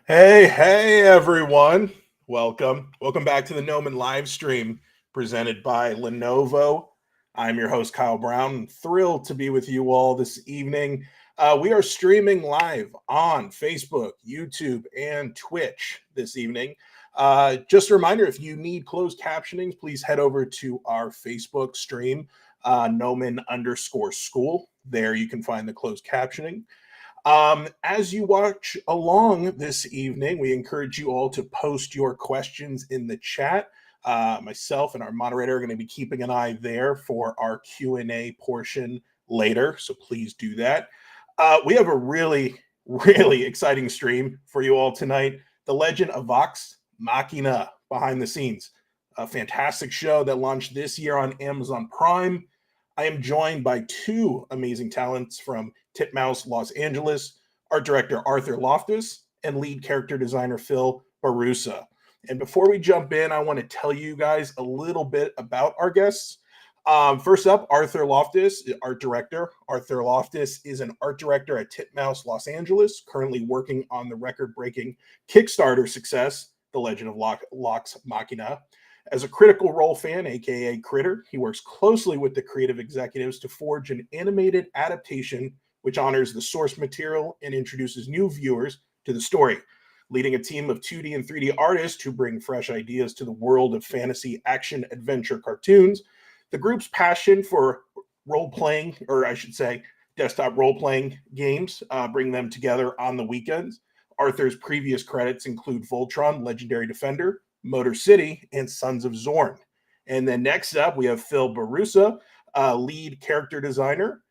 Hey, everyone. Welcome back to the Gnomon live stream presented by Lenovo. I'm your host, Kyle Brown. I'm thrilled to be with you all this evening. We are streaming live on Facebook, YouTube, and Twitch this evening. Just a reminder, if you need closed captioning, please head over to our Facebook stream, Gnomon_school. There you can find the closed captioning. As you watch along this evening, we encourage you all to post your questions in the chat. Myself and our moderator are going to be keeping an eye there for our Q&A portion later, so please do that. We have a really exciting stream for you all tonight. The Legend of Vox Machina behind the scenes. A fantastic show that launched this year on Amazon Prime. I am joined by two amazing talents from Titmouse Los Angeles, art director Arthur Loftus, and lead character designer Phil Barusa. And before we jump in, I want to tell you guys a little bit about our guests. First up, Arthur Loftus, art director. Arthur Loftus is an art director at Titmouse Los Angeles, currently working on the record-breaking Kickstarter success, The Legend of Vox Machina. As a Critical Role fan, aka Critter, he works closely with the creative executives to forge an animated adaptation which honors the source material and introduces new viewers to the story. Leading a team of 2D and 3D artists who bring fresh ideas to the world of fantasy action adventure cartoons, the group's passion for role-playing, or I should say desktop role-playing games, bring them together on the weekends. Arthur's previous credits include Voltron, Legendary Defender, Motor City, and Sons of Zorn. And then next up, we have Phil Barusa, lead character designer.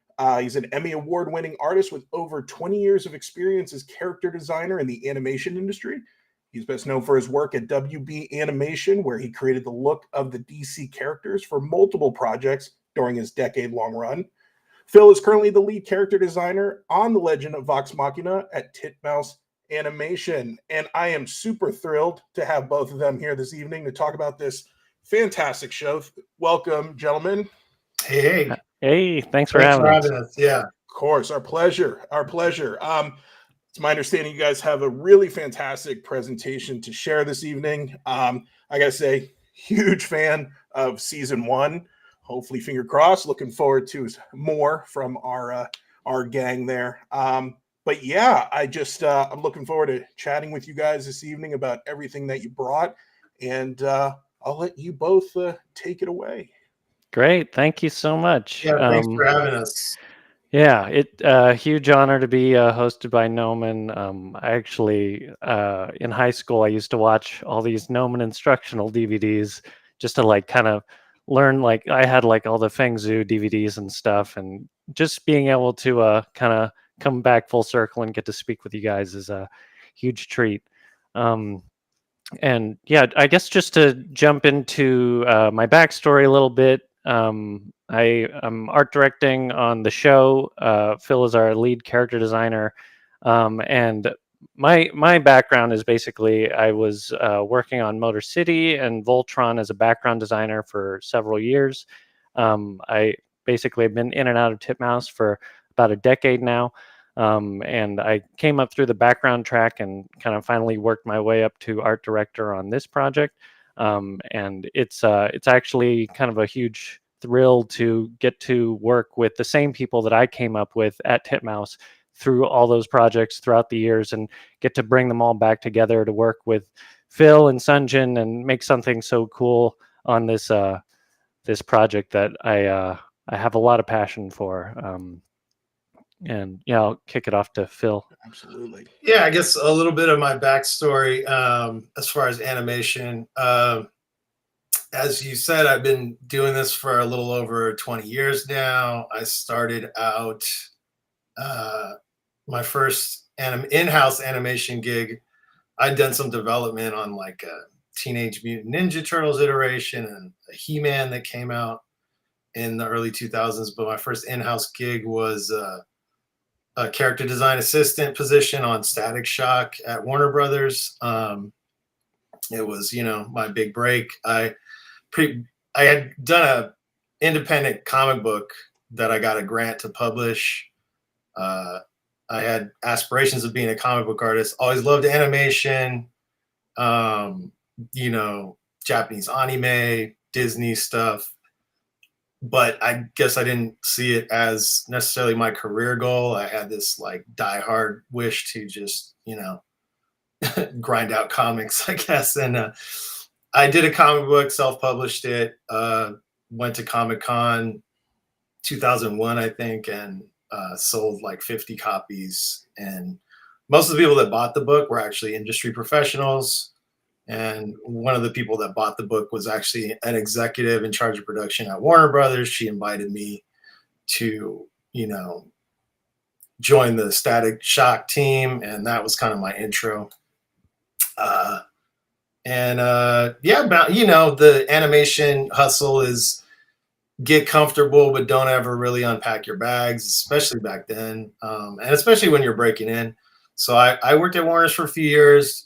He's an Emmy Award-winning artist with over 20 years of experience as character designer in the animation industry. He's best known for his work at WB Animation, where he created the look of the DC characters for multiple projects during his decade-long run. Phil is currently the lead character designer on The Legend of Vox Machina at Titmouse Animation, and I am super thrilled to have both of them here this evening to talk about this fantastic show. Welcome, gentlemen. Hey, thanks for having us. Yeah, of course, our pleasure. It's my understanding you guys have a really fantastic presentation to share this evening. I gotta say, huge fan of season 1. Hopefully, finger crossed. Looking forward to more from our gang there. But yeah, I'm looking forward to chatting with you guys this evening about everything that you brought, and I'll let you both take it away. Great, thank you so much. Yeah, thanks for having us. Yeah, huge honor to be hosted by Gnomon. I actually, in high school, I used to watch all these Gnomon instructional DVDs just to kind of learn. I had all the Feng Zhu DVDs and stuff, and just being able to kind of come back full circle and get to speak with you guys is a huge treat. And yeah, I guess just to jump into my backstory a little bit, I am art directing on the show. Phil is our lead character designer, and my background is basically I was working on Motor City and Voltron as a background designer for several years. I basically have been in and out of Titmouse for about a decade now. And I came up through the background track and kind of finally worked my way up to art director on this project. And it's actually kind of a huge thrill to get to work with the same people that I came up with at Titmouse through all those projects throughout the years, and get to bring them all back together to work with Phil and Sunjin and make something so cool on this this project that I have a lot of passion for. And yeah, I'll kick it off to Phil. Absolutely. Yeah, I guess a little bit of my backstory as far as animation. As you said, I've been doing this for a little over 20 years now. I started out my first in-house animation gig. I'd done some development on like a Teenage Mutant Ninja Turtles iteration and a He-Man that came out in the early 2000s. But my first in-house gig was a character design assistant position on Static Shock at Warner Brothers. It was, my big break. I had done a independent comic book that I got a grant to publish I had aspirations of being a comic book artist. Always loved animation, you know, Japanese anime, Disney stuff. But I guess I didn't see it as necessarily my career goal. I had this like diehard wish to just, you know, grind out comics, I guess. And I did a comic book, self-published it, went to Comic-Con 2001, I think, and sold like 50 copies. And most of the people that bought the book were actually industry professionals. And one of the people that bought the book was actually an executive in charge of production at Warner Brothers. She invited me to, you know, join the Static Shock team. And that was kind of my intro. Yeah, about, you know, the animation hustle is get comfortable, but don't ever really unpack your bags, especially back then. And especially when you're breaking in. So I worked at Warner's for a few years,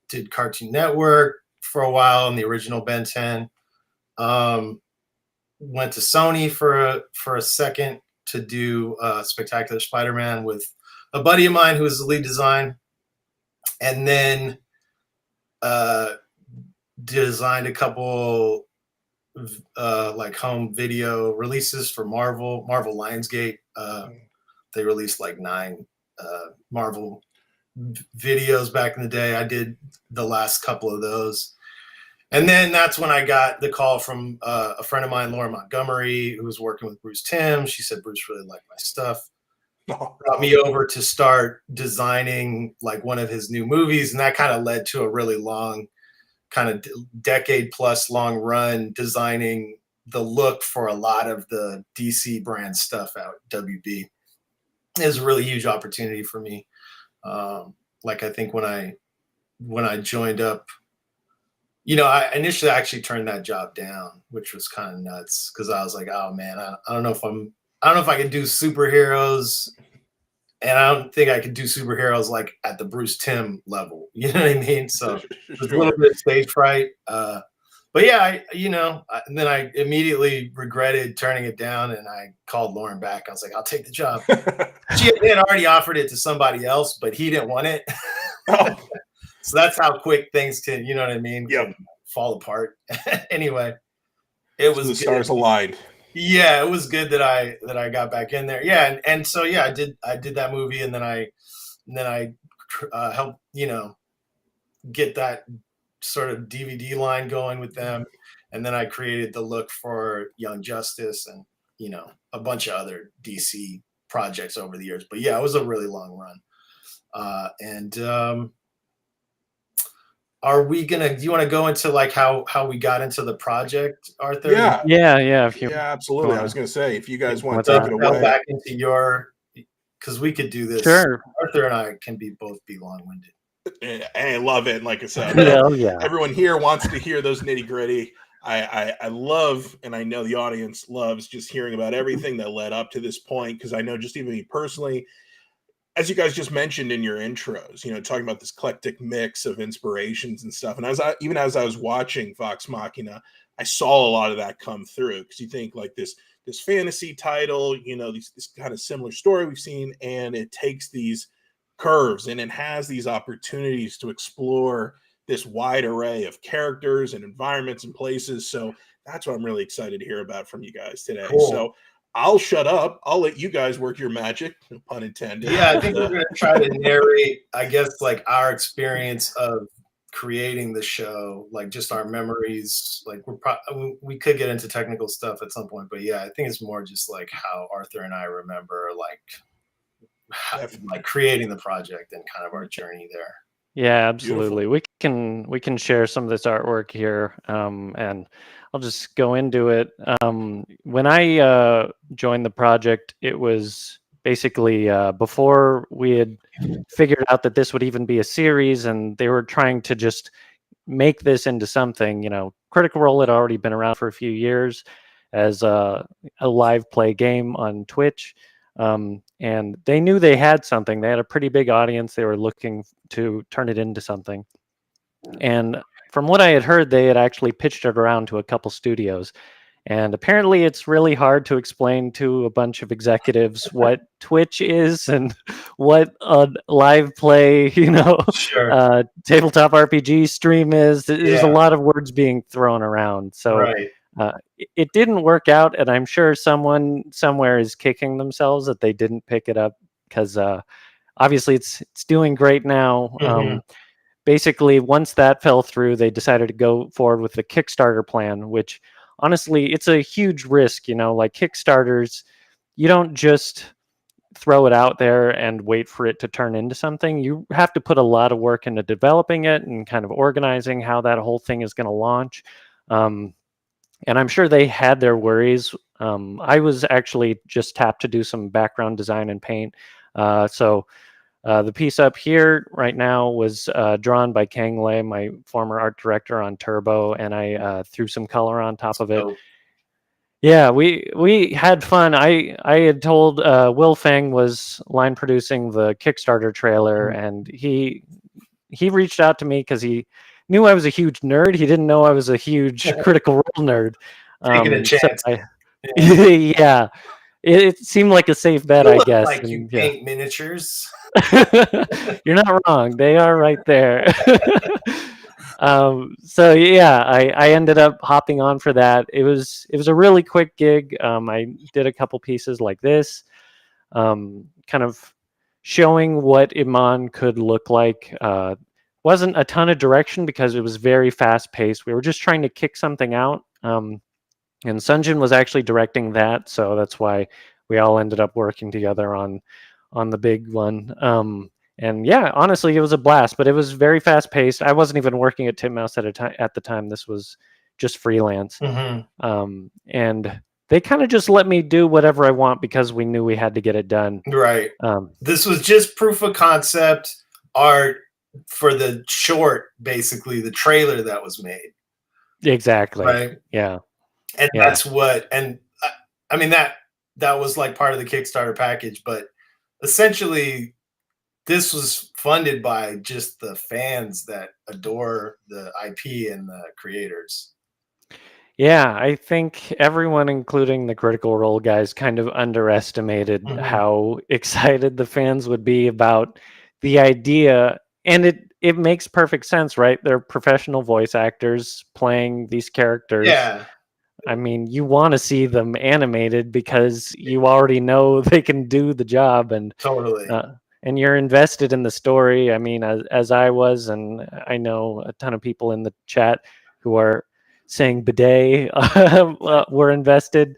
did Cartoon Network for a while in the original Ben 10. Went to Sony for a second to do Spectacular Spider-Man with a buddy of mine who was the lead design. And then designed a couple like home video releases for Marvel Lionsgate. They released like 9 Marvel videos back in the day. I did the last couple of those. And then that's when I got the call from a friend of mine, Laura Montgomery, who was working with Bruce Timm. She said Bruce really liked my stuff. Brought me over to start designing like one of his new movies. And that kind of led to a really long, kind of decade plus long run designing the look for a lot of the DC brand stuff out at WB. It was a really huge opportunity for me. Like I think when I joined up, you know, I initially actually turned that job down, which was kind of nuts because I was like, oh man, I don't know if I can do superheroes, and I don't think I could do superheroes like at the Bruce Timm level. You know what I mean? So it was a little bit of stage fright. But yeah, and then I immediately regretted turning it down, and I called Lauren back. I was like, I'll take the job. She had already offered it to somebody else, but he didn't want it. Oh. So that's how quick things can, you know what I mean? Yep. Fall apart. Anyway, it was the stars aligned. Yeah, it was good that I got back in there. Yeah, and so yeah, I did that movie, and then I helped, you know, get that sort of DVD line going with them, and then I created the look for Young Justice and, you know, a bunch of other DC projects over the years. But yeah, it was a really long run. Do you want to go into like how we got into the project, Arthur? Yeah. Yeah, absolutely. I was going to say, if you guys want to take it away. Back into your, because we could do this. Sure. Arthur and I can both be long-winded. I love it. Like I said, everyone here wants to hear those nitty-gritty. I love, and I know the audience loves just hearing about everything that led up to this point, because I know just even me personally, as you guys just mentioned in your intros, you know, talking about this eclectic mix of inspirations and stuff. And as I was watching Vox Machina, I saw a lot of that come through, because you think like this fantasy title, you know, this kind of similar story we've seen, and it takes these curves and it has these opportunities to explore this wide array of characters and environments and places. So that's what I'm really excited to hear about from you guys today. Cool. So I'll shut up. I'll let you guys work your magic, no pun intended. Yeah, I think we're going to try to narrate, I guess, like our experience of creating the show, like just our memories. Like we could get into technical stuff at some point, but yeah, I think it's more just like how Arthur and I remember like creating the project and kind of our journey there. Yeah, absolutely. Beautiful. We can share some of this artwork here, and I'll just go into it. When I joined the project, it was basically before we had figured out that this would even be a series, and they were trying to just make this into something. You know, Critical Role had already been around for a few years as a live play game on Twitch. And they knew they had something. They had a pretty big audience. They were looking to turn it into something. And from what I had heard, they had actually pitched it around to a couple studios. And apparently it's really hard to explain to a bunch of executives what Twitch is and what a live play, Sure. tabletop RPG stream is. There's a Yeah. lot of words being thrown around. So Right. it didn't work out, and I'm sure someone somewhere is kicking themselves that they didn't pick it up, because obviously it's doing great now. Mhm. Basically, once that fell through, they decided to go forward with the Kickstarter plan, which honestly, it's a huge risk. Like Kickstarters, you don't just throw it out there and wait for it to turn into something. You have to put a lot of work into developing it and kind of organizing how that whole thing is going to launch. And I'm sure they had their worries. I was actually just tapped to do some background design and paint. So the piece up here right now was drawn by Kang Lei, my former art director on Turbo, and I threw some color on top of it. So, Yeah, we had fun. I had told Will Feng was line producing the Kickstarter trailer, and he reached out to me because he knew I was a huge nerd. He didn't know I was a huge Critical Role nerd. taking a So chance. yeah, it seemed like a safe bet, You I look guess. like you And yeah. paint miniatures. You're not wrong. They are right there. So yeah, I ended up hopping on for that. It was a really quick gig. I did a couple pieces like this, kind of showing what Emon could look like. Wasn't a ton of direction because it was very fast paced. We were just trying to kick something out. And Sunjin was actually directing that, so that's why we all ended up working together on the big one. And yeah, honestly, it was a blast, but it was very fast paced. I wasn't even working at Titmouse at the time. This was just freelance. And they kind of just let me do whatever I want because we knew we had to get it done. Right. This was just proof of concept art for the short, basically the trailer that was made. Exactly. Right. Yeah. And Yeah. that's what, and I mean, that was like part of the Kickstarter package, but essentially this was funded by just the fans that adore the IP and the creators. Yeah, I think everyone, including the Critical Role guys, kind of underestimated how excited the fans would be about the idea. And it makes perfect sense, right? They're professional voice actors playing these characters. Yeah. I mean, you want to see them animated because you already know they can do the job, and Totally. And you're invested in the story. I mean, as I was, and I know a ton of people in the chat who are saying bidet were invested.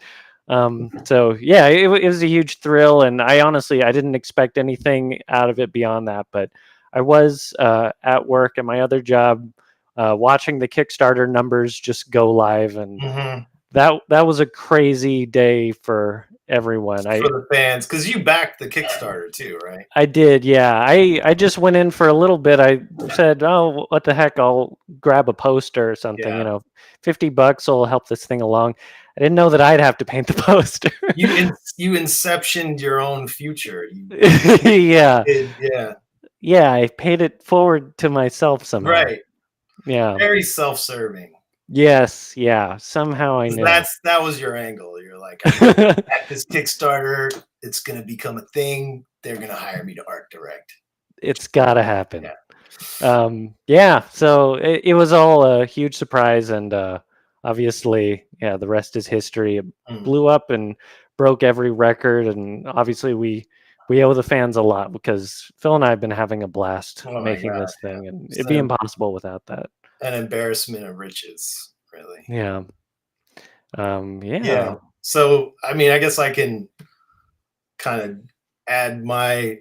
So yeah, it was a huge thrill, and I didn't expect anything out of it beyond that. But I was at work at my other job, watching the Kickstarter numbers just go live, and that was a crazy day for everyone. For the fans, because you backed the Kickstarter too, right? I did, yeah. I just went in for a little bit. I said, "Oh, what the heck? I'll grab a poster or something. Yeah. $50 will help this thing along." I didn't know that I'd have to paint the poster. You inceptioned your own future. Yeah. Yeah. Yeah, I paid it forward to myself somehow. Right. Yeah. Very self-serving. Yes, yeah. Somehow I knew. That was your angle. You're like, at this Kickstarter, it's gonna become a thing. They're gonna hire me to art direct. It's gotta happen. Yeah. Yeah. So it was all a huge surprise, and obviously, yeah, the rest is history. It blew up and broke every record, and obviously we owe the fans a lot because Phil and I have been having a blast making this thing, and it'd be impossible without that. An embarrassment of riches, really. Yeah. Yeah. So, I mean, I guess I can kind of add my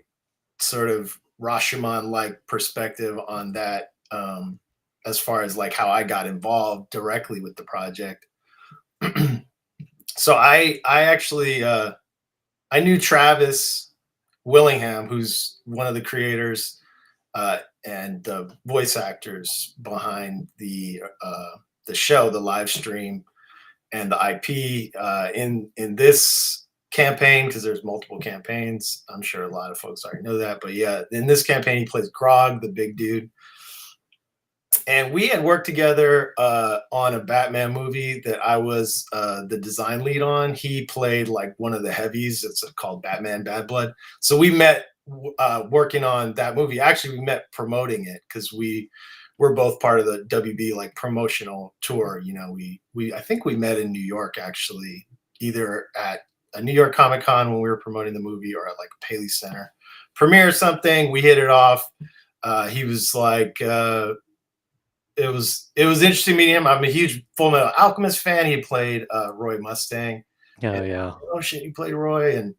sort of Rashomon-like perspective on that, as far as like how I got involved directly with the project. So I actually I knew Travis Willingham, who's one of the creators and the voice actors behind the show, the live stream, and the IP in this campaign, because there's multiple campaigns. I'm sure a lot of folks already know that, but yeah, in this campaign he plays Grog, the big dude. And we had worked together on a Batman movie that I was the design lead on. He played like one of the heavies. It's called Batman Bad Blood. So we met working on that movie. Actually, we met promoting it because we're both part of the WB like promotional tour. You know, I think we met in New York actually, either at a New York Comic Con when we were promoting the movie or at like a Paley Center premiere or something. We hit it off. He was like, it was interesting meeting him. I'm a huge Full Metal Alchemist fan. He played Roy Mustang. Oh, And, yeah. oh shit, you played Roy, and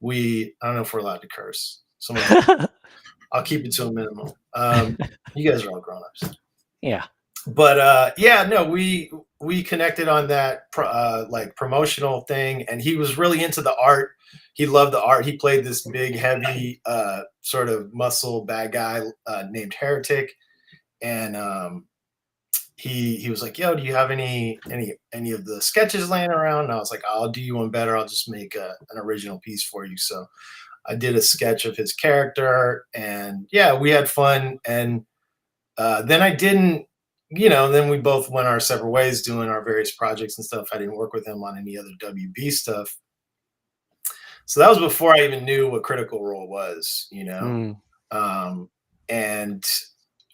I don't know if we're allowed to curse. I'll keep it to a minimum. You guys are all grown-ups. Yeah. But yeah, no, we connected on that like promotional thing, and he was really into the art. He loved the art. He played this big, heavy, sort of muscle bad guy named Heretic, and he was like, "Yo, do you have any of the sketches laying around?" And I was like, "I'll do you one better. I'll just make an original piece for you." So I did a sketch of his character, and yeah, we had fun. And then I didn't, then we both went our separate ways doing our various projects and stuff. I didn't work with him on any other WB stuff. So that was before I even knew what Critical Role was, and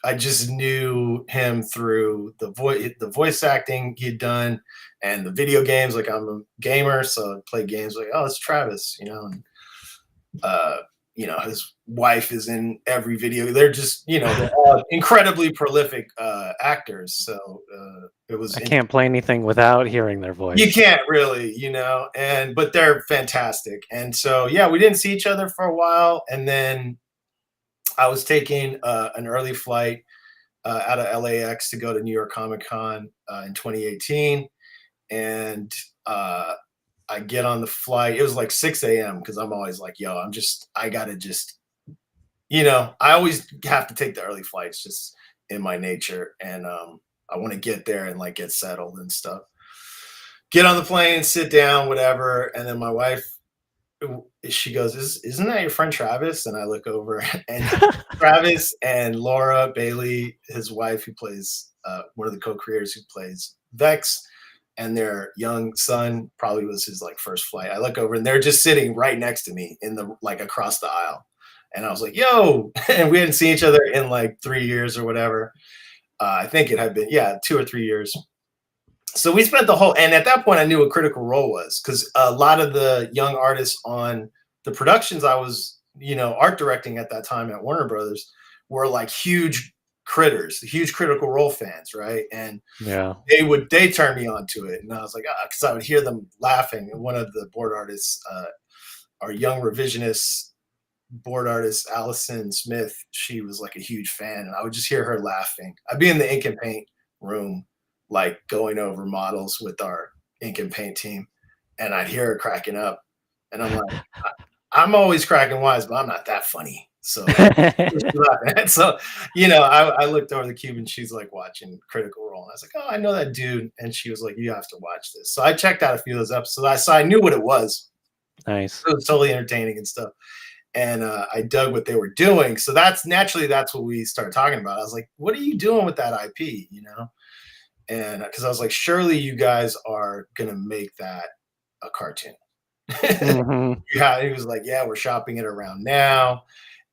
I just knew him through the voice acting he'd done and the video games. Like, I'm a gamer, so I play games like, oh, it's Travis, and his wife is in every video. They're just, they're all incredibly prolific actors. So it was. I can't play anything without hearing their voice. You can't really, but they're fantastic. And so, yeah, we didn't see each other for a while, and then I was taking an early flight out of LAX to go to New York Comic Con in 2018. And I get on the flight. It was like 6 a.m. because I'm always like, yo, I gotta just, I always have to take the early flights, just in my nature. And I want to get there and like get settled and stuff. Get on the plane, sit down, whatever. And then my wife, she goes, isn't that your friend Travis? And I look over, and Travis and Laura Bailey, his wife, who plays one of the co-creators who plays Vex, and their young son, probably was his like first flight. I look over, and they're just sitting right next to me in the like across the aisle. And I was like, yo, and we hadn't seen each other in like 3 years or whatever. I think it had been, 2 or 3 years. So we spent and at that point I knew what Critical Role was, because a lot of the young artists on the productions I was, art directing at that time at Warner Brothers were like huge Critical Role fans, right? And yeah, they turned me on to it, and I was like, because I would hear them laughing. And one of the board artists, our young revisionist board artist, Allison Smith, she was like a huge fan, and I would just hear her laughing. I'd be in the ink and paint room, like going over models with our ink and paint team, and I'd hear her cracking up, and I'm like, I'm always cracking wise, but I'm not that funny. So, so I looked over the cube, and she's like watching Critical Role, and I was like, oh, I know that dude, and she was like, you have to watch this. So I checked out a few of those episodes. So I knew what it was. Nice. It was totally entertaining and stuff. And I dug what they were doing. So that's what we started talking about. I was like, what are you doing with that IP, And because I was like, surely you guys are going to make that a cartoon. Mm-hmm. Yeah, he was like, yeah, we're shopping it around now.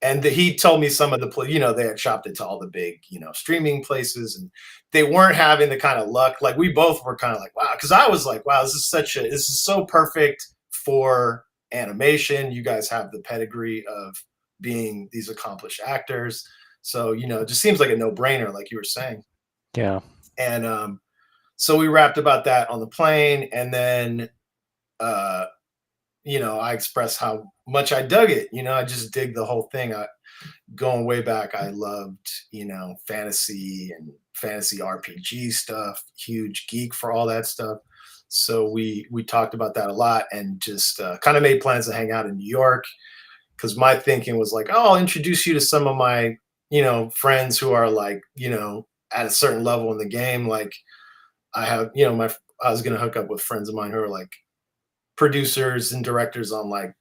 And he told me some of the, they had shopped it to all the big, streaming places, and they weren't having the kind of luck. Like, we both were kind of like, wow. Because I was like, wow, this is so perfect for animation. You guys have the pedigree of being these accomplished actors. So, it just seems like a no-brainer, like you were saying. Yeah. And so we rapped about that on the plane, and then I expressed how much I dug it. I just dig the whole thing. Going way back, I loved, fantasy and fantasy RPG stuff, huge geek for all that stuff. So we talked about that a lot, and just kind of made plans to hang out in New York, because my thinking was like, oh, I'll introduce you to some of my, friends who are like, at a certain level in the game. Like, I have, I was going to hook up with friends of mine who are like producers and directors on like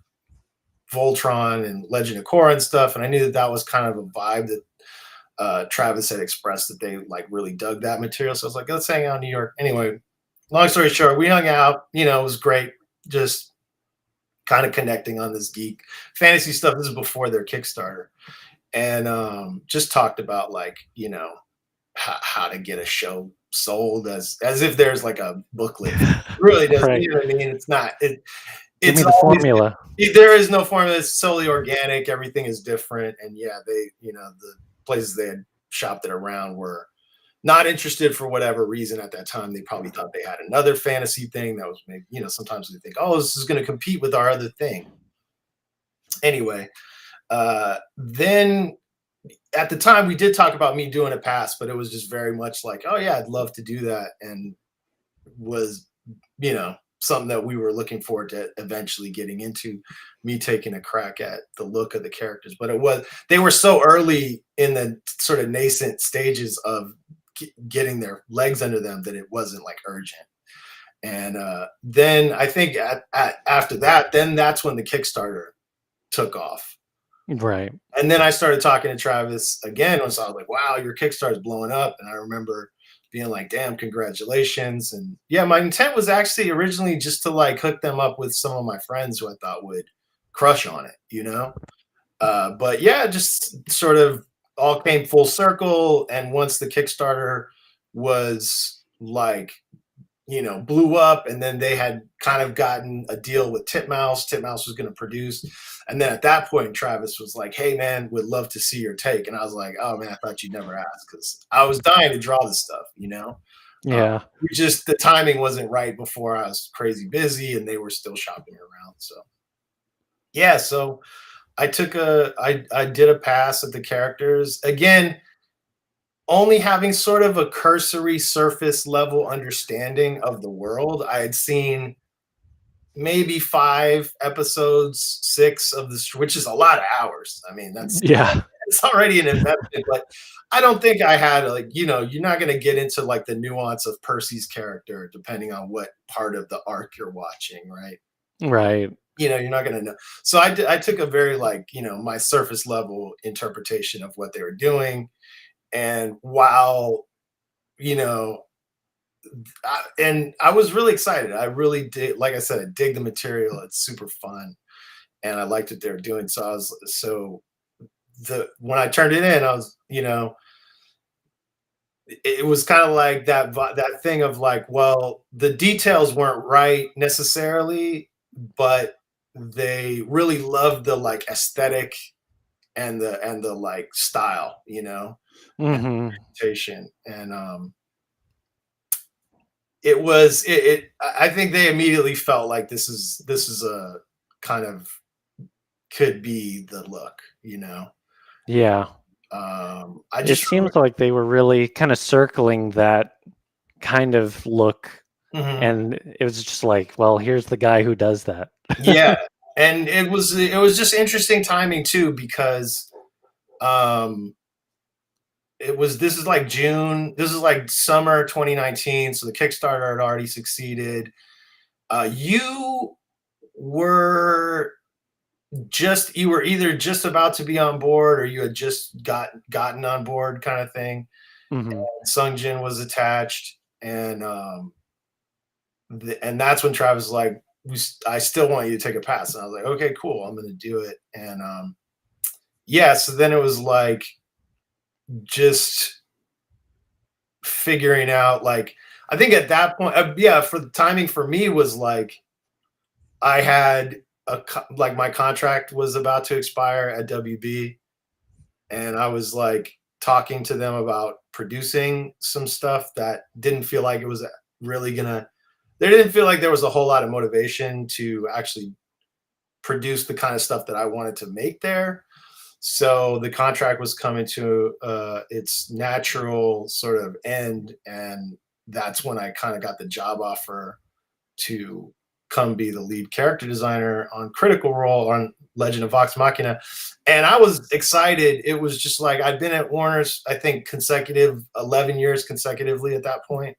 Voltron and Legend of Korra and stuff. And I knew that was kind of a vibe that Travis had expressed that they like really dug that material. So I was like, let's hang out in New York. Anyway, long story short, we hung out. You know, it was great. Just kind of connecting on this geek fantasy stuff. This is before their Kickstarter, and just talked about like, you know, how to get a show sold as if there's like a booklet. It really doesn't. Right. You know what I mean? It's not. Give It's me the formula. there is no formula. It's solely organic. Everything is different. And yeah, they, you know, the places they had shopped it around were not interested for whatever reason at that time. They probably thought they had another fantasy thing that was maybe, you know, sometimes they think, oh, this is going to compete with our other thing. Anyway, then at the time we did talk about me doing a pass, but it was just very much like, oh yeah, I'd love to do that. And was, you know, something that we were looking forward to eventually getting into, me taking a crack at the look of the characters. But they were so early in the sort of nascent stages of getting their legs under them that it wasn't like urgent. And then I think after that, then that's when the Kickstarter took off. Right. And then I started talking to Travis again once I was like, wow, your Kickstarter's blowing up. And I remember being like, damn, congratulations. And yeah, my intent was actually originally just to like hook them up with some of my friends who I thought would crush on it, you know? But yeah, just sort of all came full circle. And once the Kickstarter was like, you know, blew up, and then they had kind of gotten a deal with Titmouse. Titmouse was going to produce. And then at that point, Travis was like, hey, man, would love to see your take. And I was like, oh, man, I thought you'd never ask, because I was dying to draw this stuff, you know? Yeah. The timing wasn't right before I was crazy busy, and they were still shopping around. So, yeah, so I did a pass at the characters. Again, only having sort of a cursory surface level understanding of the world. I had seen maybe 5 episodes, 6 of this, which is a lot of hours. I mean, it's already an investment, but I don't think I had like, you know, you're not going to get into like the nuance of Percy's character depending on what part of the arc you're watching, right? Right. You know, you're not going to know. So I took a very like, you know, my surface level interpretation of what they were doing. And while, you know, I was really excited. I really did. Like I said, I dig the material. It's super fun, and I liked what they were doing. So when I turned it in, I was, you know, it was kind of like that thing of like, well, the details weren't right necessarily, but they really loved the like aesthetic and the like style, you know. Mm-hmm. And it was I think they immediately felt like this is a kind of could be the look, you know. Yeah. It seems like they were really kind of circling that kind of look, and it was just like, well, here's the guy who does that. Yeah, and it was just interesting timing too, because this is like June, this is like summer 2019, so the Kickstarter had already succeeded. You were either just about to be on board, or you had just gotten on board, kind of thing. Mm-hmm. Sungjin was attached, and that's when Travis was like, I still want you to take a pass. And I was like, okay, cool, I'm gonna do it. And yeah, so then it was like just figuring out, like, I think at that point, for the timing for me was like, I had my contract was about to expire at WB, and I was like talking to them about producing some stuff that didn't feel like it was really they didn't feel like there was a whole lot of motivation to actually produce the kind of stuff that I wanted to make there. So the contract was coming to its natural sort of end, and that's when I kind of got the job offer to come be the lead character designer on Critical Role on Legend of Vox Machina. And I was excited. It was just like, I'd been at Warner's, I think 11 years consecutively at that point.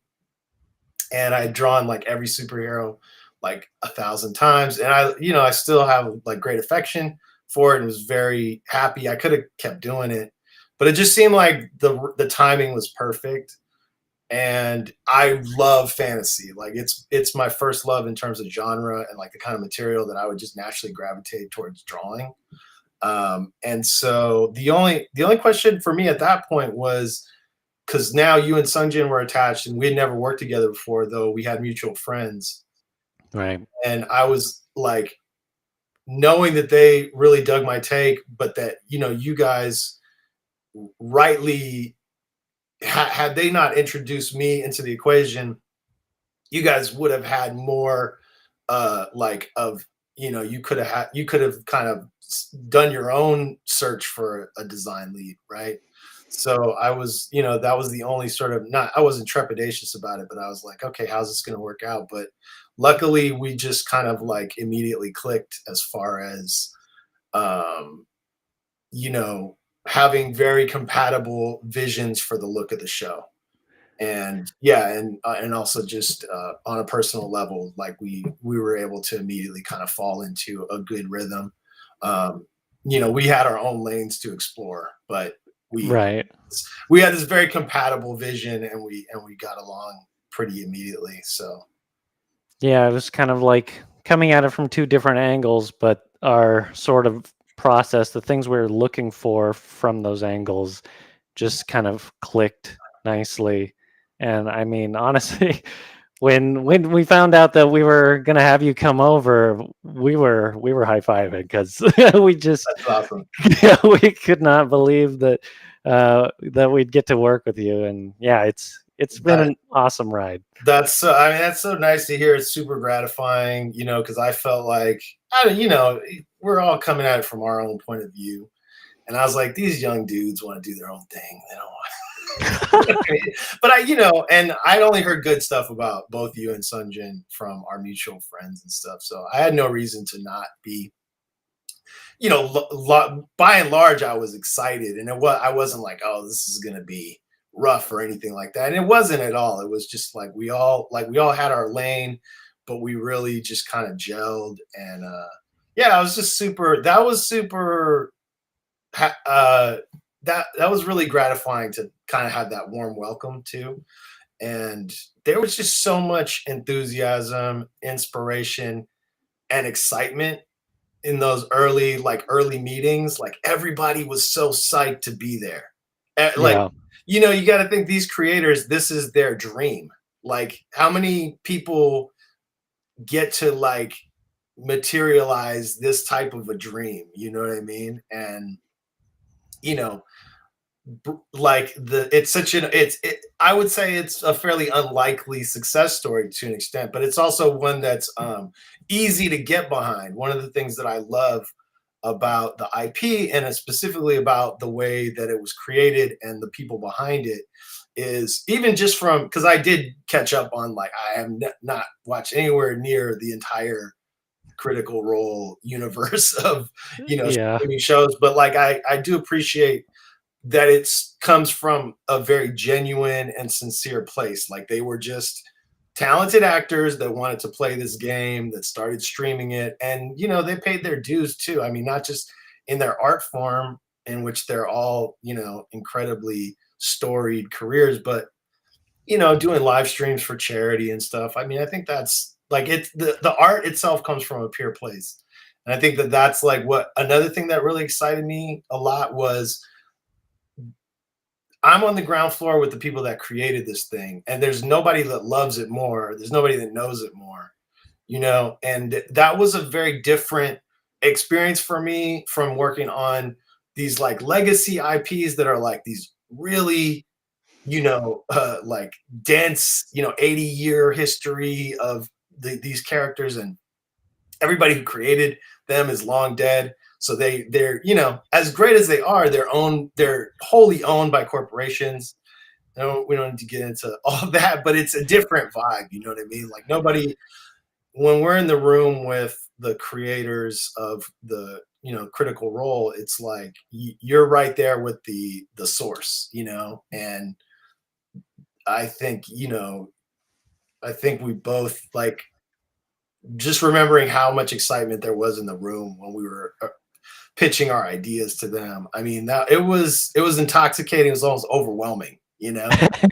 And I had drawn like every superhero like 1,000 times. And I still have like great affection for it, and was very happy. I could have kept doing it, but it just seemed like the timing was perfect. And I love fantasy. Like it's my first love in terms of genre and like the kind of material that I would just naturally gravitate towards drawing. And so the only question for me at that point was, because now you and Sungjin were attached and we had never worked together before, though we had mutual friends. Right. And I was like, knowing that they really dug my take, but that, you know, you guys rightly, had they not introduced me into the equation, you guys would have had more like of, you know, you could have kind of done your own search for a design lead, right? So I was, you know, that was the only sort of, not, I wasn't trepidatious about it, but I was like, okay, how's this going to work out? But luckily we just kind of like immediately clicked as far as um you know, having very compatible visions for the look of the show. And yeah, and also just on a personal level, like we were able to immediately kind of fall into a good rhythm. um you know, we had our own lanes to explore, but Right. we had this very compatible vision, and we got along pretty immediately. So Yeah, it was kind of like coming at it from two different angles, but our sort of process, the things we were looking for from those angles, just kind of clicked nicely. And I mean, honestly, when we found out that we were gonna have you come over, we were high fiving because we just that's awesome. we could not believe that that we'd get to work with you. And yeah, it's been an awesome ride. That's so, I mean, that's so nice to hear. It's super gratifying, you know, because I felt like, you know, we're all coming at it from our own point of view. And I was like, these young dudes want to do their own thing. They don't want but I, you know, and I'd only heard good stuff about both you and Sunjin from our mutual friends and stuff. So I had no reason to not be, you know, by and large, I was excited. And I wasn't like, oh, this is going to be rough or anything like that. And it wasn't at all. It was just like we all had our lane, but we really just kind of gelled. And yeah, I was just super. That was super. That was really gratifying to kind of have that warm welcome too. And there was just so much enthusiasm, inspiration, and excitement in those early meetings. Like everybody was so psyched to be there. Like, Yeah. you know, you got to think these creators, this is their dream. Like how many people get to like materialize this type of a dream, you know what I mean? And you know, like it's such an I would say it's a fairly unlikely success story to an extent, but it's also one that's easy to get behind. One of the things that I love about the IP, and specifically about the way that it was created and the people behind it, is even just from, because I did catch up on, like, I have not watched anywhere near the entire Critical Role universe of, you know, Yeah. streaming shows, but like I do appreciate that it's comes from a very genuine and sincere place. Like they were just talented actors that wanted to play this game, that started streaming it, and you know, they paid their dues too. I mean, not just in their art form, in which they're all, you know, incredibly storied careers, but you know, doing live streams for charity and stuff. I mean, I think that's like, it's the art itself comes from a pure place. And I think that that's like what another thing that really excited me a lot was, I'm on the ground floor with the people that created this thing, and there's nobody that loves it more. There's nobody that knows it more, you know. And that was a very different experience for me from working on these like legacy IPs that are like these really, you know, like dense, you know, 80-year history of these characters, and everybody who created them is long dead. So they're, you know, as great as they are, they're wholly owned by corporations. We don't need to get into all that, but it's a different vibe. You know what I mean? Like nobody, when we're in the room with the creators of the, you know, Critical Role, it's like you're right there with the source, you know. And I think, you know, I think we both like, just remembering how much excitement there was in the room when we were pitching our ideas to them. I mean, that it was intoxicating. It was almost overwhelming, you know.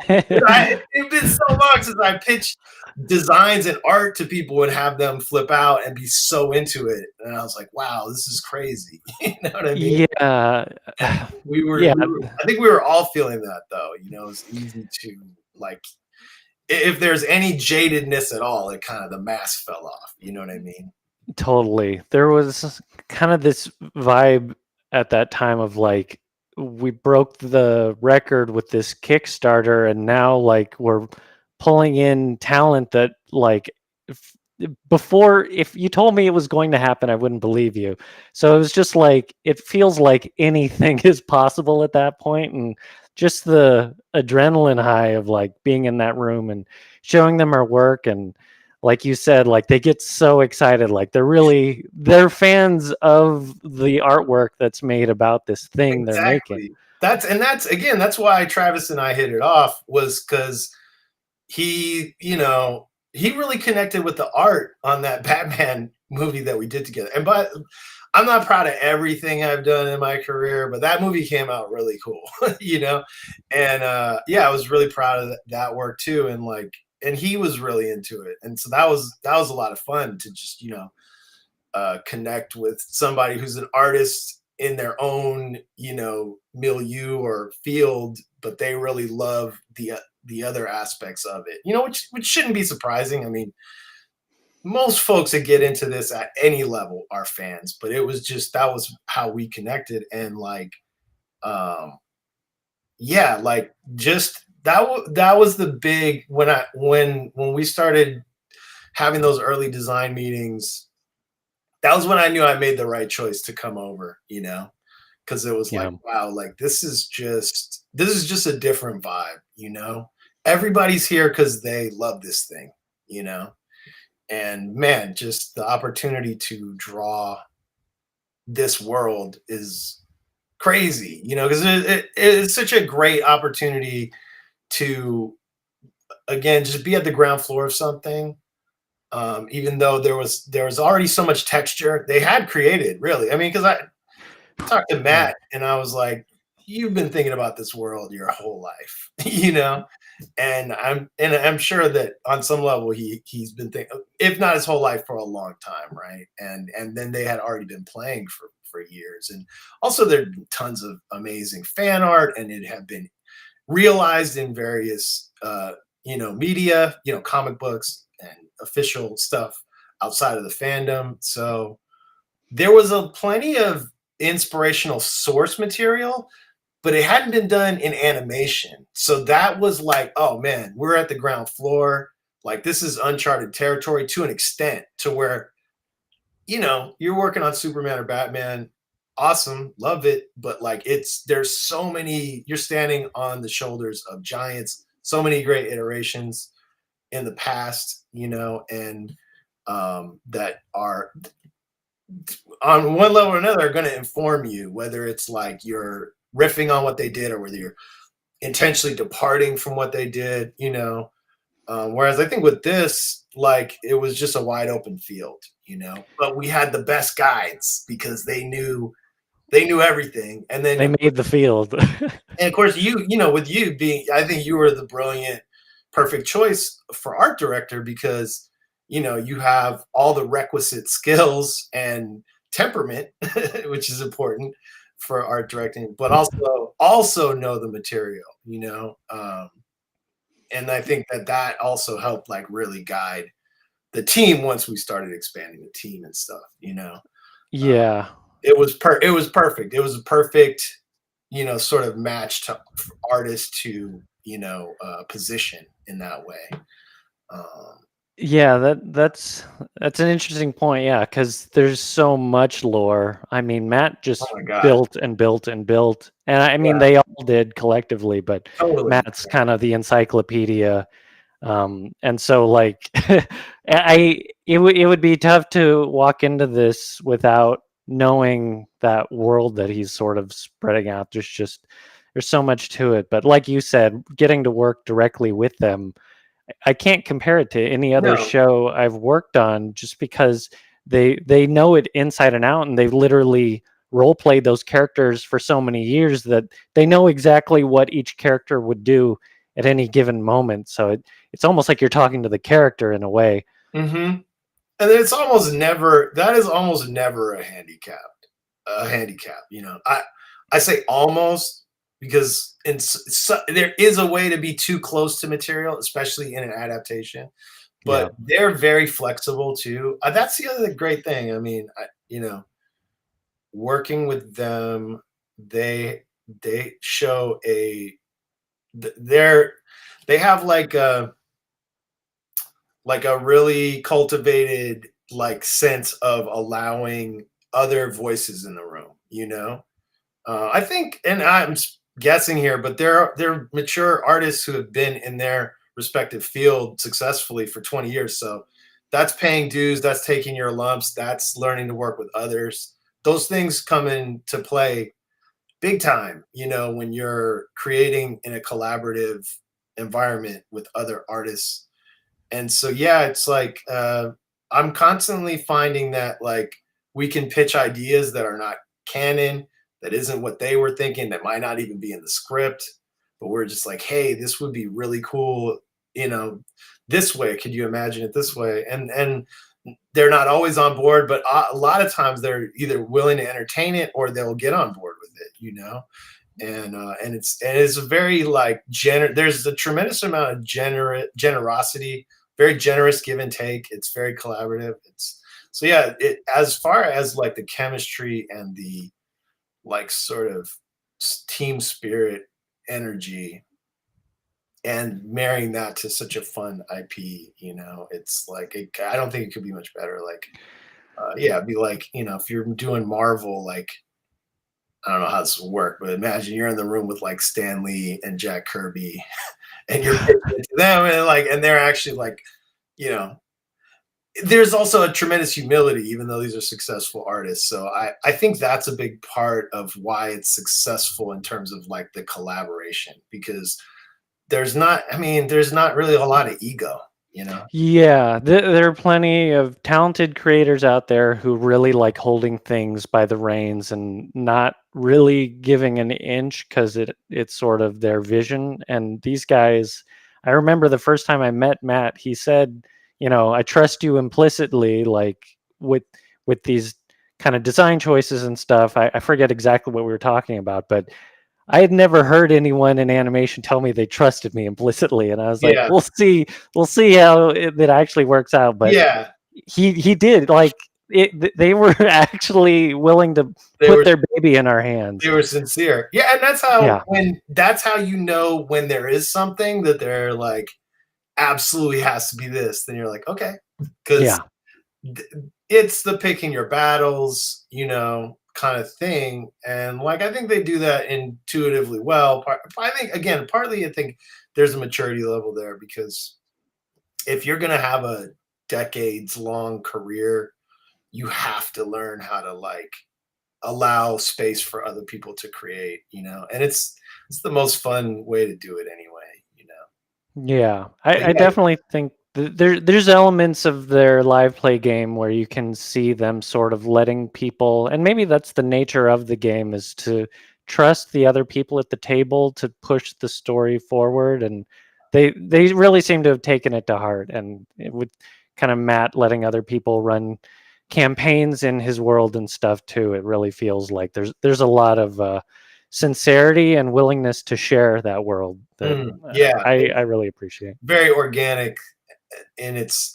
It's been so long since I pitched designs and art to people and have them flip out and be so into it. And I was like, wow, this is crazy. You know what I mean? Yeah. We were, Yeah. I think we were all feeling that though. You know, it's easy to like, if there's any jadedness at all, it kind of the mask fell off. You know what I mean? Totally. There was kind of this vibe at that time of like, we broke the record with this Kickstarter, and now like we're pulling in talent that like before, if you told me it was going to happen, I wouldn't believe you. So it was just like, it feels like anything is possible at that point, and just the adrenaline high of like being in that room and showing them our work. And like you said, like they get so excited, like they're fans of the artwork that's made about this thing they're making. That's why Travis and I hit it off, was because he really connected with the art on that Batman movie that we did together. But I'm not proud of everything I've done in my career, but that movie came out really cool, you know? And I was really proud of that work too. And he was really into it. And so that was a lot of fun to just, connect with somebody who's an artist in their own, milieu or field, but they really love the other aspects of it, which shouldn't be surprising. I mean, most folks that get into this at any level are fans, but it was just, that was how we connected. And just that was the big, when we started having those early design meetings, that was when I knew I made the right choice to come over, because it was like, wow, like this is just a different vibe, everybody's here because they love this thing, and man, just the opportunity to draw this world is crazy, because it's such a great opportunity to, again, just be at the ground floor of something. Even though there was already so much texture they had created, really. I mean, because I talked to Matt and I was like, you've been thinking about this world your whole life, and I'm sure that on some level he's been thinking, if not his whole life, for a long time, right? And then they had already been playing for years, and also there'd been tons of amazing fan art, and it had been realized in various media, comic books and official stuff outside of the fandom. So there was plenty of inspirational source material, but it hadn't been done in animation. So that was like, oh man, we're at the ground floor. Like, this is uncharted territory to an extent, to where, you're working on Superman or Batman. Awesome. Love it. But like, there's so many, you're standing on the shoulders of giants, so many great iterations in the past, and that are, on one level or another, are going to inform you, whether it's like you're riffing on what they did or whether you're intentionally departing from what they did, whereas I think with this, like, it was just a wide open field, but we had the best guides because they knew everything. And then they made the field. And of course, with you being, I think you were the brilliant, perfect choice for art director, because, you have all the requisite skills and temperament, which is important for art directing, but also know the material, and I think that also helped, like, really guide the team once we started expanding the team and stuff, Yeah. It was perfect. It was a perfect, sort of match to artist to, position in that way. Yeah, that's an interesting point. Yeah, because there's so much lore. I mean, Matt just built and built and built, and I mean, they all did collectively, but Totally. Matt's kind of the encyclopedia. And so, like, it would be tough to walk into this without knowing that world that he's sort of spreading out. There's so much to it. But like you said, getting to work directly with them, I can't compare it to any other show I've worked on, just because they know it inside and out, and they've literally role played those characters for so many years that they know exactly what each character would do at any given moment. So it's almost like you're talking to the character in a way. Mm-hmm. And it's almost never, that is almost never a handicap. You know, I say almost because there is a way to be too close to material, especially in an adaptation. Yeah. But they're very flexible too. That's the other great thing. I mean, you know, working with them, they show they're they have like a really cultivated like sense of allowing other voices in the room, you know. I think, and I'm guessing here, but they're mature artists who have been in their respective field successfully for 20 years. So that's paying dues, that's taking your lumps, that's learning to work with others. Those things come into play big time, you know, when you're creating in a collaborative environment with other artists. And so yeah, it's like I'm constantly finding that like we can pitch ideas that are not canon, that isn't what they were thinking, that might not even be in the script, but we're just like, hey, this would be really cool, you know, this way. Could you imagine it this way? And they're not always on board, but a lot of times they're either willing to entertain it or they'll get on board with it, you know. And it's a very like there's a tremendous amount of generosity, very generous give and take. It's very collaborative. It's so yeah, it as far as like the chemistry and the like sort of team spirit energy and marrying that to such a fun IP, you know, it's like I don't think it could be much better. Like yeah, it'd be like, you know, if you're doing Marvel, like I don't know how this will work, but imagine you're in the room with like Stan Lee and Jack Kirby and you're pitching it to them and they're actually like, you know, there's also a tremendous humility, even though these are successful artists. So I think that's a big part of why it's successful in terms of like the collaboration, because there's not really a lot of ego, you know? Yeah, there are plenty of talented creators out there who really like holding things by the reins and not really giving an inch because it's sort of their vision. And these guys, I remember the first time I met Matt, he said, you know, I trust you implicitly, like with these kind of design choices and stuff. I forget exactly what we were talking about, but I had never heard anyone in animation tell me they trusted me implicitly, and I was like, Yeah. we'll see how it actually works out." But Yeah. he did like it. They were actually willing to They put were their baby in our hands. they were sincere. Yeah, and that's how you know when there is something that they're like absolutely has to be this. Then you're like, okay, because it's the picking your battles, you know, kind of thing. And like I think they do that intuitively well. I think again, partly I think there's a maturity level there, because if you're gonna have a decades long career, you have to learn how to like allow space for other people to create, you know. And it's the most fun way to do it anyway, you know. Yeah, But I yeah, definitely think there's elements of their live play game where you can see them sort of letting people, and maybe that's the nature of the game, is to trust the other people at the table to push the story forward, and they really seem to have taken it to heart. And with kind of Matt letting other people run campaigns in his world and stuff too, it really feels like there's a lot of sincerity and willingness to share that world that yeah, I really appreciate. very organic in its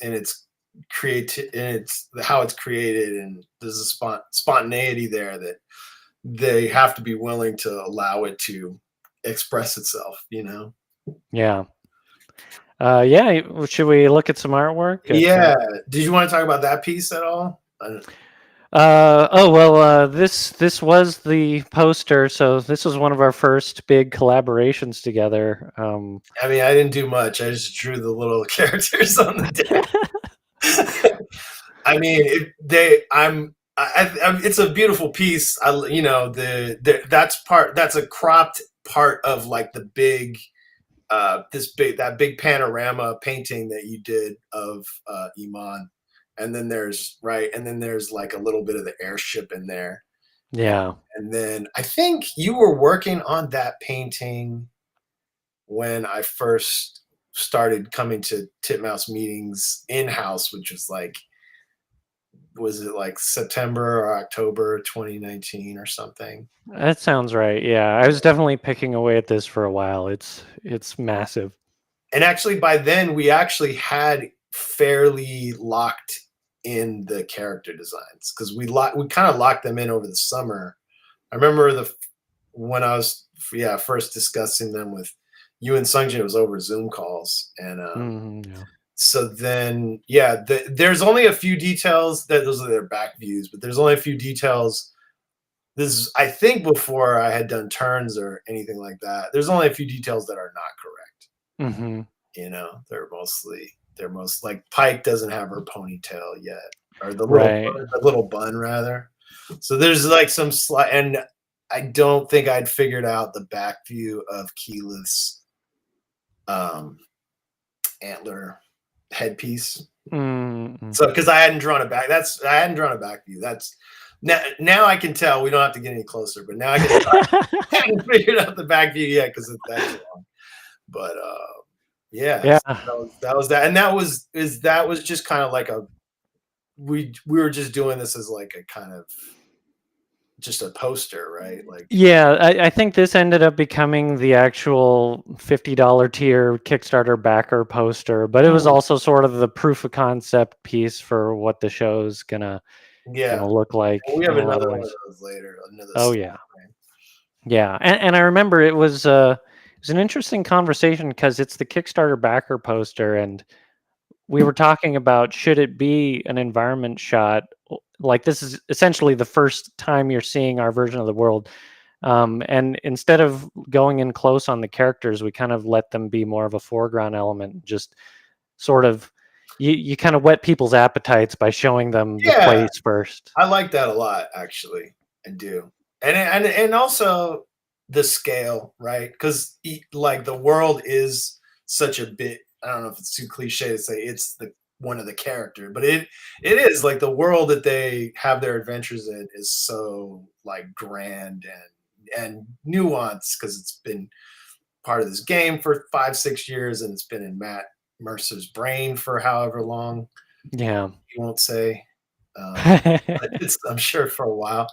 how it's created, and there's a spontaneity there that they have to be willing to allow it to express itself, you know. Yeah. Yeah. Should we look at some artwork? Yeah, did you want to talk about that piece at all? This was the poster, so this was one of our first big collaborations together. I mean, I didn't do much. I just drew the little characters on the deck. I mean, it's a beautiful piece. You know, that's a cropped part of like the big, that big panorama painting that you did of Emon, and then there's like a little bit of the airship in there, Yeah. And then I think you were working on that painting when I first started coming to Titmouse meetings in-house, which was it like September or October 2019 or something? That sounds right. Yeah, I was definitely picking away at this for a while. It's massive. And actually, by then we actually had fairly locked in the character designs because we kind of locked them in over the summer. I remember when I was first discussing them with you and Sungjin, it was over Zoom calls, and Yeah. so then there's only a few details that those are their back views, but there's only a few details. This is, I think, before I had done turns or anything like that. There's only a few details that are not correct. Mm-hmm. You know, they're most like Pike doesn't have her ponytail yet, or Right. the little bun rather. So there's like some slight, and I don't think I'd figured out the back view of Keyleth's antler headpiece. Mm-hmm. So because I hadn't drawn a back view. That's now I can tell we don't have to get any closer, but now I haven't figured out the back view yet because that's long. But Yeah. so that was that, and that was just kind of like we were just doing this as like a kind of just a poster, right? Like, Yeah, I think this ended up becoming the actual $50 tier Kickstarter backer poster, but it was also sort of the proof of concept piece for what the show's gonna look like. we have in a lot another of one of ways. those later. Oh yeah, yeah, and I remember it was an interesting conversation because it's the Kickstarter backer poster, and we were talking about should it be an environment shot. Like this is essentially the first time you're seeing our version of the world. And instead of going in close on the characters, we kind of let them be more of a foreground element. Just sort of, you kind of whet people's appetites by showing them the place first. I like that a lot, actually. I do, and also the scale, right? Because like the world is such a bit. I don't know if it's too cliche to say it's the one of the character, but it is like the world that they have their adventures in is so like grand and nuanced because it's been part of this game for 5-6 years and it's been in Matt Mercer's brain for however long. Yeah. He won't say. But I'm sure for a while.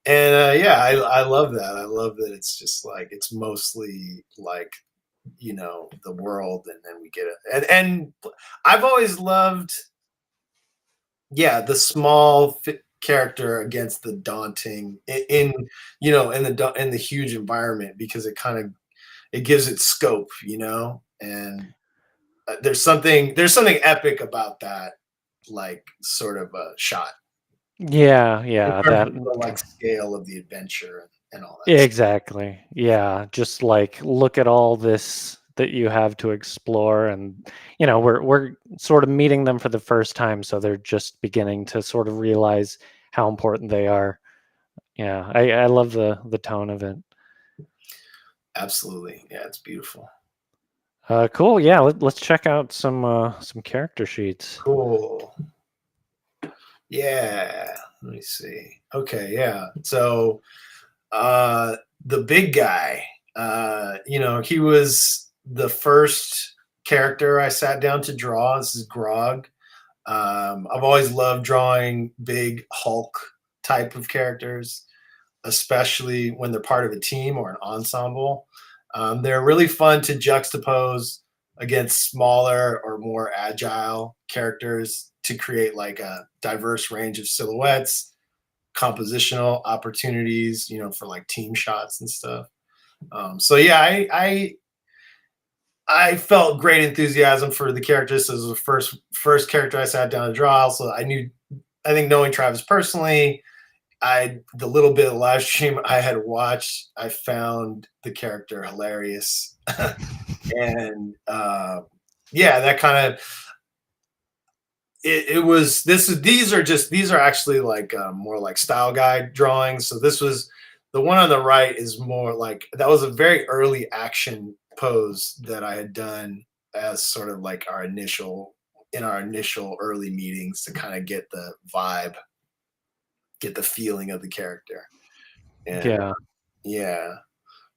And I love that. I love that it's just like it's mostly like the world, and then we get it. And I've always loved, the small character against the daunting in the huge environment because it gives it scope, and there's something epic about that, like sort of a shot. Yeah, In yeah, terms that of the like scale of the adventure and all that stuff. exactly. Yeah, just like look at all this that you have to explore, and we're sort of meeting them for the first time, so they're just beginning to sort of realize how important they are. Yeah, I love the tone of it. Absolutely. Yeah, it's beautiful. Cool. Yeah, let's check out some character sheets. Cool. Yeah. Let me see. Okay, yeah. So the big guy, he was the first character I sat down to draw. This is Grog. I've always loved drawing big Hulk type of characters, especially when they're part of a team or an ensemble. They're really fun to juxtapose against smaller or more agile characters to create like a diverse range of silhouettes, compositional opportunities, for like team shots and stuff. So yeah, I felt great enthusiasm for the characters. This was the first character I sat down to draw. So I think knowing Travis personally, the little bit of live stream I had watched, I found the character hilarious. And that kind of it was these are actually like more like style guide drawings. So this was the one on the right is more like that was a very early action pose that I had done as sort of like our initial early meetings to kind of get the vibe, get the feeling of the character. And yeah.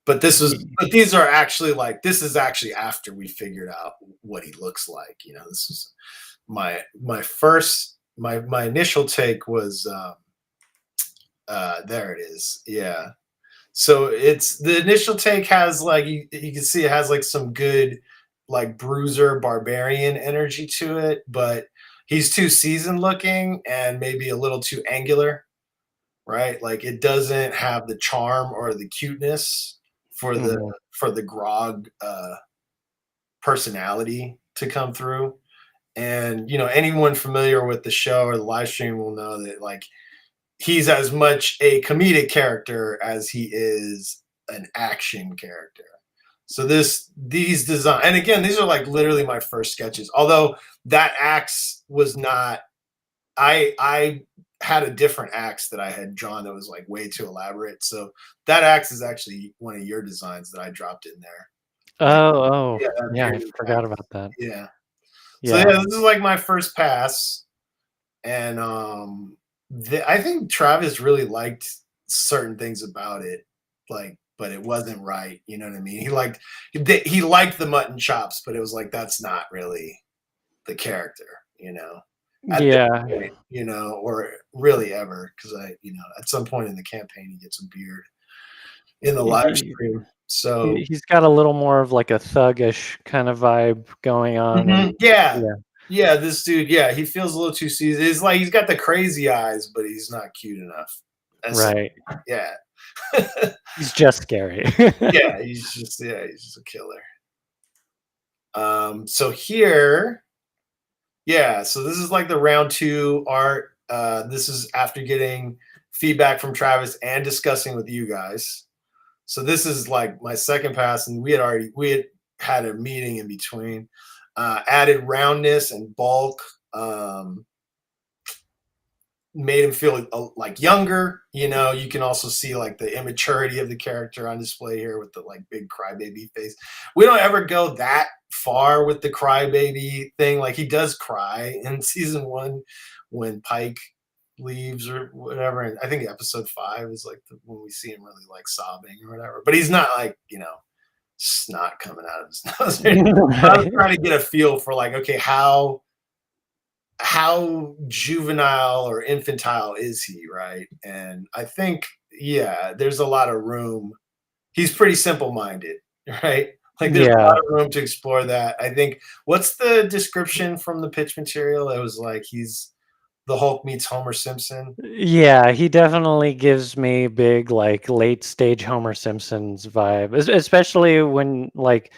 But these are actually like, this is actually after we figured out what he looks like. This is my initial take was, there it is. Yeah. So it's the initial take has like, you can see it has like some good like bruiser barbarian energy to it, but he's too seasoned looking and maybe a little too angular, right? Like it doesn't have the charm or the cuteness for the Grog personality to come through. And anyone familiar with the show or the live stream will know that like he's as much a comedic character as he is an action character. So these design, and again, these are like literally my first sketches. Although that axe was not, I had a different axe that I had drawn that was like way too elaborate. So that axe is actually one of your designs that I dropped in there. Yeah, I forgot about that. Yeah. So yeah, this is like my first pass, and I think Travis really liked certain things about it, like, but it wasn't right. You know what I mean? He liked the mutton chops, but it was like that's not really the character, At this point, or really ever, because at some point in the campaign he gets a beard in the live stream. So he's got a little more of like a thuggish kind of vibe going on. And, yeah, this dude, he feels a little too seasoned. It's like he's got the crazy eyes, but he's not cute enough. Right. Yeah. He's just scary. He's just a killer. So here, so this is like the round 2 art. This is after getting feedback from Travis and discussing with you guys. So this is like my second pass, and we had a meeting in between. Added roundness and bulk, made him feel like younger. You can also see like the immaturity of the character on display here with the like big crybaby face. We don't ever go that far with the crybaby thing. Like he does cry in season 1 when Pike leaves or whatever, and I think episode 5 is like when we see him really like sobbing or whatever, but he's not like snot coming out of his nose. I was trying to get a feel for like, okay, how juvenile or infantile is he, right? And I think there's a lot of room. He's pretty simple-minded, right? Like there's a lot of room to explore that. I think, what's the description from the pitch material? It was like he's the Hulk meets Homer Simpson. Yeah, he definitely gives me big like late stage Homer Simpson's vibe, especially when like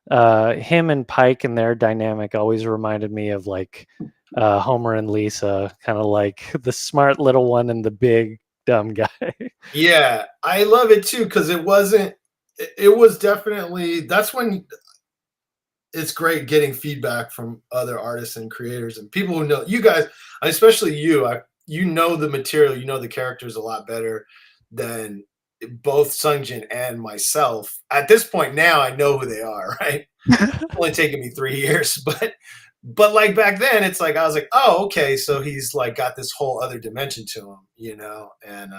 him and Pike and their dynamic always reminded me of like Homer and Lisa, kind of like the smart little one and the big dumb guy. Yeah, I love it too, because it was definitely, that's when it's great getting feedback from other artists and creators and people who know you guys, especially you. The material, the characters a lot better than both Sungjin and myself. At this point now, I know who they are, right? It's only taken me 3 years, but like back then, it's like I was like, oh, okay, so he's like got this whole other dimension to him, and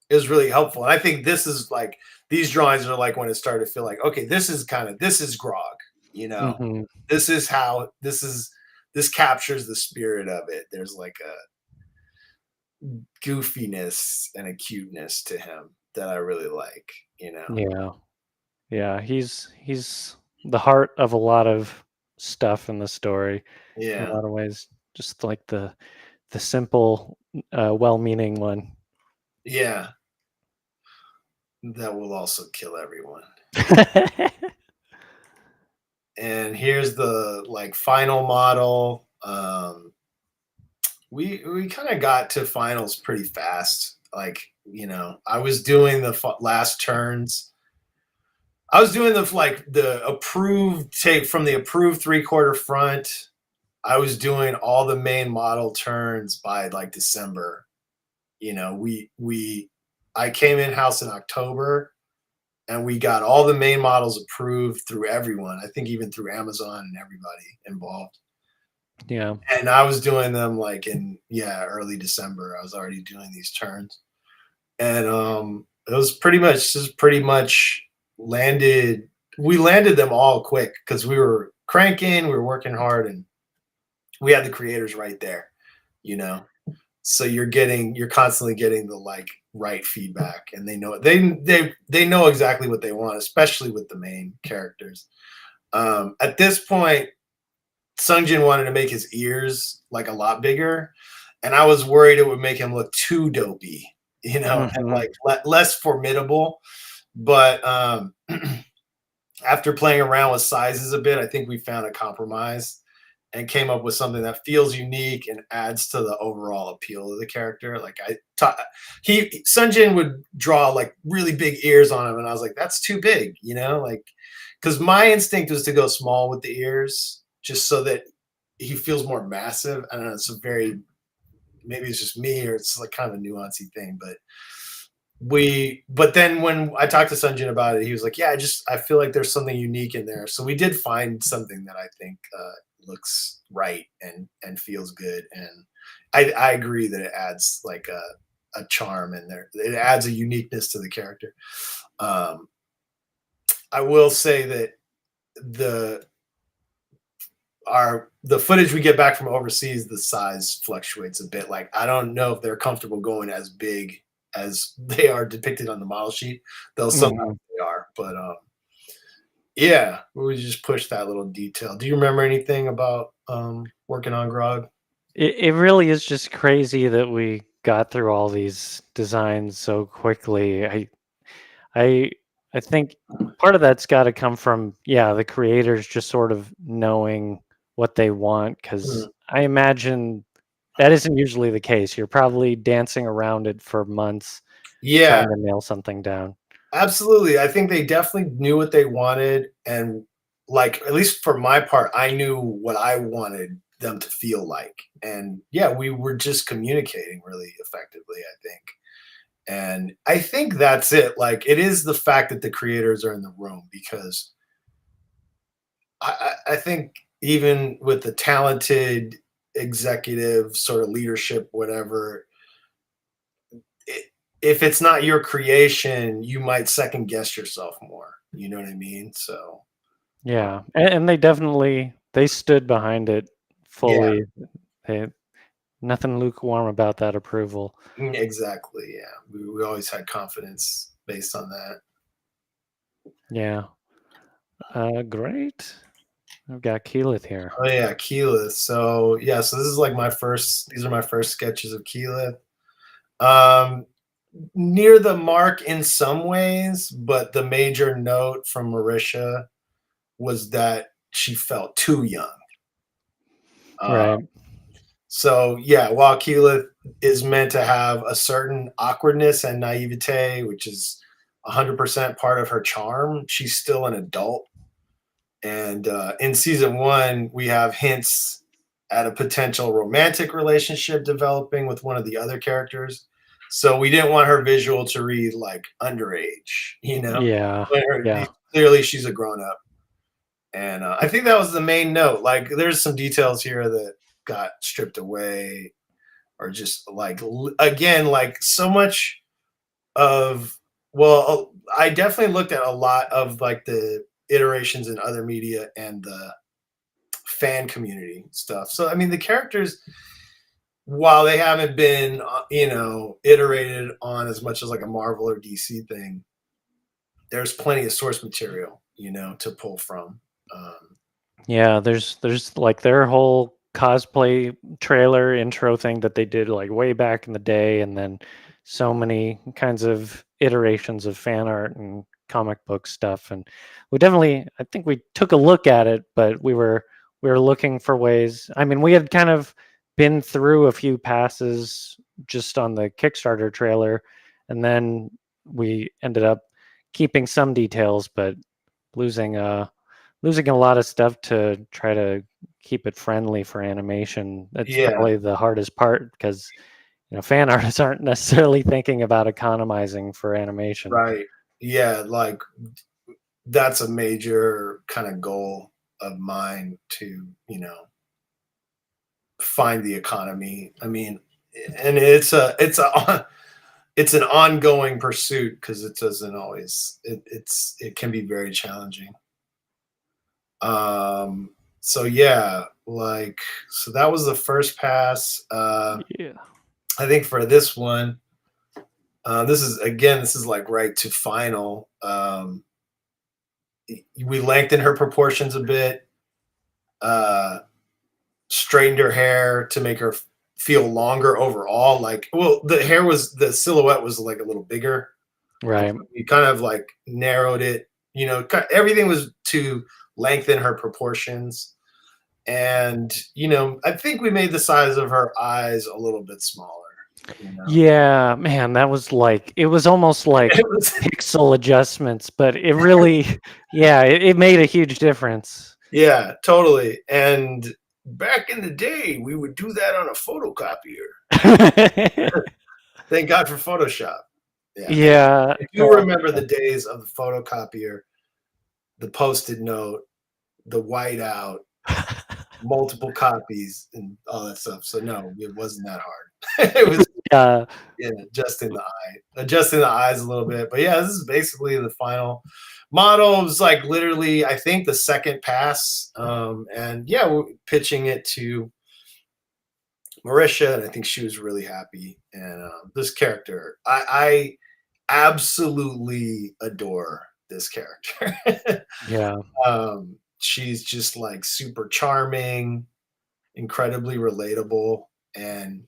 it was really helpful. And I think this is like, these drawings are like when it started to feel like, okay, this is Grog. This captures the spirit of it. There's like a goofiness and a cuteness to him that I really like, Yeah, he's the heart of a lot of stuff in the story. In a lot of ways, just like the simple, well-meaning one. Yeah, that will also kill everyone. And here's the like final model. We kind of got to finals pretty fast. Like, I was doing the last turns. I was doing the approved tape from the approved 3/4 front. I was doing all the main model turns by like December. I came in house in October, and we got all the main models approved through everyone. I think even through Amazon and everybody involved. Yeah. And I was doing them like in early December. I was already doing these turns. and it was pretty much landed. We landed them all quick because we were cranking, we were working hard, and we had the creators right there, you know. So you're constantly getting the like right feedback, and they know they know exactly what they want, especially with the main characters. At this point, Sungjin wanted to make his ears like a lot bigger, and I was worried it would make him look too dopey, you know, and like less formidable. But after playing around with sizes a bit, I think we found a compromise and came up with something that feels unique and adds to the overall appeal of the character. Like Sunjin would draw like really big ears on him, and I was like, that's too big, you know, like because my instinct was to go small with the ears just so that he feels more massive. I don't know, maybe it's just me or it's like kind of a nuancy thing, but then when I talked to Sunjin about it, he was like, yeah, I feel like there's something unique in there. So we did find something that I think looks right and feels good. And I agree that it adds like a charm in there. It adds a uniqueness to the character. I will say that the footage we get back from overseas, the size fluctuates a bit. Like, I don't know if they're comfortable going as big as they are depicted on the model sheet, though sometimes they are. But yeah, we just pushed that little detail. Do you remember anything about working on Grog? It really is just crazy that we got through all these designs so quickly. I think part of that's got to come from the creators just sort of knowing what they want, because I imagine that isn't usually the case. You're probably dancing around it for months, trying to nail something down. Absolutely. I think they definitely knew what they wanted, and like, at least for my part, I knew what I wanted them to feel like. And yeah, we were just communicating really effectively, I think. And I think that's it. Like, it is the fact that the creators are in the room, because I think even with the talented executive sort of leadership, whatever, if it's not your creation, you might second guess yourself more. You know what I mean? So yeah, and they stood behind it fully. Nothing lukewarm about that approval. Exactly. Yeah, we always had confidence based on that. Yeah. Great. I've got Keyleth here. Oh yeah, Keyleth. So yeah, so this is like these are my first sketches of Keyleth. Near the mark in some ways, but the major note from Marisha was that she felt too young. Right. So yeah, while Keyleth is meant to have a certain awkwardness and naivete, which is 100% part of her charm, she's still an adult. And in season 1, we have hints at a potential romantic relationship developing with one of the other characters. So we didn't want her visual to read like underage, you know? Yeah. Clearly she's a grown up. And I think that was the main note. Like, there's some details here that got stripped away, or just like, again, like so much of, well, I definitely looked at a lot of like the iterations in other media and the fan community stuff. So I mean, the characters, while they haven't been iterated on as much as like a Marvel or DC thing, there's plenty of source material to pull from. Yeah, there's like their whole cosplay trailer intro thing that they did like way back in the day, and then so many kinds of iterations of fan art and comic book stuff. And I think we took a look at it, but we were looking for ways. I mean, we had kind of been through a few passes just on the Kickstarter trailer, and then we ended up keeping some details, but losing a lot of stuff to try to keep it friendly for animation. That's probably the hardest part, because fan artists aren't necessarily thinking about economizing for animation. Right. Yeah, like that's a major kind of goal of mine, to find the economy. I mean, and it's a it's an ongoing pursuit because it doesn't always it can be very challenging. So yeah, like so that was the first pass. Yeah. I think for this one, this is like right to final. We lengthened her proportions a bit, straightened her hair to make her feel longer overall. Like, well, the silhouette was like a little bigger. Right. We kind of like narrowed it. Everything was to lengthen her proportions. And I think we made the size of her eyes a little bit smaller. Yeah, man, that was like it was almost like It was, pixel adjustments, but it really, yeah, it made a huge difference. yeah, totally. And back in the day, we would do that on a photocopier. Thank God for Photoshop. Yeah. Yeah. If you remember the days of the photocopier, the Post-it note, the whiteout, multiple copies, and all that stuff. So no, it wasn't that hard. It was adjusting the eyes a little bit. But yeah, this is basically the final model. It was like literally, I think the second pass. And yeah, we're pitching it to Marisha, and I think she was really happy. And this character, I absolutely adore this character. Yeah. She's just like super charming, incredibly relatable, and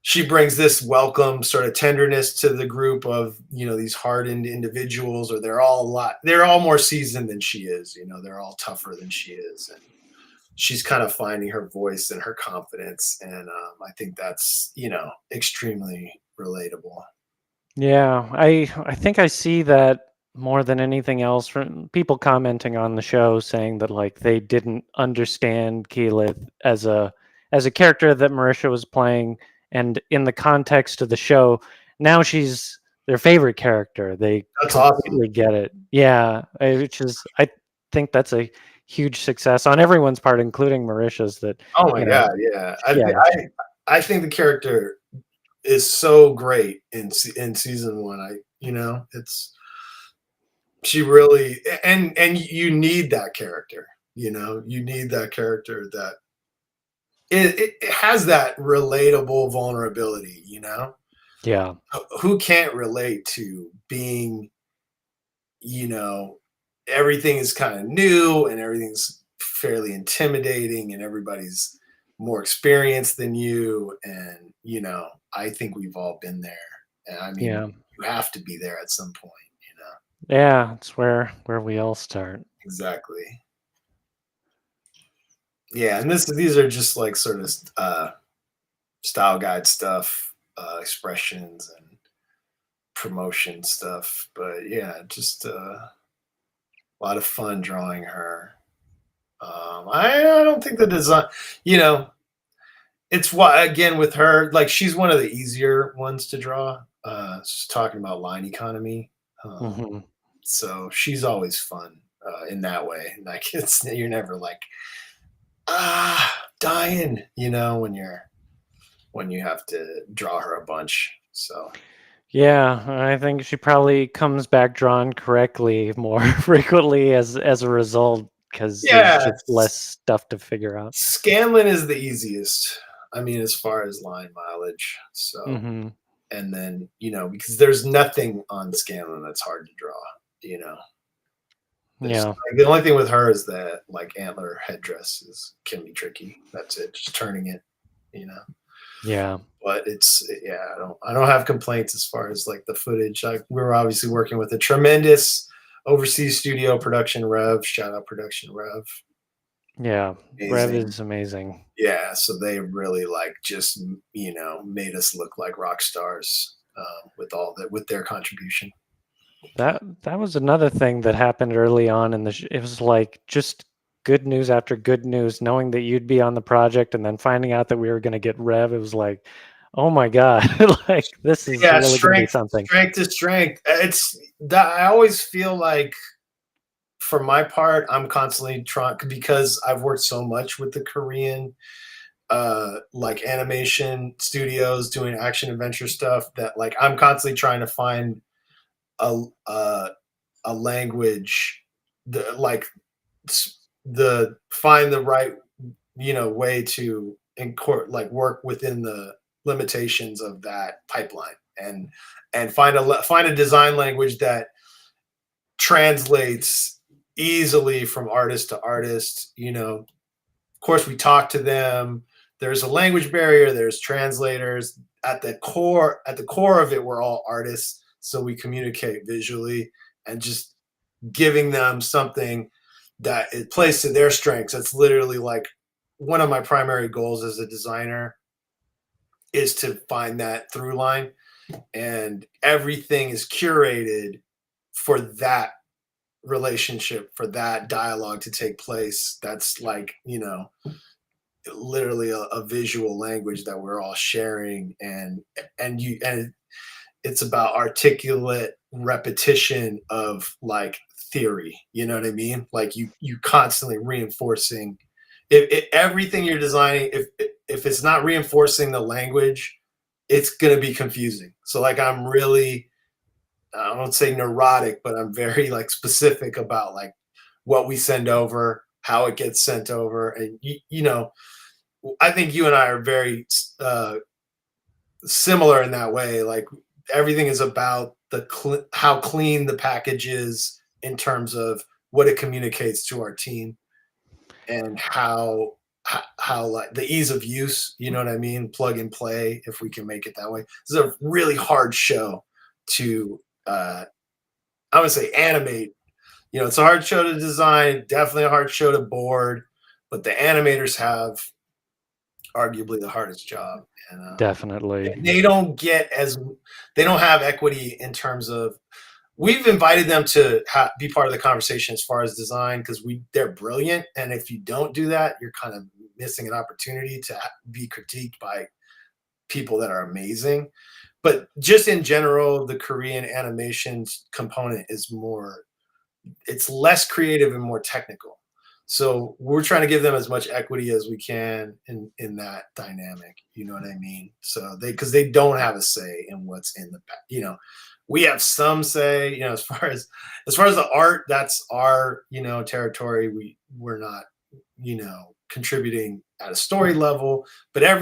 she brings this welcome sort of tenderness to the group of these hardened individuals, or they're all more seasoned than she is. They're all tougher than she is, and she's kind of finding her voice and her confidence, and I think that's extremely relatable. Yeah, I think I see that more than anything else from people commenting on the show saying that like they didn't understand Keyleth as a character that Marisha was playing, and in the context of the show, now she's their favorite character. They That's completely awesome. get it. Yeah, I think that's a huge success on everyone's part, including Marisha's. That Oh my God, yeah. I think the character is so great in season one. She really, and you need that character. You need that character that it has that relatable vulnerability. Yeah, Who can't relate to being, everything is kind of new and everything's fairly intimidating and everybody's more experienced than you, and I think we've all been there. And I mean, yeah, you have to be there at some point. yeah. It's where we all start. Exactly. Yeah, and these are just like sort of style guide stuff, expressions and promotion stuff. But yeah, just a lot of fun drawing her. I don't think the design, it's why again with her, like she's one of the easier ones to draw. Just talking about line economy. Mhm. So she's always fun in that way. Like you're never like dying, when you have to draw her a bunch. So Yeah, I think she probably comes back drawn correctly more frequently as a result because there's yeah, just less stuff to figure out. Scanlan is the easiest. I mean, as far as line mileage. So Hmm. and then because there's nothing on Scanlan that's hard to draw. There's Yeah, the only thing with her is that like antler headdress can be tricky. That's it, just turning it. yeah, But I don't have complaints as far as like the footage. We're obviously working with a tremendous overseas studio, Production Rev. Shout out Production Rev. yeah. Rev Amazing. is amazing. Yeah, so they really like just made us look like rock stars with their contribution. That was another thing that happened early on in it was like just good news after good news, knowing that you'd be on the project and then finding out that we were going to get Rev. It was like, oh my God, like this is Yeah, really going to be something. strength to strength. It's that I always feel like, for my part, I'm constantly trying because I've worked so much with the Korean like animation studios doing action adventure stuff that like I'm constantly trying to find a language find the right way to work within the limitations of that pipeline and find a design language that translates easily from artist to artist. Of course we talk to them. There's a language barrier, there's translators. At the core of it, we're all artists, so we communicate visually and just giving them something that it plays to their strengths. That's literally like one of my primary goals as a designer, is to find that through line, and everything is curated for that relationship, for that dialogue to take place. That's like, literally a visual language that we're all sharing, and it's about articulate repetition of like theory. You know what I mean? Like you constantly reinforcing. If everything you're designing, if it's not reinforcing the language, it's going to be confusing. So like I'm really, I don't say neurotic, but I'm very like specific about like what we send over, how it gets sent over, and I think you and I are very similar in that way. Like everything is about how clean the package is in terms of what it communicates to our team, and how like the ease of use. You know what I mean? Plug and play, if we can make it that way. This is a really hard show to I would say animate. It's a hard show to design, definitely a hard show to board, but the animators have arguably the hardest job. And Definitely. they don't have equity in terms of, we've invited them to be part of the conversation as far as design, because they're brilliant, and if you don't do that, you're kind of missing an opportunity to be critiqued by people that are amazing. But just in general, the Korean animation component it's less creative and more technical. So we're trying to give them as much equity as we can in that dynamic. You know what I mean? So because they don't have a say in what's in we have some say, as far as the art, that's our, territory. We're not, contributing at a story level, but at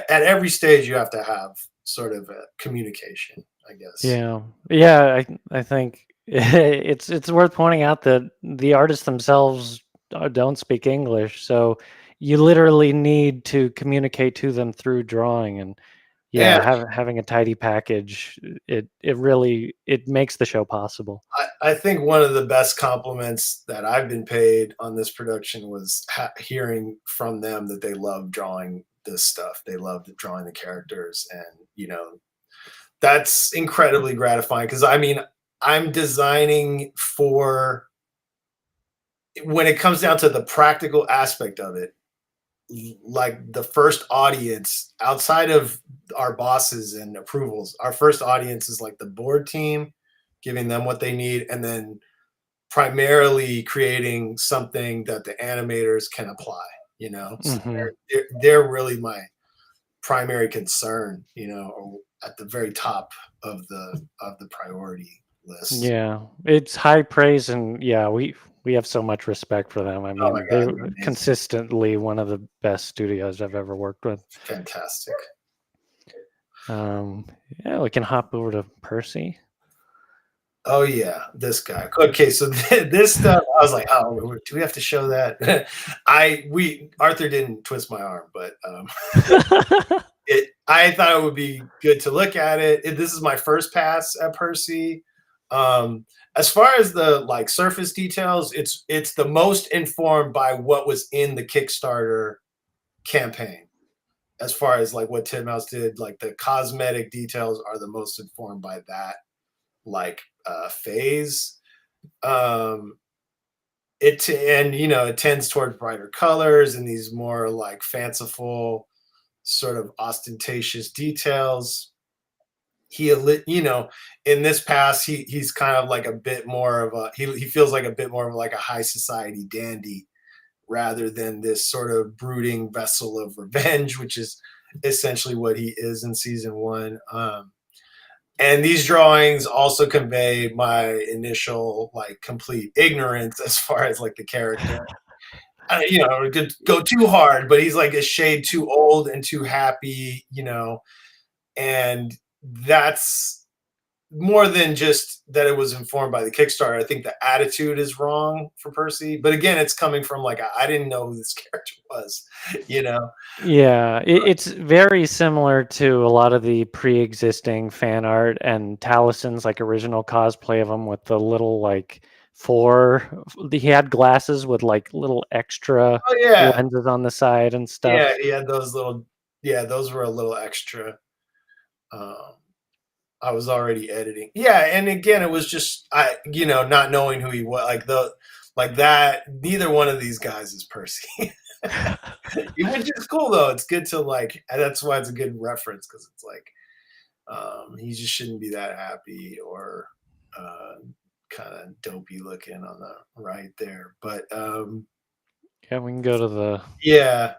every stage you have to have sort of a communication, I guess. Yeah. I think it's worth pointing out that the artists themselves don't speak English, so you literally need to communicate to them through drawing. And having a tidy package, it really makes the show possible. I think one of the best compliments that I've been paid on this production was hearing from them that they love drawing this stuff. They love drawing the characters, and that's incredibly gratifying, because I mean, I'm designing for, when it comes down to the practical aspect of it, like the first audience outside of our bosses and approvals, our first audience is like the board team, giving them what they need, and then primarily creating something that the animators can apply. So they're really my primary concern, at the very top of the priority list. Yeah, it's high praise, and we have so much respect for them. I mean, my God, they're consistently one of the best studios I've ever worked with. Fantastic. We can hop over to Percy. Oh yeah, this guy. Okay, so this stuff, I was like, oh, do we have to show that? Arthur didn't twist my arm, but I thought it would be good to look at it. This is my first pass at Percy. As far as the like surface details, it's the most informed by what was in the Kickstarter campaign. As far as like what Titmouse did, like the cosmetic details are the most informed by that like phase. It tends toward brighter colors and these more like fanciful, sort of ostentatious details. In this pass, he's kind of like a bit more of he feels like a bit more of like a high society dandy rather than this sort of brooding vessel of revenge, which is essentially what he is in season 1. And these drawings also convey my initial like complete ignorance as far as like the character. You know, it could go too hard, but he's like a shade too old and too happy, you know, and that's more than just that it was informed by the Kickstarter. I think the attitude is wrong for Percy, but again, it's coming from like I didn't know who this character was, you know. Yeah, it's very similar to a lot of the pre-existing fan art and Talison's like original cosplay of him with the little like he had glasses with like little extra Oh yeah, lenses on the side and stuff. yeah, he had those little, yeah, those were a little extra. I was already editing. Yeah, and again, it was just you know, not knowing who he was, like that. Neither one of these guys is Percy, which is cool though. It's good to like. That's why it's a good reference because it's like he just shouldn't be that happy or kind of dopey looking on the right there. But Yeah, we can go to the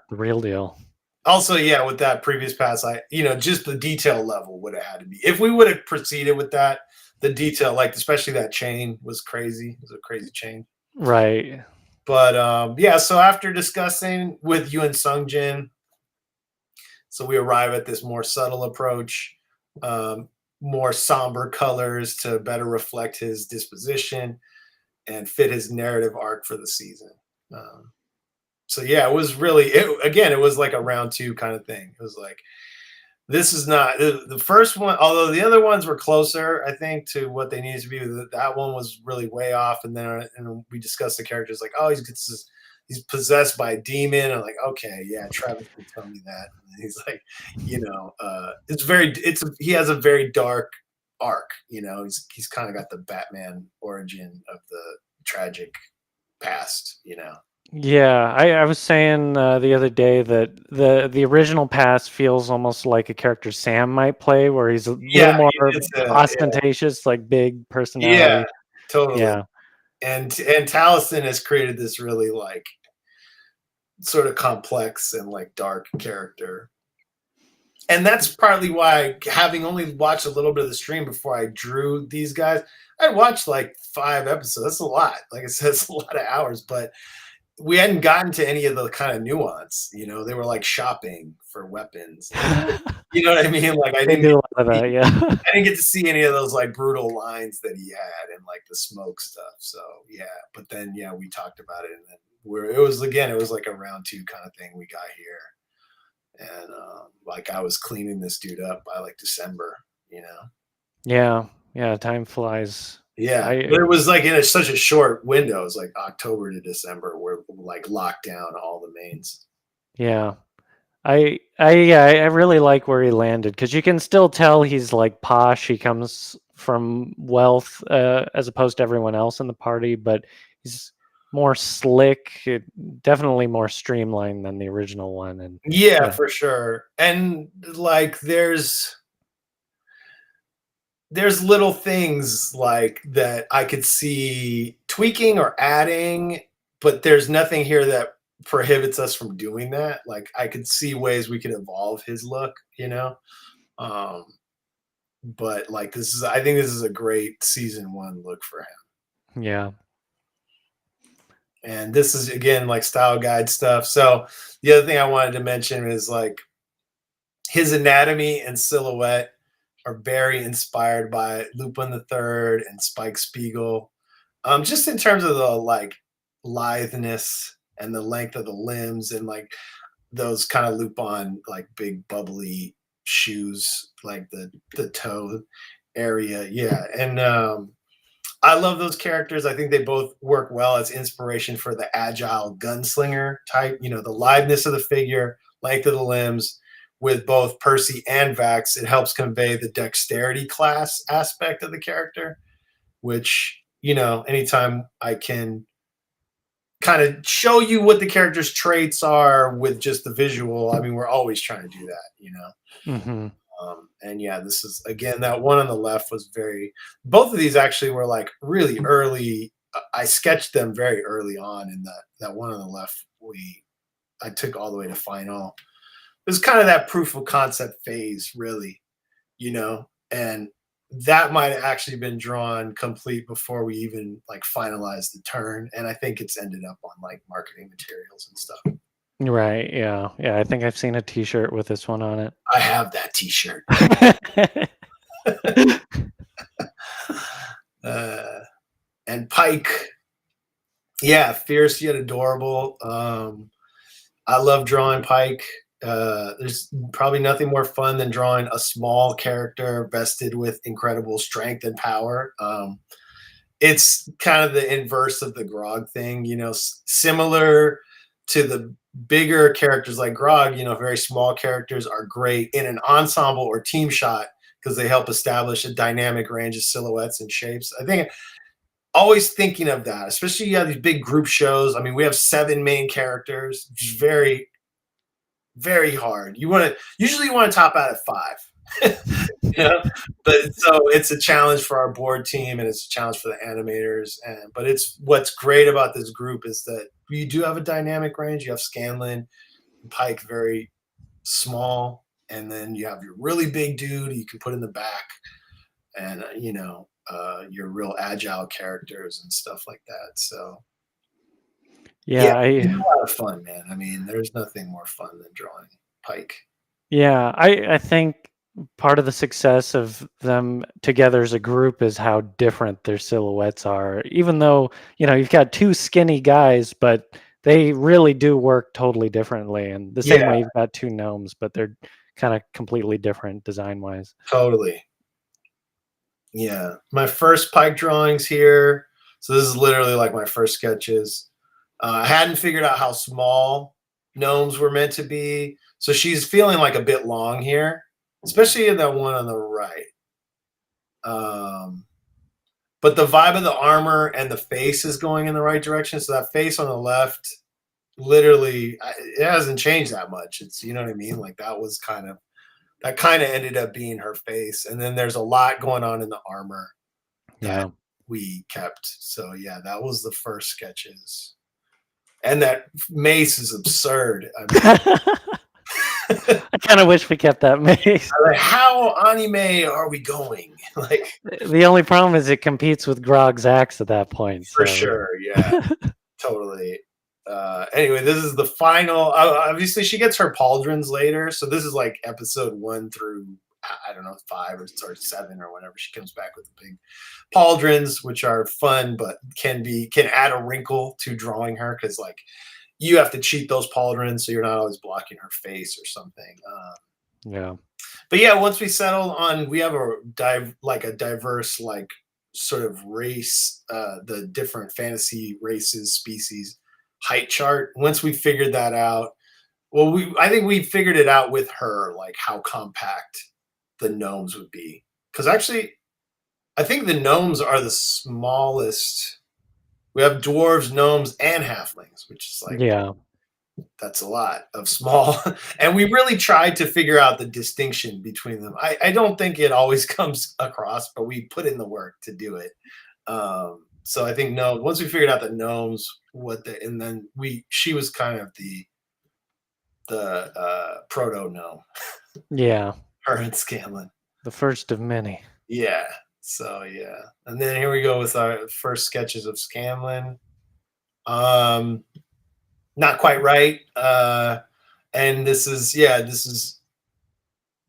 real deal. Also, yeah, with that previous pass, you know, just the detail level would have had to be. If we would have proceeded with that, the detail, like especially that chain was crazy. It was a crazy chain. Right. But yeah, so after discussing with you and Sungjin, so we arrive at this more subtle approach, more somber colors to better reflect his disposition and fit his narrative arc for the season. So yeah, it was really it was like a round 2 kind of thing. It was like this is not the first one, although the other ones were closer, I think, to what they needed to be. That one was really way off. And then we discussed the characters like, oh, he's possessed by a demon. I'm like, okay, yeah, Travis would tell me that. And he's like, you know, he has a very dark arc. You know, he's kind of got the Batman origin of the tragic past. You know. Yeah, I was saying the other day that the original pass feels almost like a character Sam might play, where he's a little more ostentatious, like big personality. Yeah, totally. Yeah, and Taliesin has created this really like sort of complex and like dark character. And that's partly why, having only watched a little bit of the stream before I drew these guys, I watched like 5 episodes. That's a lot. Like I said, it's a lot of hours, but we hadn't gotten to any of the kind of nuance. You know, they were like shopping for weapons. You know what I mean? Like I didn't do a lot of that. Yeah, I didn't get to see any of those like brutal lines that he had and like the smoke stuff. So yeah, but then yeah, we talked about it, and then it was like a round 2 kind of thing we got here, and like I was cleaning this dude up by like December, you know. Yeah, time flies. Yeah, but it was like in such a short window. It was like October to December. We're like locked down all the mains. Yeah, I really like where he landed because you can still tell he's like posh. He comes from wealth as opposed to everyone else in the party, but he's more slick, definitely more streamlined than the original one. And yeah, for sure. And like there's little things like that I could see tweaking or adding, but there's nothing here that prohibits us from doing that. Like I could see ways we could evolve his look, you know. But like I think this is a great season 1 look for him. Yeah. And this is again like style guide stuff. So the other thing I wanted to mention is like his anatomy and silhouette are very inspired by Lupin III and Spike Spiegel. Just in terms of the like litheness and the length of the limbs and like those kind of Lupin like big bubbly shoes, like the toe area. Yeah. And I love those characters. I think they both work well as inspiration for the agile gunslinger type, you know, the litheness of the figure, length of the limbs. With both Percy and Vax, it helps convey the dexterity class aspect of the character, which, you know, anytime I can kind of show you what the character's traits are with just the visual, I mean, we're always trying to do that, you know? Mm-hmm. And yeah, this is, again, that one on the left was both of these actually were like really early I sketched them very early on, and that one on the left I took all the way to final. It was kind of that proof of concept phase, really, and that might have actually been drawn complete before we even like finalized the turn. And I think it's ended up on like marketing materials and stuff. Right. Yeah. Yeah. I think I've seen a T-shirt with this one on it. I have that T-shirt. And Pike, yeah, fierce yet adorable. I love drawing Pike. There's probably nothing more fun than drawing a small character vested with incredible strength and power. It's kind of the inverse of the Grog thing, similar to the bigger characters like Grog. Very small characters are great in an ensemble or team shot because they help establish a dynamic range of silhouettes and shapes. I think always thinking of that, especially these big group shows. I mean, we have 7 main characters, which is very, very hard. Usually you want to top out at 5. But so it's a challenge for our board team, and it's a challenge for the animators. But it's what's great about this group is that you do have a dynamic range. You have Scanlan and Pike, very small, and then you have your really big dude you can put in the back, and your real agile characters and stuff like that. So yeah, it's a lot of fun, man. I mean, there's nothing more fun than drawing Pike. Yeah, I think part of the success of them together as a group is how different their silhouettes are. Even though, you've got 2 skinny guys, but they really do work totally differently. And the same way you've got 2 gnomes, but they're kind of completely different design-wise. Totally. Yeah. My first Pike drawings here. So this is literally like my first sketches. I hadn't figured out how small gnomes were meant to be. So she's feeling like a bit long here, especially in that one on the right. But the vibe of the armor and the face is going in the right direction. So that face on the left, literally, it hasn't changed that much. It's, you know what I mean? Like that kind of ended up being her face. And then there's a lot going on in the armor that we kept. So yeah, that was the first sketches. And that mace is absurd. I kind of wish we kept that mace. Like, how anime are we going? Like, the only problem is it competes with Grog's axe at that point. For sure, yeah, totally. Anyway, this is the final. Obviously, she gets her pauldrons later, so this is like episode 1 through I don't know 5 or 7 or whatever. She comes back with the big pauldrons, which are fun, but can add a wrinkle to drawing her because like you have to cheat those pauldrons, so you're not always blocking her face or something. Yeah. But yeah, once we settle on, we have a diverse like sort of race, the different fantasy races, species, height chart. Once we figured that out, I think we figured it out with her, like how compact the gnomes would be. Because actually, I think the gnomes are the smallest. We have dwarves, gnomes, and halflings, which is like, that's a lot of small. And we really tried to figure out the distinction between them. I don't think it always comes across, but we put in the work to do it. So I think once we figured out the gnomes, and then she was kind of the proto gnome. Yeah. Her and Scanlan. The first of many. Yeah. So yeah. And then here we go with our first sketches of Scanlan. Not quite right. And this is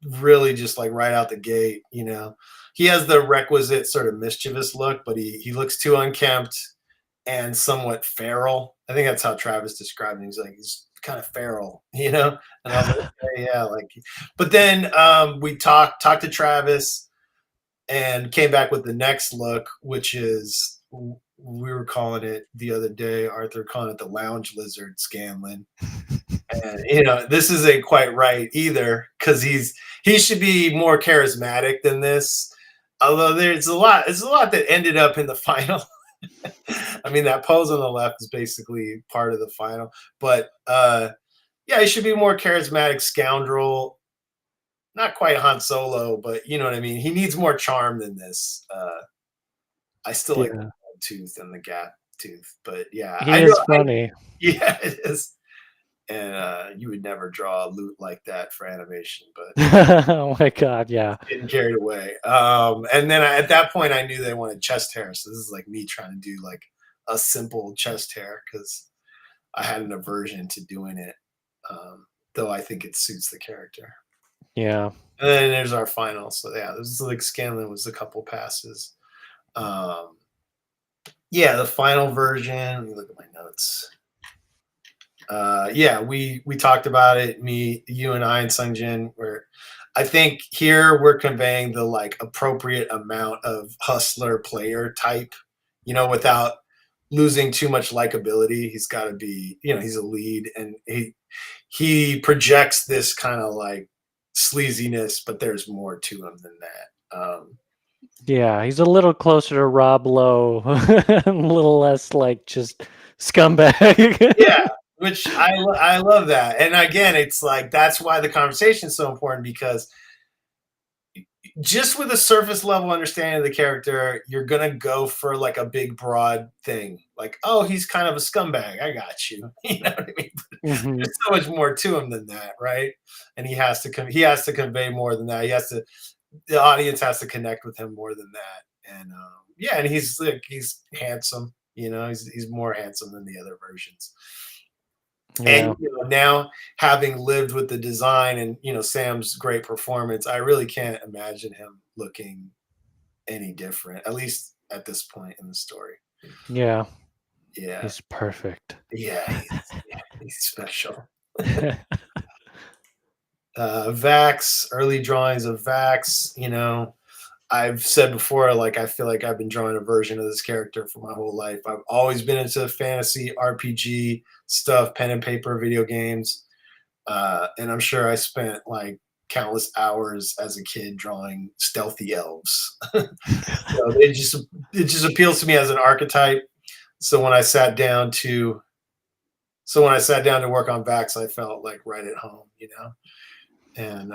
really just like right out the gate, He has the requisite sort of mischievous look, but he looks too unkempt and somewhat feral. I think that's how Travis described him. He's like, he's kind of feral, And I was like, yeah, like, but then we talked to Travis and came back with the next look, which is, we were calling it the other day, Arthur calling it the lounge lizard Scanlan. And this isn't quite right either, because he should be more charismatic than this. Although there's a lot that ended up in the final. I mean, that pose on the left is basically part of the final. But yeah, he should be more charismatic scoundrel. Not quite Han Solo, but you know what I mean. He needs more charm than this. I still like the tooth and the gap tooth. But yeah, He I is know. funny. Yeah, it is. And you would never draw a loot like that for animation, but Oh my god, yeah. getting carried away. And then at that point, I knew they wanted chest hair. So this is like me trying to do like a simple chest hair because I had an aversion to doing it, though I think it suits the character. Yeah. And then there's our final. So yeah, this is like Scanlan was a couple passes. Yeah, the final version. Let me look at my notes. Yeah, we talked about it. Me, you, and I, and Sungjin. Where I think here we're conveying the like appropriate amount of hustler player type, without losing too much likability. He's got to be, he's a lead, and he projects this kind of like sleaziness, but there's more to him than that. Yeah, he's a little closer to Rob Lowe, a little less like just scumbag. Yeah, which I love that. And again, it's like that's why the conversation is so important, because just with a surface level understanding of the character, you're gonna go for like a big broad thing, like, oh, he's kind of a scumbag. I got you. You know what I mean? Mhm. There's so much more to him than that, right? And he has to convey more than that. The audience has to connect with him more than that. And yeah, and he's handsome. He's more handsome than the other versions. Yeah. And now having lived with the design and Sam's great performance, I really can't imagine him looking any different, at least at this point in the story. Yeah. Yeah, He's perfect. yeah, he's special. Vax, early drawings of Vax. I've said before, like, I feel like I've been drawing a version of this character for my whole life. I've always been into fantasy, RPG stuff, pen and paper, video games. And I'm sure I spent like countless hours as a kid drawing stealthy elves. So it just appeals to me as an archetype. So when I sat down to work on Vax, I felt like right at home. And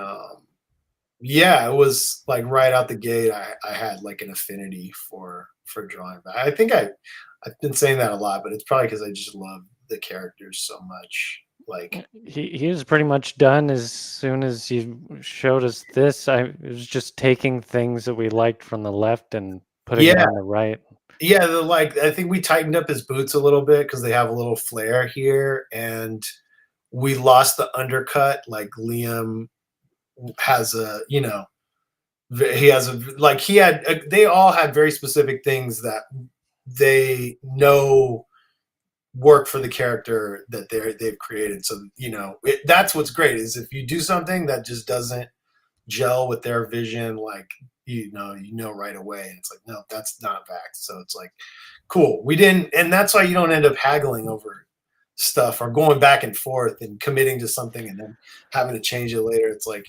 yeah, it was like right out the gate. I had like an affinity for drawing. I think I've been saying that a lot, but it's probably because I just love the characters so much. Like He was pretty much done as soon as you showed us this. It was just taking things that we liked from the left and putting it yeah, on the right. yeah. I think we tightened up his boots a little bit because they have a little flare here, and we lost the undercut. Like Liam has they all had very specific things that they know work for the character that they've created. So that's what's great, is if you do something that just doesn't gel with their vision, like right away, and it's like, no, that's not Vax. So it's like, cool, we didn't. And that's why you don't end up haggling over stuff or going back and forth and committing to something and then having to change it later. It's like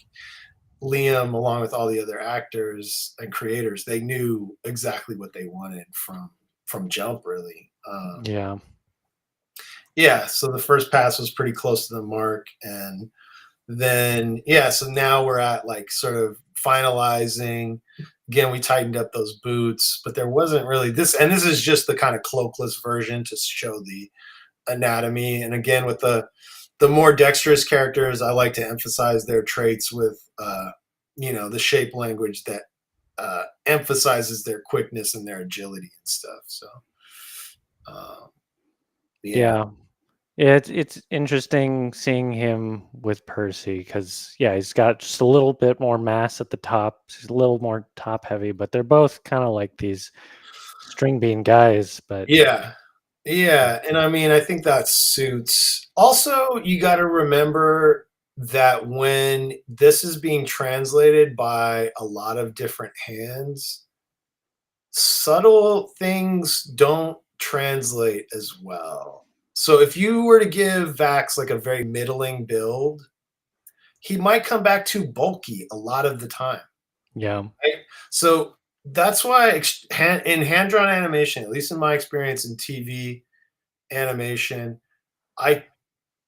Liam, along with all the other actors and creators, they knew exactly what they wanted from jump, really. Yeah. Yeah, so the first pass was pretty close to the mark, and then so now we're at like sort of finalizing. Again, we tightened up those boots, but there wasn't really this, and this is just the kind of cloakless version to show the anatomy. And again, with the more dexterous characters, I like to emphasize their traits with the shape language that emphasizes their quickness and their agility and stuff. So Yeah. It's interesting seeing him with Percy because he's got just a little bit more mass at the top. He's a little more top heavy, but they're both kind of like these string bean guys. But yeah, and I mean, I think that suits. Also, you got to remember that when this is being translated by a lot of different hands, subtle things don't translate as well. So if you were to give Vax like a very middling build, he might come back too bulky a lot of the time. yeah, Right? So that's why in hand-drawn animation, at least in my experience in TV animation,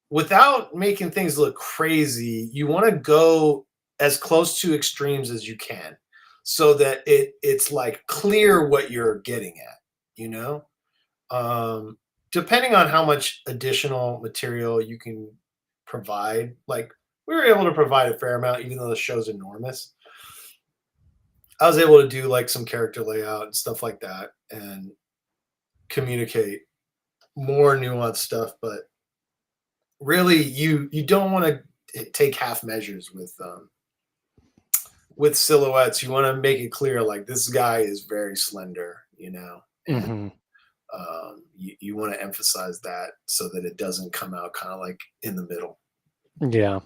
without making things look crazy, you want to go as close to extremes as you can so that it's like clear what you're getting at, Depending on how much additional material you can provide, like we were able to provide a fair amount, even though the show's enormous. I was able to do like some character layout and stuff like that and communicate more nuanced stuff, but really you don't want to take half measures with silhouettes. You want to make it clear like this guy is very slender, you know, and Mm-hmm. you want to emphasize that so that it doesn't come out kind of like in the middle. Yeah.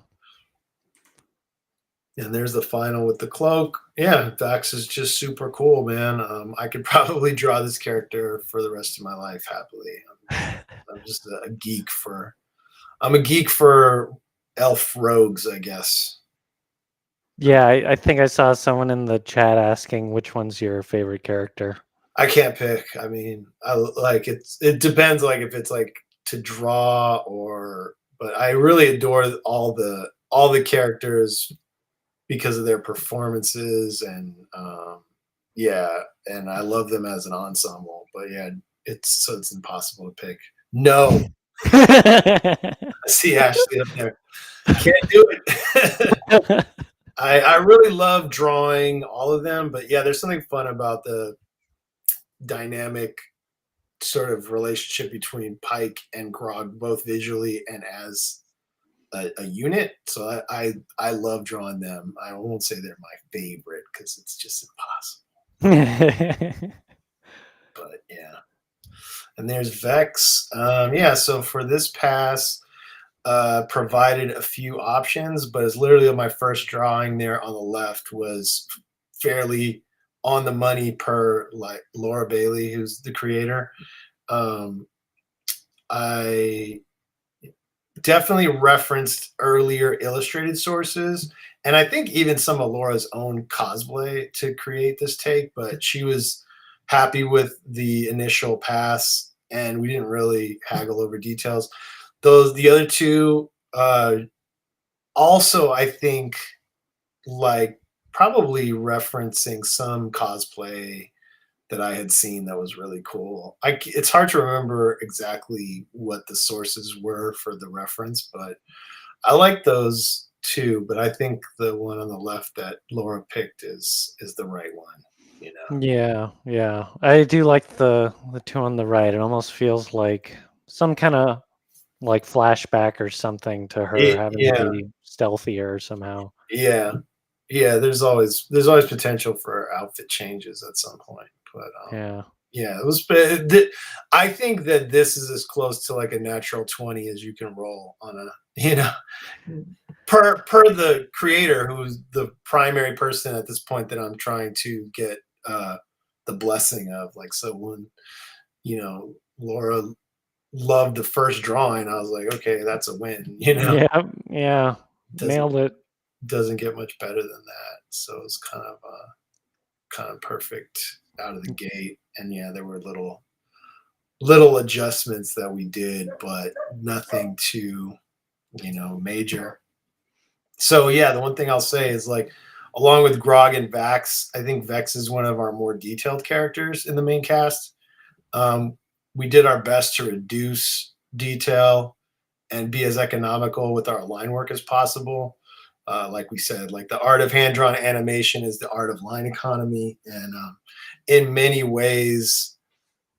And there's the final with the cloak. Yeah, Vax is just super cool, man. I could probably draw this character for the rest of my life happily. I'm just a geek for. I'm a geek for elf rogues, I guess. Yeah, I think I saw someone in the chat asking which one's your favorite character. I can't pick. I mean, I like it depends like if it's like to draw or but I really adore all the characters because of their performances and yeah, and I love them as an ensemble. But yeah, it's impossible to pick. No. I see Ashley up there. Can't do it. I really love drawing all of them, but yeah, there's something fun about the dynamic sort of relationship between Pike and Grog, both visually and as a unit. So I love drawing them. I won't say they're my favorite because it's just impossible. But yeah. And there's Vex. Yeah, so for this pass, provided a few options, but it's literally my first drawing there on the left was fairly on the money per like Laura Bailey, who's the creator. I definitely referenced earlier illustrated sources, and I think even some of Laura's own cosplay to create this take, but she was happy with the initial pass, and we didn't really haggle over details. The other two, also, I think, like probably referencing some cosplay that I had seen that was really cool. It's hard to remember exactly what the sources were for the reference, but I like those too. But I think the one on the left that Laura picked is the right one. You know? Yeah. I do like the two on the right. It almost feels like some kind of like flashback or something to her having to be stealthier somehow. Yeah. There's always potential for outfit changes at some point, but it was. I think that this is as close to like a natural 20 as you can roll on a per the creator, who's the primary person at this point that I'm trying to get the blessing of. Like, so when Laura loved the first drawing, I was like, okay, that's a win. Yeah, nailed it. Doesn't get much better than that. So it's kind of perfect out of the gate. And yeah, there were little adjustments that we did, but nothing too major. So yeah, the one thing I'll say is like, along with Grog and Vax, I think Vex is one of our more detailed characters in the main cast. We did our best to reduce detail and be as economical with our line work as possible. Like we said, like the art of hand-drawn animation is the art of line economy, and in many ways,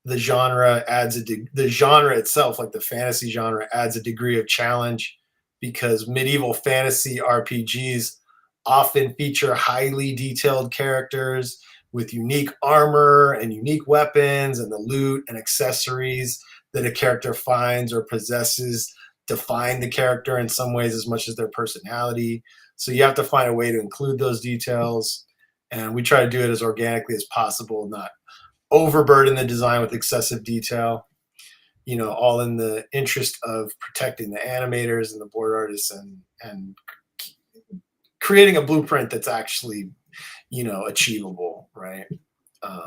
the genre itself, like the fantasy genre, adds a degree of challenge because medieval fantasy RPGs often feature highly detailed characters with unique armor and unique weapons, and the loot and accessories that a character finds or possesses define the character in some ways as much as their personality. So you have to find a way to include those details, and we try to do it as organically as possible, not overburden the design with excessive detail, all in the interest of protecting the animators and the board artists and creating a blueprint that's actually, achievable, right?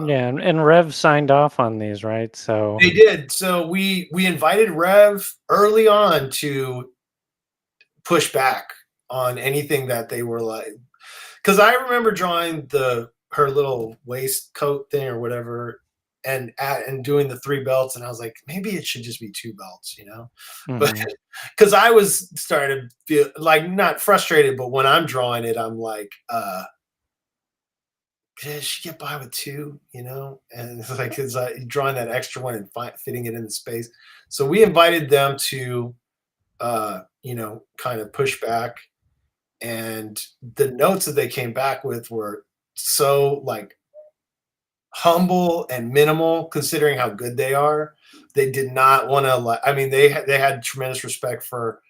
Yeah, and Rev signed off on these, right? So they did. So we invited Rev early on to push back on anything that they were like, because I remember drawing her little waistcoat thing or whatever, and doing the 3 belts, and I was like, maybe it should just be 2 belts, you know? But Mhm. because I was starting to feel like not frustrated, but when I'm drawing it, I'm like, "Can she get by with 2?" You know? And it's like, is drawing that extra one and fitting it in the space. So we invited them to, you know, kind of push back, and the notes that they came back with were so like humble and minimal considering how good they are. They did not want to like, I mean, they had tremendous respect for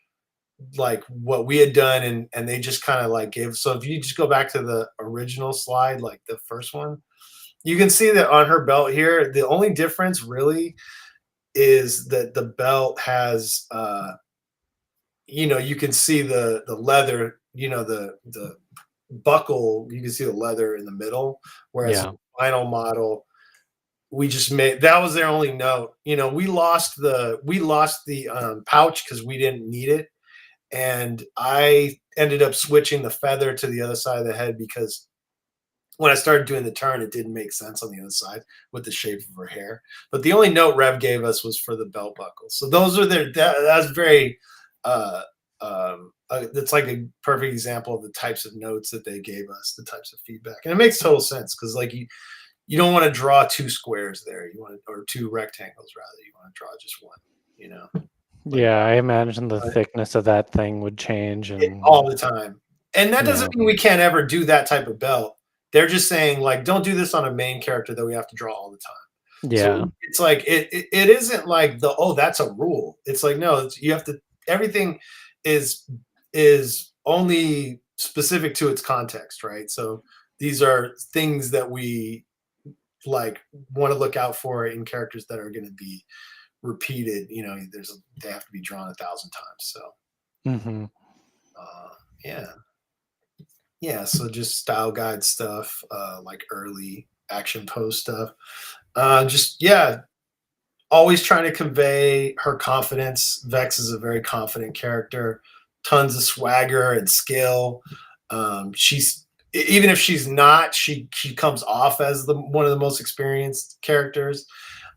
like what we had done, and they just kind of like gave. So if you just go back to the original slide, like the first one, you can see that on her belt here, the only difference really is that the belt has you know, you can see the leather, you know, the buckle, you can see the leather in the middle, whereas Yeah. the final model, we just made that was their only note. You know, we lost the pouch because we didn't need it, and I ended up switching the feather to the other side of the head because when I started doing the turn, it didn't make sense on the other side with the shape of her hair. But the only note Rev gave us was for the belt buckle. So those are that's very uh that's like a perfect example of the types of notes that they gave us, the types of feedback. And it makes total sense because like you don't want to draw 2 squares there. You want to, or 2 rectangles rather. You want to draw just one, you know. Like Yeah, I imagine the thickness of that thing would change, all and the time. And that yeah. doesn't mean we can't ever do that type of belt. They're just saying like, don't do this on a main character that we have to draw all the time. Yeah. So it's like it isn't like the oh that's a rule. It's like no, you have to everything is only specific to its context, right? So these are things that we like want to look out for in characters that are going to be repeated. You know, they have to be drawn 1,000 times. So Mhm. uh, yeah. Yeah, so just style guide stuff, like early action pose stuff. Just yeah, always trying to convey her confidence. Vex is a very confident character, tons of swagger and skill. She's even if she's not, she comes off as the one of the most experienced characters.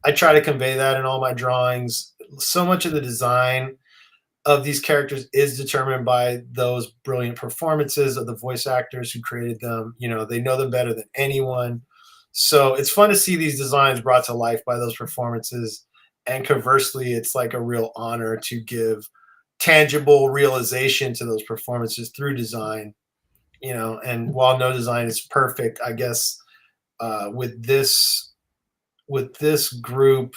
I try to convey that in all my drawings. So much of the design of these characters is determined by those brilliant performances of the voice actors who created them. You know, they know them better than anyone. So it's fun to see these designs brought to life by those performances. And conversely, it's like a real honor to give tangible realization to those performances through design. You know, and while no design is perfect, I guess with this group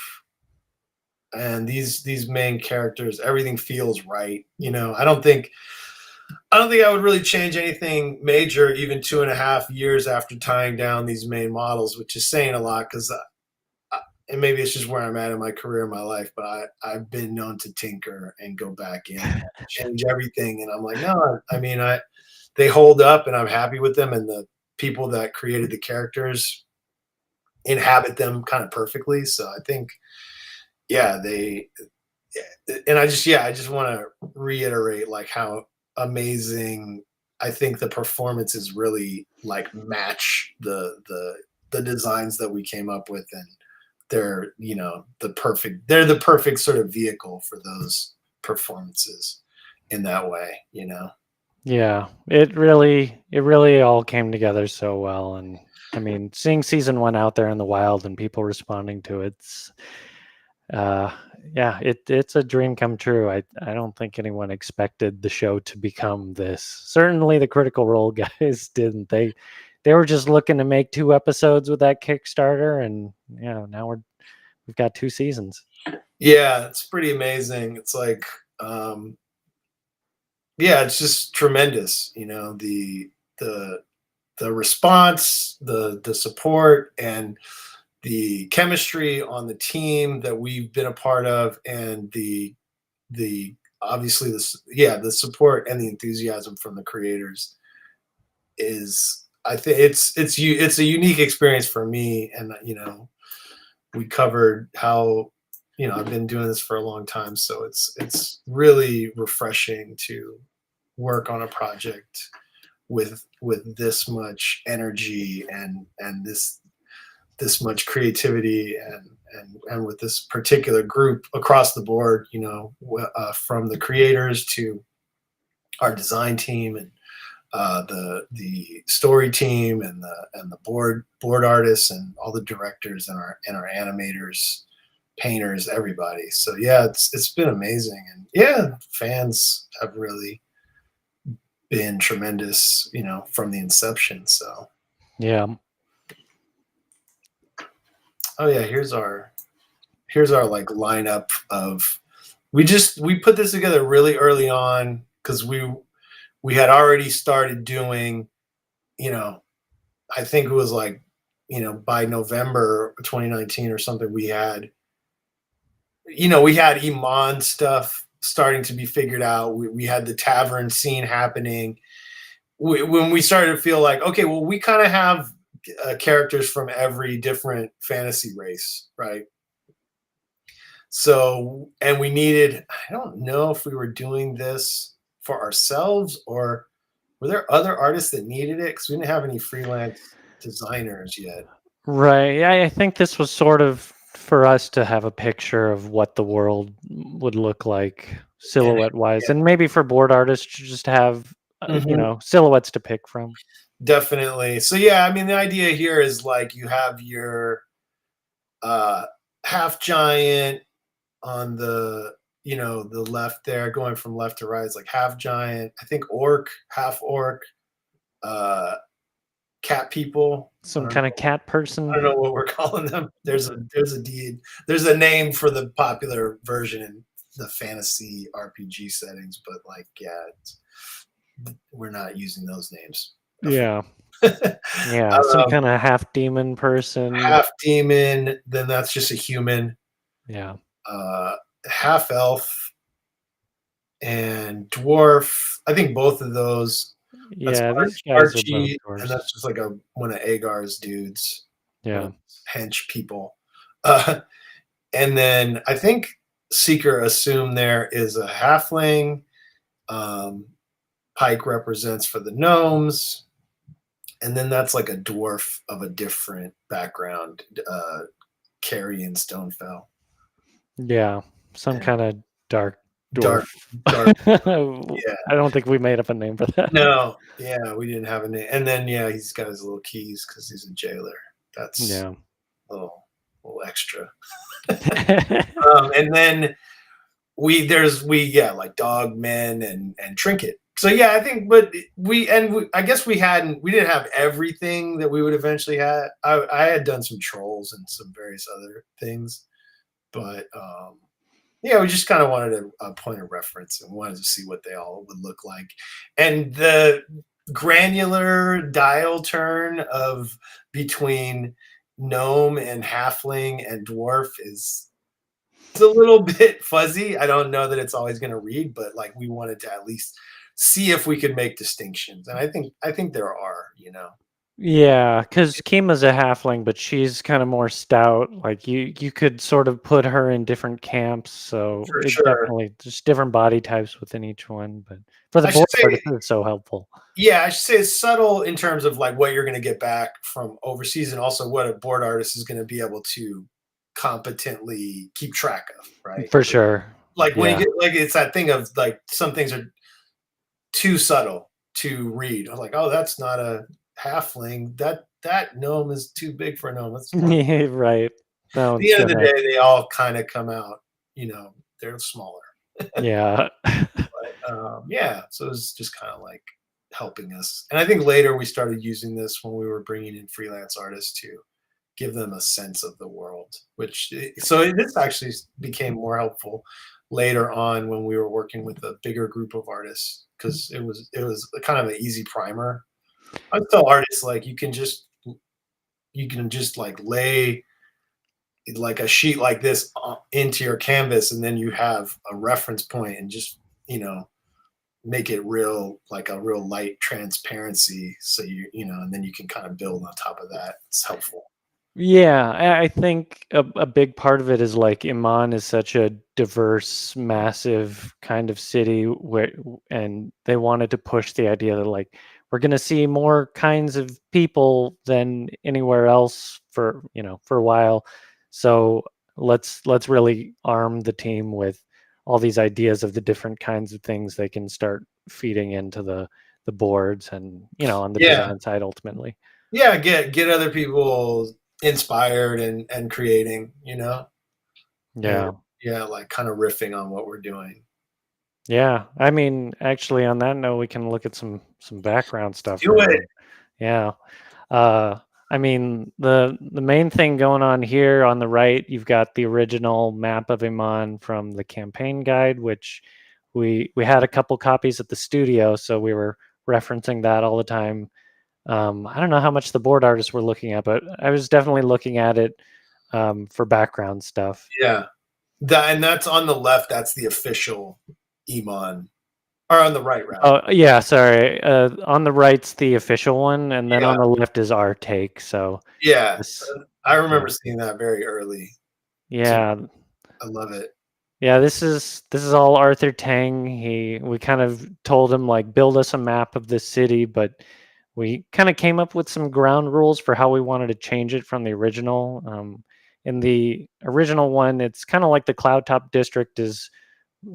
and these main characters, everything feels right. You know, I don't think I would really change anything major even 2.5 years after tying down these main models, which is saying a lot because and maybe it's just where I'm at in my career, in my life, but I've been known to tinker and go back in and change everything, and I'm like, no, I mean, they hold up, and I'm happy with them, and the people that created the characters inhabit them kind of perfectly. So I think, yeah, and I just want to reiterate like how amazing I think the performances really like match the designs that we came up with, and they're they're the perfect sort of vehicle for those performances in that way, you know. Yeah. It really all came together so well, and I mean, seeing season 1 out there in the wild and people responding to it's uh yeah, it's a dream come true. I don't think anyone expected the show to become this. Certainly the Critical Role guys didn't. They were just looking to make 2 episodes with that Kickstarter, and yeah, now we've got 2 seasons. Yeah, it's pretty amazing. It's like um yeah, it's just tremendous, you know, the the response, the support, and the chemistry on the team that we've been a part of, and the obviously the support and the enthusiasm from the creators is, I think it's a unique experience for me. And you know, we covered how, you know, I've been doing this for a long time, so it's really refreshing to work on a project with this much energy and this much creativity and with this particular group across the board, from the creators to our design team and the story team and the board artists and all the directors and our animators, painters, everybody. So yeah, it's been amazing, and yeah, fans have really been tremendous, from the inception. So yeah. Oh yeah, here's our like lineup of we put this together really early on because we had already started doing, I think it was like, by November 2019 or something, we had Emon stuff starting to be figured out. We had the tavern scene happening. When we started to feel like, okay, well, we kind of have characters from every different fantasy race, right? So, and we needed, I don't know if we were doing this for ourselves or were there other artists that needed it? Because we didn't have any freelance designers yet. Right. Yeah, I think this was sort of for us to have a picture of what the world would look like silhouette-wise, and maybe for board artists to just have, silhouettes to pick from. Definitely. So yeah, I mean, the idea here is like you have your half giant on the the left there, going from left to right. It's like half giant, I think half orc, cat people, Some kind of cat person. I don't know what we're calling them. There's a name for the popular version in the fantasy RPG settings, but like, yeah, we're not using those names. Yeah. Yeah, some kind of half demon person. Half demon, then that's just a human. Yeah. Half elf and dwarf. I think both of those. Yeah, that's these guys Archie, are both and that's just like one of Agar's dudes. Yeah. Hench people. And then I think Seeker assumed there is a halfling. Pike represents for the gnomes. And then that's like a dwarf of a different background, Carrie and Stonefell. Yeah, some kind of dark dwarf. Dark. Yeah. I don't think we made up a name for that. No, yeah, we didn't have a name. And then yeah, he's got his little keys because he's a jailer. That's a little extra. And then like dog men and trinket. So yeah, I think, but I guess we didn't have everything that we would eventually have. I had done some trolls and some various other things, but yeah, we just kind of wanted a point of reference and wanted to see what they all would look like. And the granular dial turn of between gnome and halfling and dwarf it's a little bit fuzzy. I don't know that it's always going to read, but like we wanted to at least see if we could make distinctions, and I think there are, Yeah, because Kima's a halfling, but she's kind of more stout. Like you could sort of put her in different camps, so it's definitely just different body types within each one. But for the board artist, it's so helpful. Yeah, I should say it's subtle in terms of like what you're going to get back from overseas, and also what a board artist is going to be able to competently keep track of, right? For sure. Like when you get like it's that thing of like some things are too subtle to read. I'm like, oh, that's not a halfling. That gnome is too big for a gnome. Yeah, right. At the end of the day, they all kind of come out, they're smaller. Yeah. But, yeah, so it's just kind of like helping us. And I think later we started using this when we were bringing in freelance artists to give them a sense of the world, so this actually became more helpful later on when we were working with a bigger group of artists, because it was kind of an easy primer. I tell artists like you can just like lay like a sheet like this into your canvas, and then you have a reference point, and just make it real, like a real light transparency, so and then you can kind of build on top of that. It's helpful. Yeah, I think a big part of it is like Emon is such a diverse, massive kind of city and they wanted to push the idea that like we're going to see more kinds of people than anywhere else for for a while. So let's really arm the team with all these ideas of the different kinds of things they can start feeding into the boards and on the Yeah. design side ultimately. Yeah, get other people inspired and creating, Yeah. And, yeah, like kind of riffing on what we're doing. Yeah. I mean, actually on that note, we can look at some background stuff. Do it. Yeah. I mean, the main thing going on here on the right, you've got the original map of Emon from the campaign guide, which we had a couple copies at the studio, so we were referencing that all the time. I don't know how much the board artists were looking at, but I was definitely looking at it for background stuff. Yeah. And that's on the left. That's the official Emon. Or on the right, rather. Oh, yeah, sorry. On the right's the official one, and then on the left is our take. So yeah, this, I remember seeing that very early. yeah, I love it. yeah. This is all Arthur Tang. We kind of told him like build us a map of this city, but we kind of came up with some ground rules for how we wanted to change it from the original. In the original one, it's kind of like the Cloud Top district is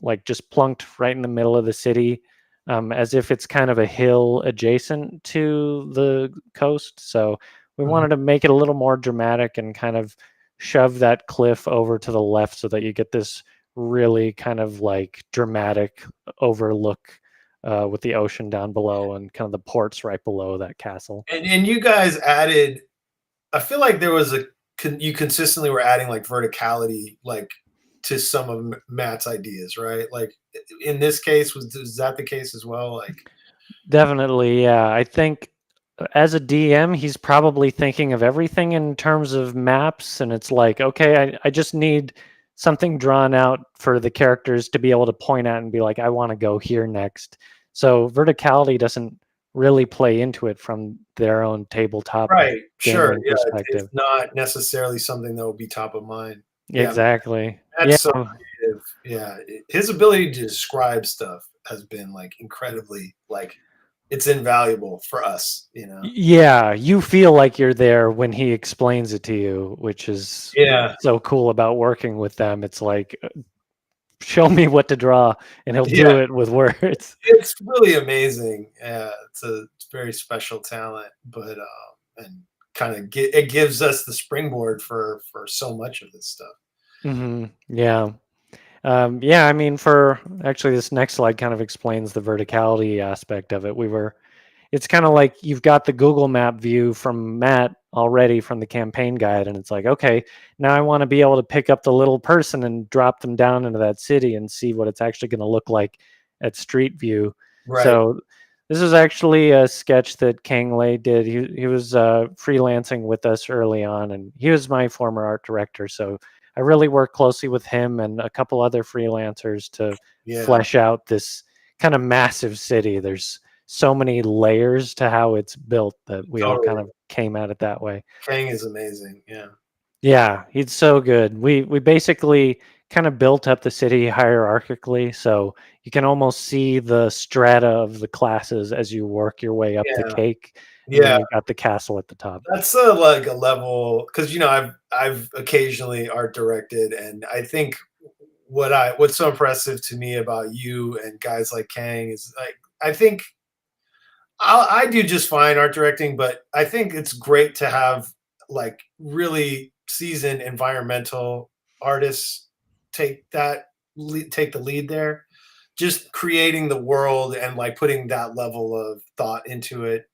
like just plunked right in the middle of the city, as if it's kind of a hill adjacent to the coast. So we wanted to make it a little more dramatic and kind of shove that cliff over to the left so that you get this really kind of like dramatic overlook with the ocean down below and kind of the ports right below that castle. And you guys added, I feel like there was you consistently were adding like verticality, like to some of Matt's ideas, right? Like in this case, was that the case as well? Like Definitely, yeah. I think as a DM, he's probably thinking of everything in terms of maps, and it's like, okay, I just need something drawn out for the characters to be able to point at and be like, I want to go here next. So verticality doesn't really play into it from their own tabletop right, sure, gaming yeah, perspective. it's not necessarily something that will be top of mind. Exactly. That's Yeah. so creative. Yeah, his ability to describe stuff has been like incredibly like it's invaluable for us. Yeah, you feel like you're there when he explains it to you, which is Yeah, so cool about working with them. It's like, show me what to draw, and he'll yeah, do it with words. it's really amazing. Yeah, it's very special talent, but and kind of it gives us the springboard for so much of this stuff. Yeah. Yeah, I mean, for actually, this next slide kind of explains the verticality aspect of it. It's kind of like you've got the Google Map view from Matt already from the campaign guide, and it's like, okay, now I want to be able to pick up the little person and drop them down into that city and see what it's actually going to look like at Street View. Right. So this is actually a sketch that Kangley did. He was freelancing with us early on, and he was my former art director. So I really worked closely with him and a couple other freelancers to flesh out this kind of massive city. There's so many layers to how it's built that we all kind of came at it that way. Kang is amazing. Yeah. Yeah, he's so good. We basically kind of built up the city hierarchically, so you can almost see the strata of the classes as you work your way up the cake. And then you've got the castle at the top. That's like a level because I've occasionally art directed, and I think what's so impressive to me about you and guys like Kang is like I think I do just fine art directing, but I think it's great to have like really seasoned environmental artists take take the lead there, just creating the world and like putting that level of thought into it.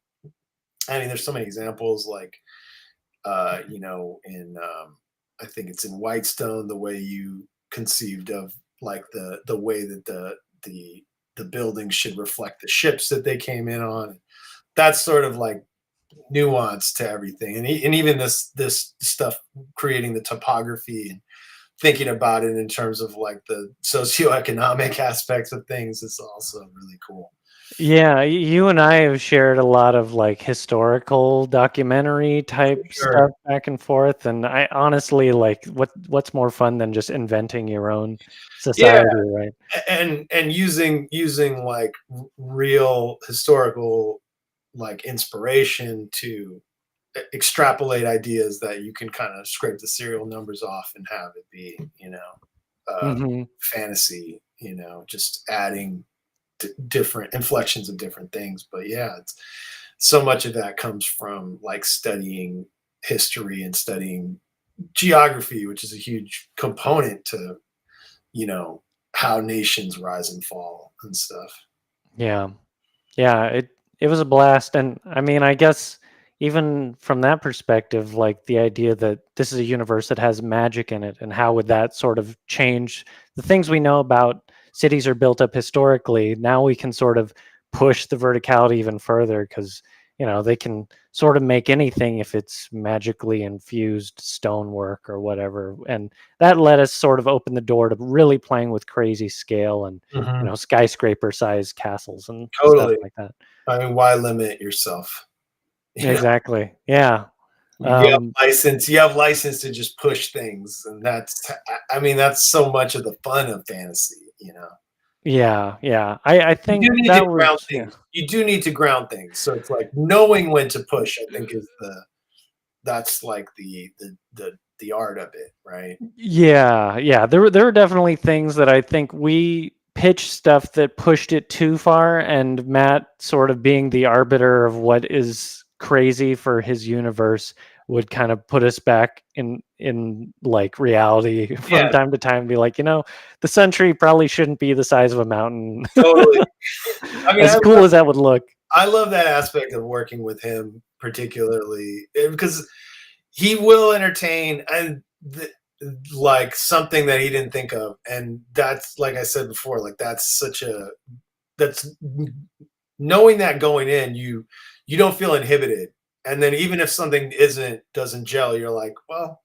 I mean, there's so many examples like in I think it's in Whitestone, the way you conceived of like the way that the buildings should reflect the ships that they came in on. That's sort of like nuance to everything, and even this stuff creating the topography and thinking about it in terms of like the socioeconomic aspects of things is also really cool. Yeah, you and I have shared a lot of like historical documentary type stuff back and forth, and I honestly like what's more fun than just inventing your own society, right? And using like real historical like inspiration to extrapolate ideas that you can kind of scrape the serial numbers off and have it be, Hmm. fantasy, just adding different inflections of different things. But yeah, it's so much of that comes from like studying history and studying geography, which is a huge component to, how nations rise and fall and stuff. Yeah. Yeah, it was a blast, and I mean, I guess even from that perspective, like the idea that this is a universe that has magic in it, and how would that sort of change the things we know about cities are built up historically? Now we can sort of push the verticality even further because they can sort of make anything if it's magically infused stonework or whatever, and that let us sort of open the door to really playing with crazy scale and Mhm. skyscraper sized castles and stuff Totally. like that. I mean, why limit yourself? Exactly. Yeah. You have Um, license. You have license to just push things, and I mean, that's so much of the fun of fantasy. yeah. Yeah. I You think do need to that ground was, yeah. things. You do need to ground things. So it's like knowing when to push. I think that's like the art of it, right? Yeah. Yeah. There were definitely things that I think we pitched stuff that pushed it too far, and Matt sort of being the arbiter of what is crazy for his universe would kind of put us back in like reality from Yeah, time to time, be like, the century probably shouldn't be the size of a mountain. totally. I mean, As cool as that would look. I love that aspect of working with him particularly because he will entertain and like something that he didn't think of, and that's like I said before, like that's knowing that going in, you don't feel inhibited, and then even if something doesn't gel, you're like, well,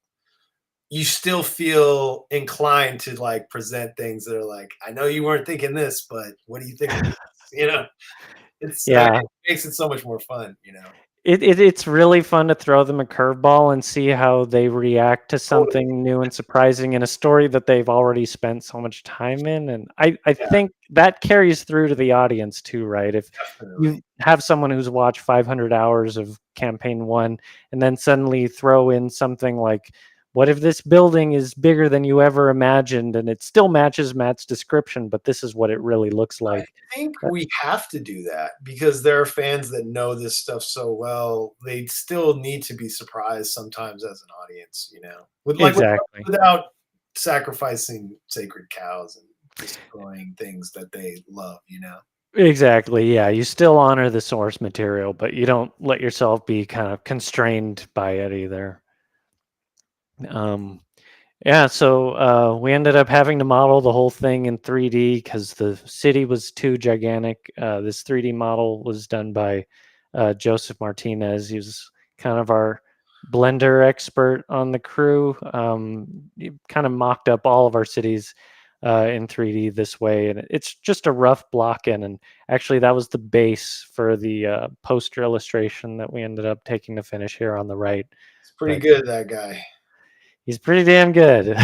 you still feel inclined to like present things that are like, I know you weren't thinking this, but what do you think of this? You know, Yeah. it makes it so much more fun. It's really fun to throw them a curveball and see how they react to Totally. something new and surprising in a story that they've already spent so much time in. And I Yeah, think that carries through to the audience too, right? If definitely. you have someone who's watched 500 hours of campaign one and then suddenly throw in something like, what if this building is bigger than you ever imagined and it still matches Matt's description, but this is what it really looks I like? think That- we have to do that because there are fans that know this stuff so well. They still need to be surprised sometimes as an audience, exactly. without sacrificing sacred cows and destroying things that they love. Exactly. Yeah. You still honor the source material, but you don't let yourself be kind of constrained by it either. Um, yeah. So we ended up having to model the whole thing in 3D because the city was too gigantic. This 3D model was done by Joseph Martinez. He was kind of our Blender expert on the crew. He kind of mocked up all of our cities in 3D this way, and it's just a rough block in. And actually, that was the base for the poster illustration that we ended up taking to finish here on the right. It's pretty But good, that guy. he's pretty damn good.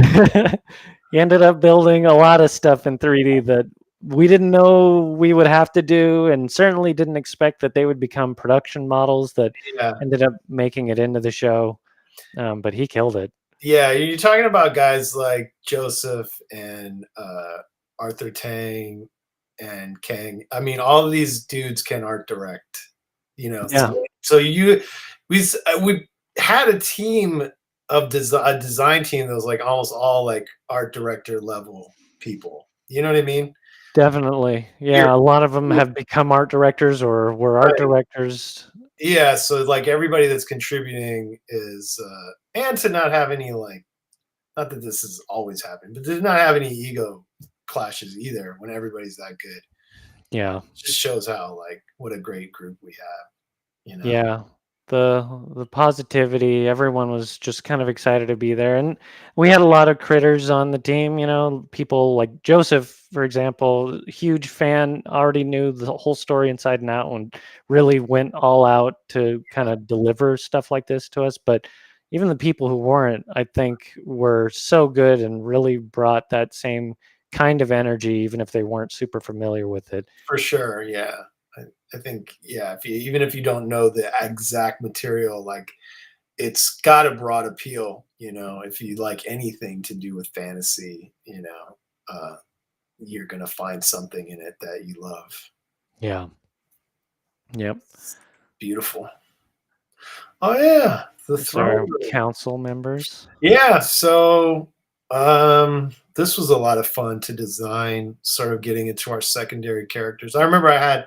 He ended up building a lot of stuff in 3D that we didn't know we would have to do, and certainly didn't expect that they would become production models that Yeah. ended up making it into the show. But he killed it. Yeah, you're talking about guys like Joseph and Arthur Tang and Kang. I mean, all of these dudes can art direct. Yeah, So we had a team of a design team that was like almost all like art director level people. You know what I mean? definitely. You're Yeah, a lot of them have become art directors or were art right. directors. Yeah, so like everybody that's contributing is and to not have any like, not that this has always happened, but to not have any ego clashes either when everybody's that good. Yeah. Just shows how like what a great group we have. Yeah, the positivity, everyone was just kind of excited to be there. And we had a lot of critters on the team, people like Joseph, for example, huge fan, already knew the whole story inside and out and really went all out to kind of deliver stuff like this to us. But even the people who weren't, I think, were so good and really brought that same kind of energy, even if they weren't super familiar with it. For sure, yeah. I think, yeah, even if you don't know the exact material, like it's got a broad appeal, if you like anything to do with fantasy, you're going to find something in it that you love. Yeah. Yep. It's beautiful. Oh yeah. The Our throne. council members. Yeah. So, this was a lot of fun to design, sort of getting into our secondary characters. I remember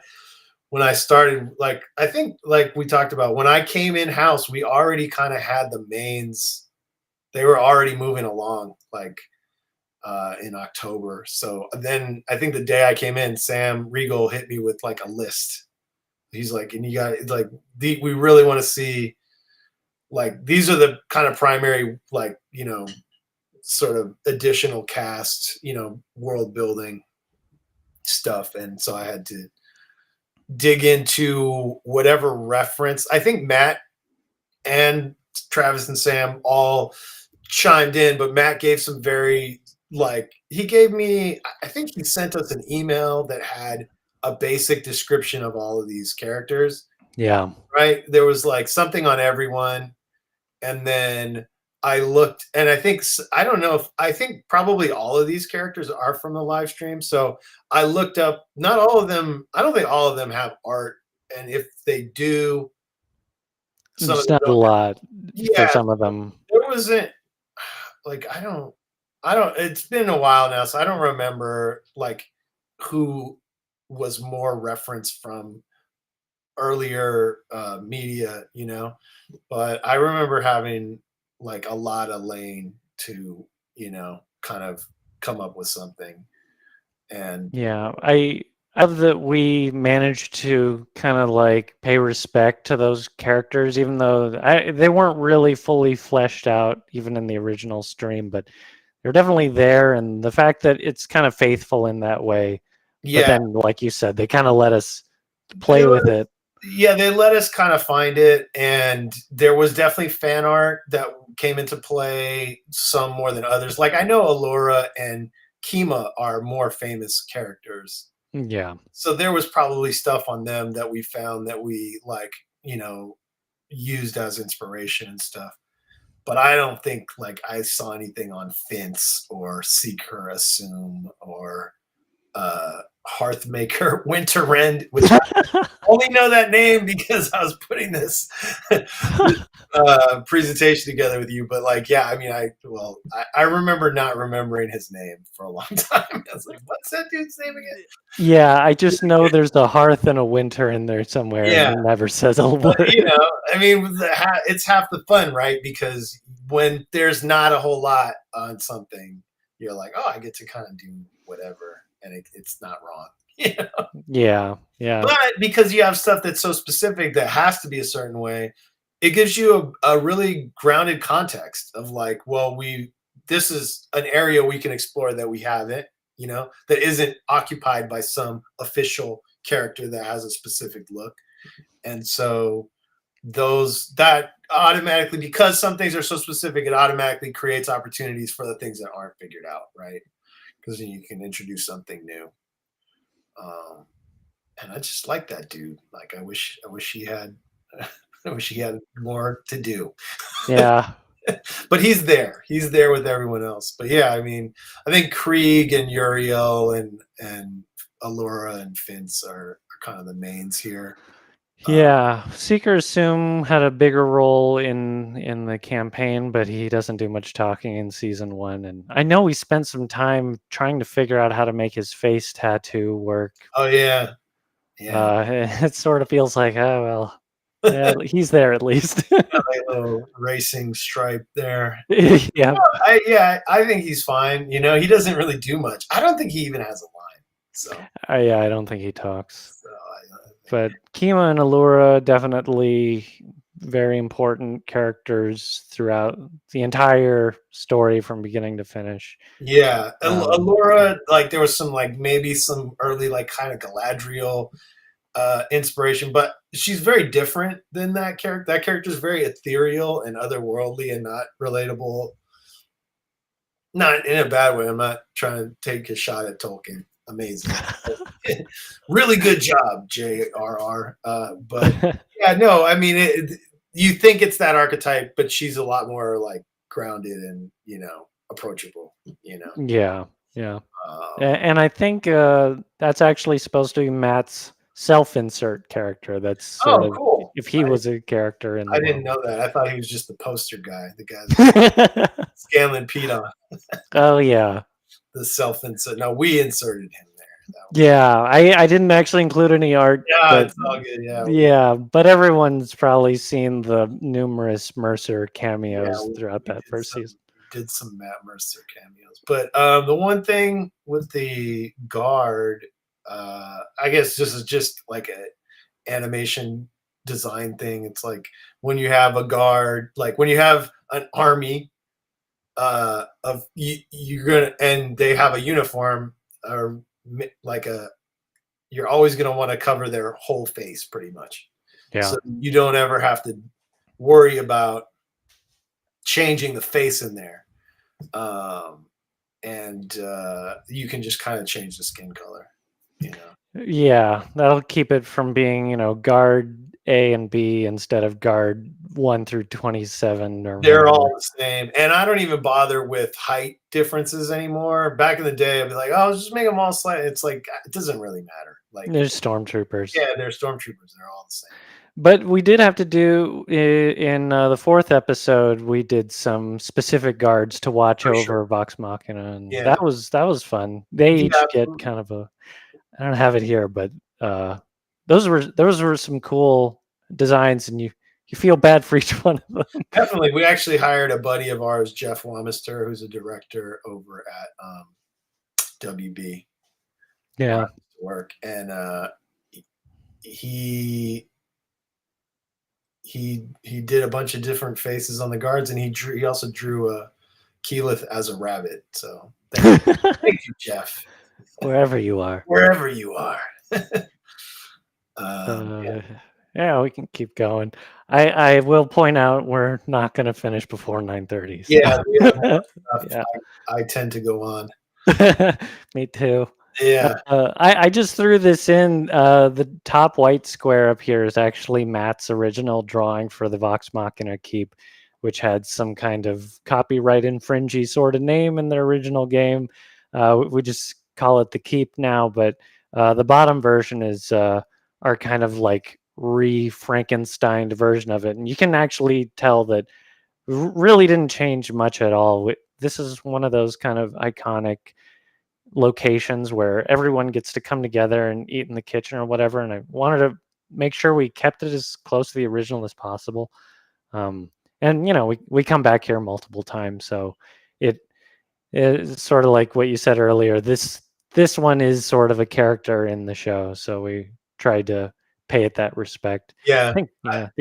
when I started, like, I think, like we talked about, when I came in house, we already kind of had the mains. They were already moving along, like, in October. So then I think the day I came in, Sam Riegel hit me with like a list. He's like, and you got like, we really want to see, like, these are the kind of primary, like, sort of additional cast, world building stuff. And so I had to dig into whatever reference. I think Matt and Travis and Sam all chimed in, but Matt gave some very, like, he gave me, I think he sent us an email that had a basic description of all of these characters. Yeah. Right? There was like something on everyone. And then I looked, and I think, I don't know if, I think probably all of these characters are from the live stream. So I looked up, not all of them, I don't think all of them have art. And if they do, some It's not a lot for some of them. There wasn't, like, I don't, it's been a while now, so I don't remember like who was more referenced from earlier media, but I remember having like a lot of lane to, kind of come up with something. And yeah, I love that we managed to kind of like pay respect to those characters, even though they weren't really fully fleshed out even in the original stream, but they're definitely there. And the fact that it's kind of faithful in that way, but then, like you said, they kind of let us play with it. Yeah, they let us kind of find it, and there was definitely fan art that came into play, some more than others. Like, I know Allura and Kima are more famous characters. Yeah. So there was probably stuff on them that we found that we, like, used as inspiration and stuff. But I don't think, like, I saw anything on Fince or Seek Her Assume or Hearthmaker Winterrend, which I only know that name because I was putting this presentation together with you. But like, yeah, I mean, I remember not remembering his name for a long time. I was like, what's that dude's name again? Yeah, I just know there's a hearth and a winter in there somewhere. Yeah, and he never says a word. I mean, it's half the fun, right? Because when there's not a whole lot on something, you're like, oh, I get to kind of do whatever. And it's not wrong. Yeah. But because you have stuff that's so specific that has to be a certain way, it gives you a really grounded context of like, well, this is an area we can explore that we haven't, that isn't occupied by some official character that has a specific look. And so that automatically, because some things are so specific, it automatically creates opportunities for the things that aren't figured out, right? Because then you can introduce something new. And I just like that dude. Like, I wish he had more to do. Yeah. But he's there with everyone else. But yeah, I mean, I think Krieg and Uriel and Allura and Fince are kind of the mains here. Yeah, Seeker Assume had a bigger role in the campaign, but he doesn't do much talking in season 1. And I know we spent some time trying to figure out how to make his face tattoo work. Oh yeah. It sort of feels like, oh well, yeah, he's there at least. A little racing stripe there. Yeah. I think he's fine. He doesn't really do much. I don't think he even has a line. So yeah, I don't think he talks. But Kima and Allura, definitely very important characters throughout the entire story from beginning to finish. Yeah. Allura, like, there was some, like, maybe some early, like, kind of Galadriel inspiration, but she's very different than that character. That character is very ethereal and otherworldly and not relatable. Not in a bad way. I'm not trying to take a shot at Tolkien. amazing. Really good job, JRR. But yeah, no, I mean, you think it's that archetype, but she's a lot more like grounded and approachable. Yeah, yeah. Um, And I think that's actually supposed to be Matt's self-insert character. That's sort oh, of cool. if he was a character in the I didn't world. know that. I thought he was just the poster guy, the guy that Scanlan peed on, Oh yeah. the self-insert. No, we inserted him there. Yeah, I didn't actually include any art, Yeah, but it's all good. Yeah, but everyone's probably seen the numerous Mercer yeah, cameos throughout we that first season. did some Matt Mercer cameos. But the one thing with the guard, I guess this is just like a animation design thing. It's like when you have a guard, like when you have an army of you're gonna, and they have a uniform or like you're always gonna want to cover their whole face pretty much. Yeah. So you don't ever have to worry about changing the face in there. And you can just kind of change the skin color, Yeah, that'll keep it from being, guard A and B instead of guard 1 through 27 or They're whatever. all the same. And I don't even bother with height differences anymore. Back in the day, I'd be like, oh, just make them all slightly. It's like, it doesn't really matter. Like, There's stormtroopers. yeah, they're stormtroopers. They're all the same. But we did have to do in the 4th episode. We did some specific guards to watch over Vox Machina, and that was fun. They each get kind of a. I don't have it here, but those were some cool designs, and you feel bad for each one of them. Definitely, we actually hired a buddy of ours, Jeff Wamister, who's a director over at WB. Yeah, work, and he did a bunch of different faces on the guards, and he also drew Keyleth as a rabbit. So thank you, Jeff. Wherever you are. Wherever you are. Yeah, we can keep going. I will point out we're not going to finish before 9:30. So. Yeah, we have more stuff. Yeah. I tend to go on. Me too. Yeah. I just threw this in. The top white square up here is actually Matt's original drawing for the Vox Machina Keep, which had some kind of copyright infringy sort of name in the original game. We just call it the Keep now, but the bottom version is our kind of like re-Frankensteined version of it. And you can actually tell that really didn't change much at all. This is one of those kind of iconic locations where everyone gets to come together and eat in the kitchen or whatever, and I wanted to make sure we kept it as close to the original as possible. And we come back here multiple times, so it's sort of like what you said earlier. This one is sort of a character in the show, so we tried to pay it that respect. Yeah, I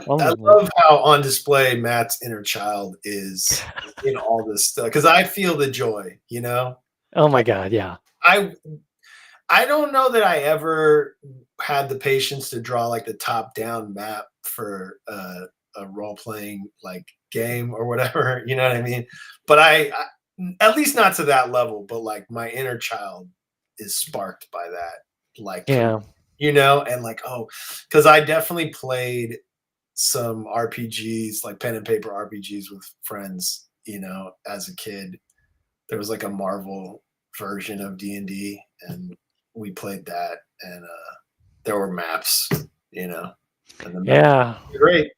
love how on display Matt's inner child is in all this stuff, because I feel the joy, Oh my God, yeah. I don't know that I ever had the patience to draw like the top-down map for a role-playing like game or whatever, you know what I mean? But I at least not to that level, but like my inner child is sparked by that. Like, yeah. And like, because I definitely played some RPGs, like pen and paper RPGs with friends, as a kid. There was like a Marvel version of D&D, and we played that, and there were maps, and the maps were great.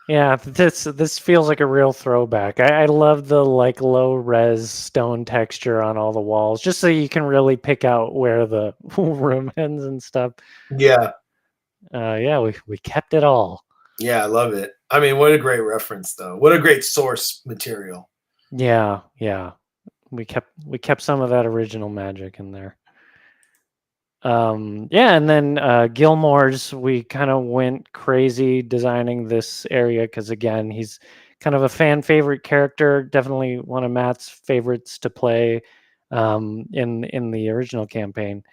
Yeah, this feels like a real throwback. I love the like low res stone texture on all the walls, just so you can really pick out where the room ends and stuff. Yeah. We kept it all. Yeah, I love it. I mean, what a great reference, though. What a great source material. Yeah. We kept some of that original magic in there. And then Gilmore's, we kind of went crazy designing this area because, again, he's kind of a fan favorite character, definitely one of Matt's favorites to play in the original campaign.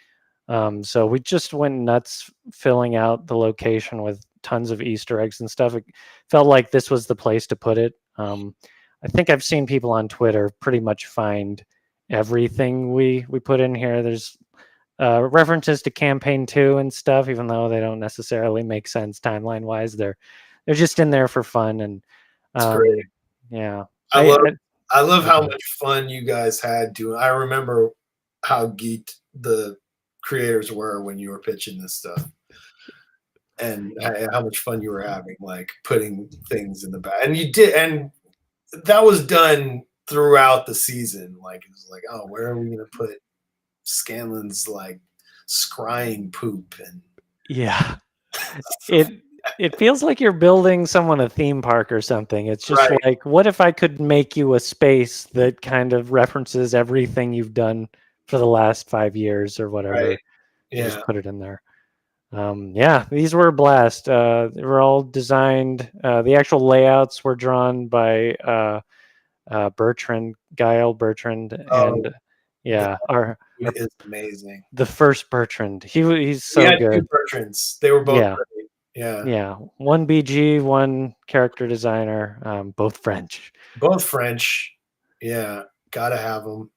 So we just went nuts filling out the location with tons of Easter eggs and stuff. It felt like this was the place to put it. I think I've seen people on Twitter pretty much find everything we put in here. There's references to campaign 2 and stuff, even though they don't necessarily make sense timeline wise. They're just in there for fun, and It's great. yeah. I love how much fun you guys had doing. I remember how geeked the creators were when you were pitching this stuff, and how much fun you were having, like putting things in the back. And you did, and that was done throughout the season. Like it was like, oh, where are we gonna put Scanlan's like scrying poop? And yeah, it feels like you're building someone a theme park or something. It's just right. like, what if I could make you a space that kind of references everything you've done for the last 5 years or whatever? Right. Yeah. Just put it in there. Yeah, these were a blast. They were all designed. The actual layouts were drawn by Guile Bertrand, and yeah, is amazing. The first Bertrand. He's so good. 2 Bertrands. They were both great. Yeah. One BG, one character designer, both French. Both French. Yeah, gotta have them.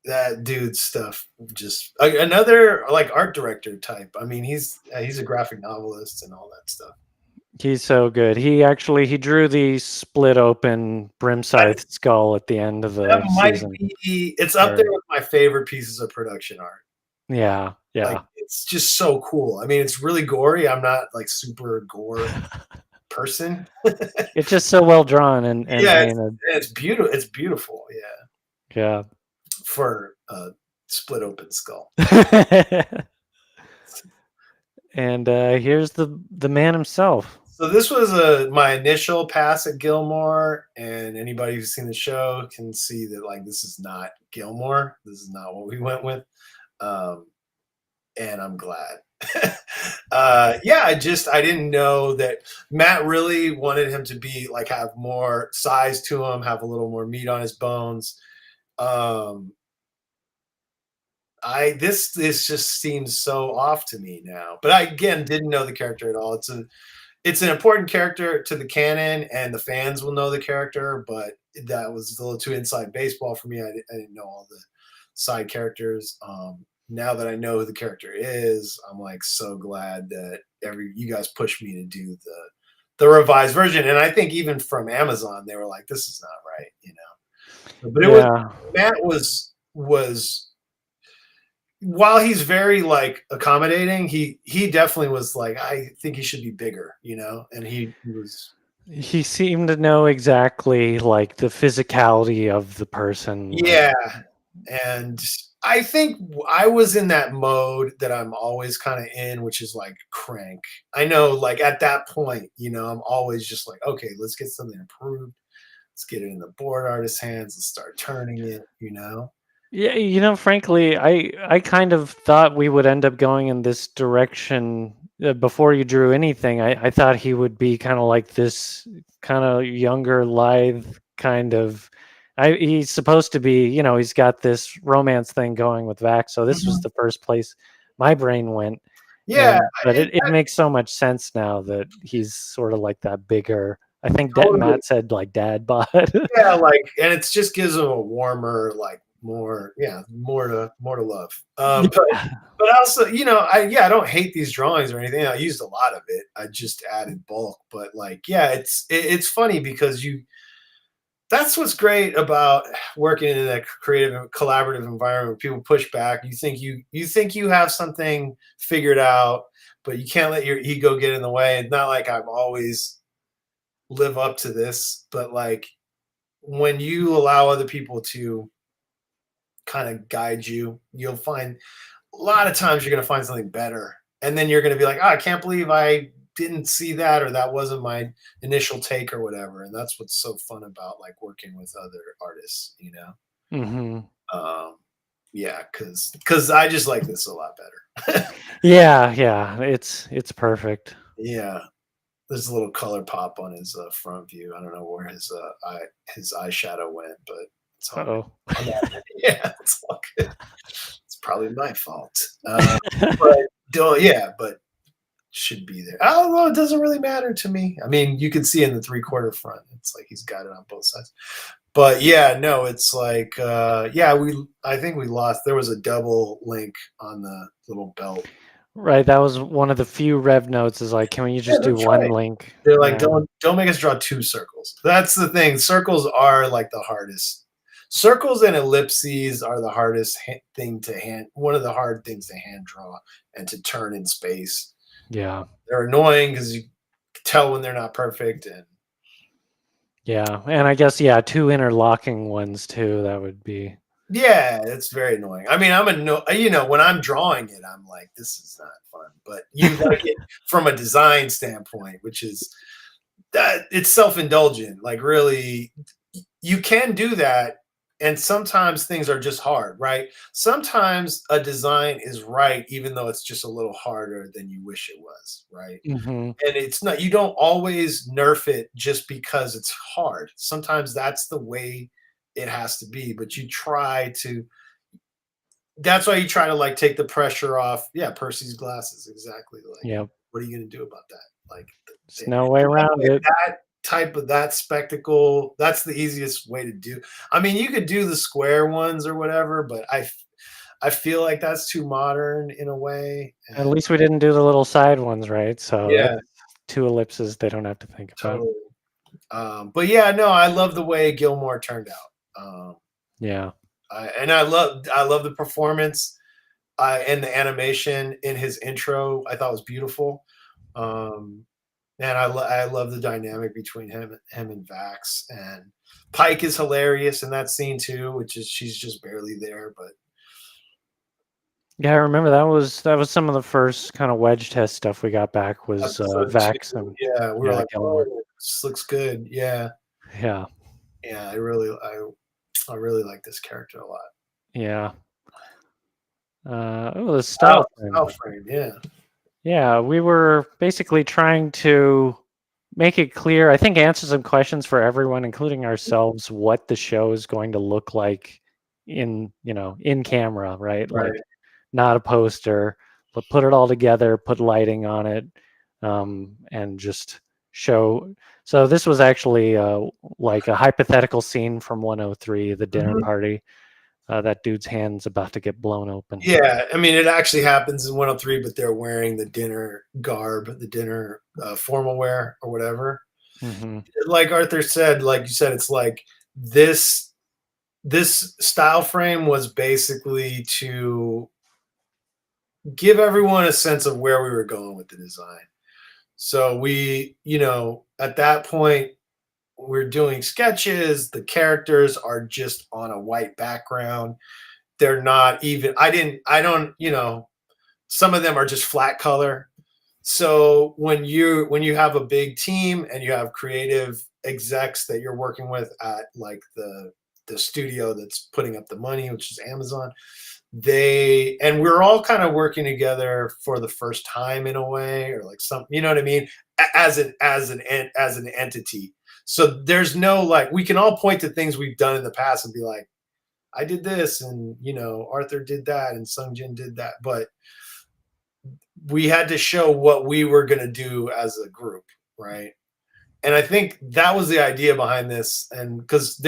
That dude's stuff, just another like art director type. I mean, he's a graphic novelist and all that stuff. He's so good. He drew the split open Brimscythe skull at the end of the season. It's up there with my favorite pieces of production art. Yeah. Like, it's just so cool. I mean, it's really gory. I'm not like super gore person. It's just so well drawn and it's beautiful. It's beautiful. Yeah. For a split open skull. And here's the man himself. So this was my initial pass at Gilmore, and anybody who's seen the show can see that like this is not Gilmore. This is not what we went with, and I'm glad. I didn't know that Matt really wanted him to be like have more size to him, have a little more meat on his bones. This just seems so off to me now, but I again didn't know the character at all. It's an important character to the canon, and the fans will know the character, but that was a little too inside baseball for me. I didn't know all the side characters. Now that I know who the character is, I'm like so glad that you guys pushed me to do the revised version, and I think even from Amazon they were like, "This is not right," you know. But Matt was. While he's very like accommodating, he definitely was like, I think he should be bigger, you know, and he seemed to know exactly like the physicality of the person. Yeah. And I think I was in that mode that I'm always kind of in, which is like crank. I know like at that point, you know, I'm always just like, okay, let's get something improved. Let's get it in the board artist's hands and start turning it, you know? Yeah, you know, frankly, I kind of thought we would end up going in this direction before you drew anything. I thought he would be kind of like this kind of younger, lithe kind of. He's supposed to be, you know, he's got this romance thing going with Vax. So this was the first place my brain went. Yeah, but it makes so much sense now that he's sort of like that bigger. I think Matt said like dad bod. Yeah, like, and it just gives him a warmer, like more to love. But also, you know, I don't hate these drawings or anything. I used a lot of it. I just added bulk, but like, yeah, it's funny because that's what's great about working in a creative, collaborative environment where people push back. You think you have something figured out, but you can't let your ego get in the way. It's not like I've always live up to this, but like when you allow other people to kind of guide you, you'll find a lot of times you're going to find something better. And then you're going to be like, oh, I can't believe I didn't see that, or that wasn't my initial take or whatever. And that's what's so fun about like working with other artists, you know? Yeah. Cause I just like this a lot better. Yeah. It's perfect. Yeah. There's a little color pop on his front view. I don't know where his eyeshadow went, but it's all good. Yeah, it's all good. It's probably my fault. But should be there. I don't know. It doesn't really matter to me. I mean, you can see in the 3/4 front, it's like he's got it on both sides. But yeah, no, it's like, I think we lost. There was a double link on the little belt. Right, that was one of the few Rev notes. Is like, can you just do one link? They're like, don't make us draw 2 circles. That's the thing. Circles are like the hardest. Circles and ellipses are the hardest thing to hand. One of the hard things to hand draw and to turn in space. Yeah, they're annoying because you tell when they're not perfect. And and I guess 2 interlocking ones too. That would be. Yeah, it's very annoying. I mean, when I'm drawing it, I'm like, this is not fun. But you like it from a design standpoint, which is that it's self-indulgent. Like, really, you can do that. And sometimes things are just hard, right? Sometimes a design is right, even though it's just a little harder than you wish it was, right? Mm-hmm. And it's not, you don't always nerf it just because it's hard. Sometimes that's the way it has to be, but you try to, that's why you try to like take the pressure off. Yeah, Percy's glasses, exactly. Like, what are you going to do about that? Like, there's no way around it. That type of that spectacle, that's the easiest way to do. I mean, you could do the square ones or whatever, but I feel like that's too modern in a way. At least we didn't do the little side ones, right? So yeah, 2 ellipses they don't have to think about. Totally. But yeah, no, I love the way Gilmore turned out. And I love the performance and the animation in his intro. I thought was beautiful. And I love the dynamic between him and Vax, and Pike is hilarious in that scene too, which is she's just barely there, but I remember that was some of the first kind of wedge test stuff we got back was Vax and we were like, oh, this looks good. Yeah. I really like this character a lot. The style frame. We were basically trying to make it clear, I think answer some questions for everyone, including ourselves, what the show is going to look like in camera, right? Like, not a poster, but put it all together, put lighting on it, and just show. So this was actually like a hypothetical scene from 103, the dinner party. That dude's hand's about to get blown open. Yeah, I mean, it actually happens in 103, but they're wearing the dinner garb, the dinner formal wear or whatever. Mm-hmm. Like Arthur said, like you said, it's like this style frame was basically to give everyone a sense of where we were going with the design. So we, at that point, we're doing sketches. The characters are just on a white background. They're not even, some of them are just flat color. So when you have a big team and you have creative execs that you're working with at like the studio that's putting up the money, which is Amazon, and we're all kind of working together for the first time in a way, or like some, you know what I mean, as an entity. So there's no, like, we can all point to things we've done in the past and be like, I did this, and Arthur did that, and Sungjin did that, but we had to show what we were going to do as a group, right? And I think that was the idea behind this, and because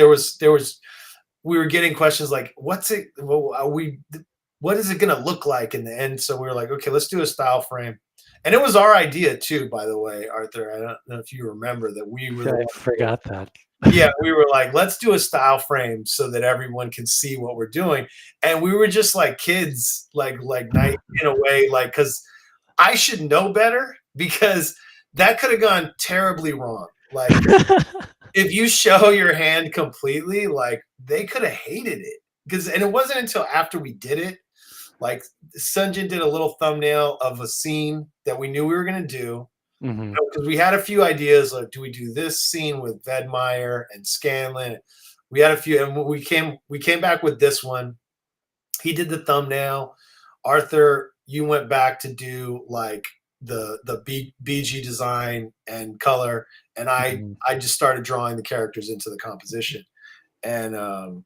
we were getting questions like, what is it going to look like in the end? So we were like, okay, let's do a style frame. And it was our idea too, by the way, Arthur. I don't know if you remember that we were. I forgot that. Yeah, we were like, let's do a style frame so that everyone can see what we're doing. And we were just like kids, like night in a way, like, because I should know better, because that could have gone terribly wrong. Like, if you show your hand completely, like, they could have hated it. And it wasn't until after we did it, like, Sunjin did a little thumbnail of a scene that we knew we were going to do. Because we had a few ideas, like, do we do this scene with Vedmeyer and Scanlan? We had a few, and we came back with this one. He did the thumbnail. Arthur, you went back to do like the BG design and color, and I just started drawing the characters into the composition. And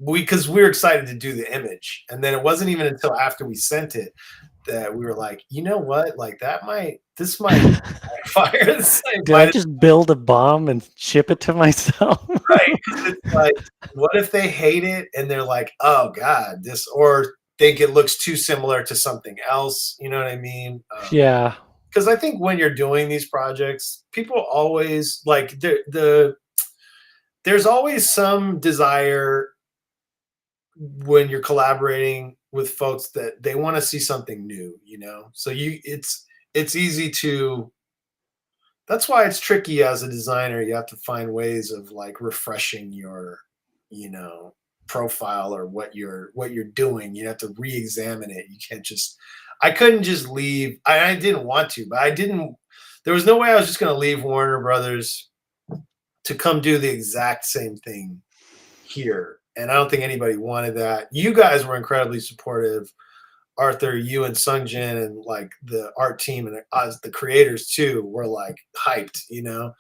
because we were excited to do the image, and then it wasn't even until after we sent it that we were like, you know what, like this might fire. This Did I just build a bomb and ship it to myself? right? It's like, what if they hate it and they're like, oh god, this, or think it looks too similar to something else? You know what I mean? Yeah. Because I think when you're doing these projects, people always like there's always some desire when you're collaborating with folks that they want to see something new, you know? So it's easy to, that's why it's tricky as a designer. You have to find ways of like refreshing your, you know, profile or what you're doing. You have to re-examine it. You can't just, I couldn't just leave. I didn't want to, but there was no way I was just going to leave Warner Brothers to come do the exact same thing here. And I don't think anybody wanted that. You guys were incredibly supportive. Arthur, you and Sungjin and like the art team and us, the creators too, were like hyped, you know.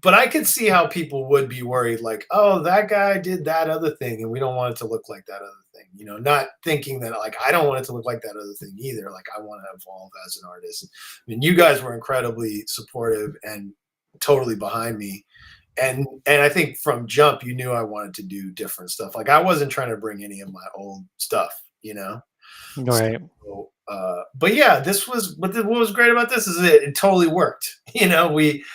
But I could see how people would be worried, like, oh, that guy did that other thing, and we don't want it to look like that other thing, you know, not thinking that like I don't want it to look like that other thing either. Like I want to evolve as an artist. I mean, you guys were incredibly supportive and totally behind me. And I think from jump, you knew I wanted to do different stuff. Like I wasn't trying to bring any of my old stuff, you know. Right. So, but yeah, this was what was great about this is it totally worked. You know, we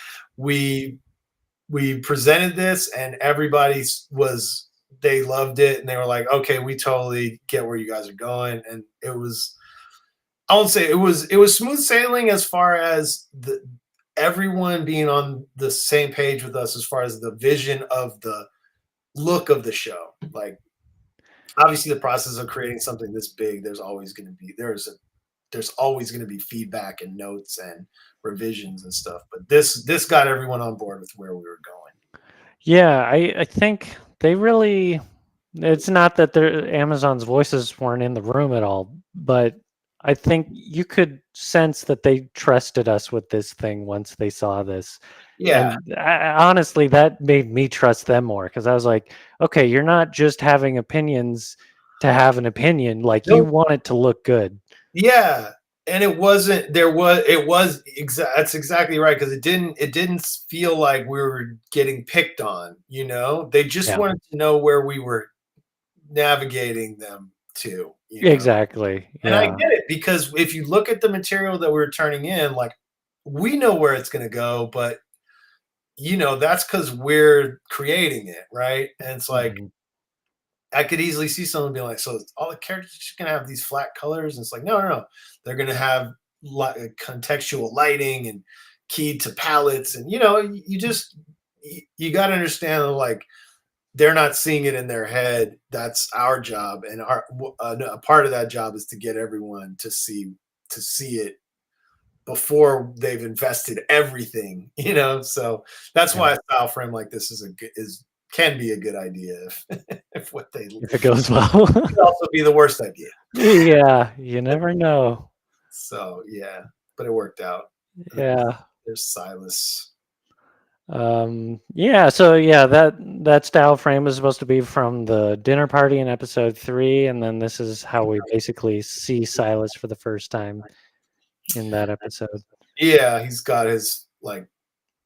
presented this and everybody they loved it and they were like, okay, we totally get where you guys are going. And it was, I won't say it was smooth sailing as far as everyone being on the same page with us as far as the vision of the look of the show. Like obviously the process of creating something this big, there's always going to be feedback and notes and revisions and stuff. But this got everyone on board with where we were going. Yeah, I think they really, it's not that Amazon's voices weren't in the room at all, but I think you could sense that they trusted us with this thing once they saw this. Yeah. And honestly, that made me trust them more because I was like, okay, you're not just having opinions to have an opinion. Like you want it to look good. Yeah. And that's exactly right. Cause it didn't feel like we were getting picked on, you know, they just wanted to know where we were navigating them to, you know? Exactly. Yeah. And I get it because if you look at the material that we're turning in, like we know where it's going to go, but you know, that's because we're creating it. Right. And it's like, I could easily see someone being like, so all the characters are just going to have these flat colors. And it's like, no. They're going to have contextual lighting and keyed to palettes. And, you know, you got to understand like, they're not seeing it in their head. That's our job. And a part of that job is to get everyone to see it before they've invested everything, you know? So that's why a style frame like this can be a good idea if it goes well. It could also be the worst idea. Yeah, you never know. So yeah, but it worked out. Yeah. There's Sylas. That style frame is supposed to be from the dinner party in episode 3, and then this is how we basically see Sylas for the first time in that episode. Yeah, he's got his like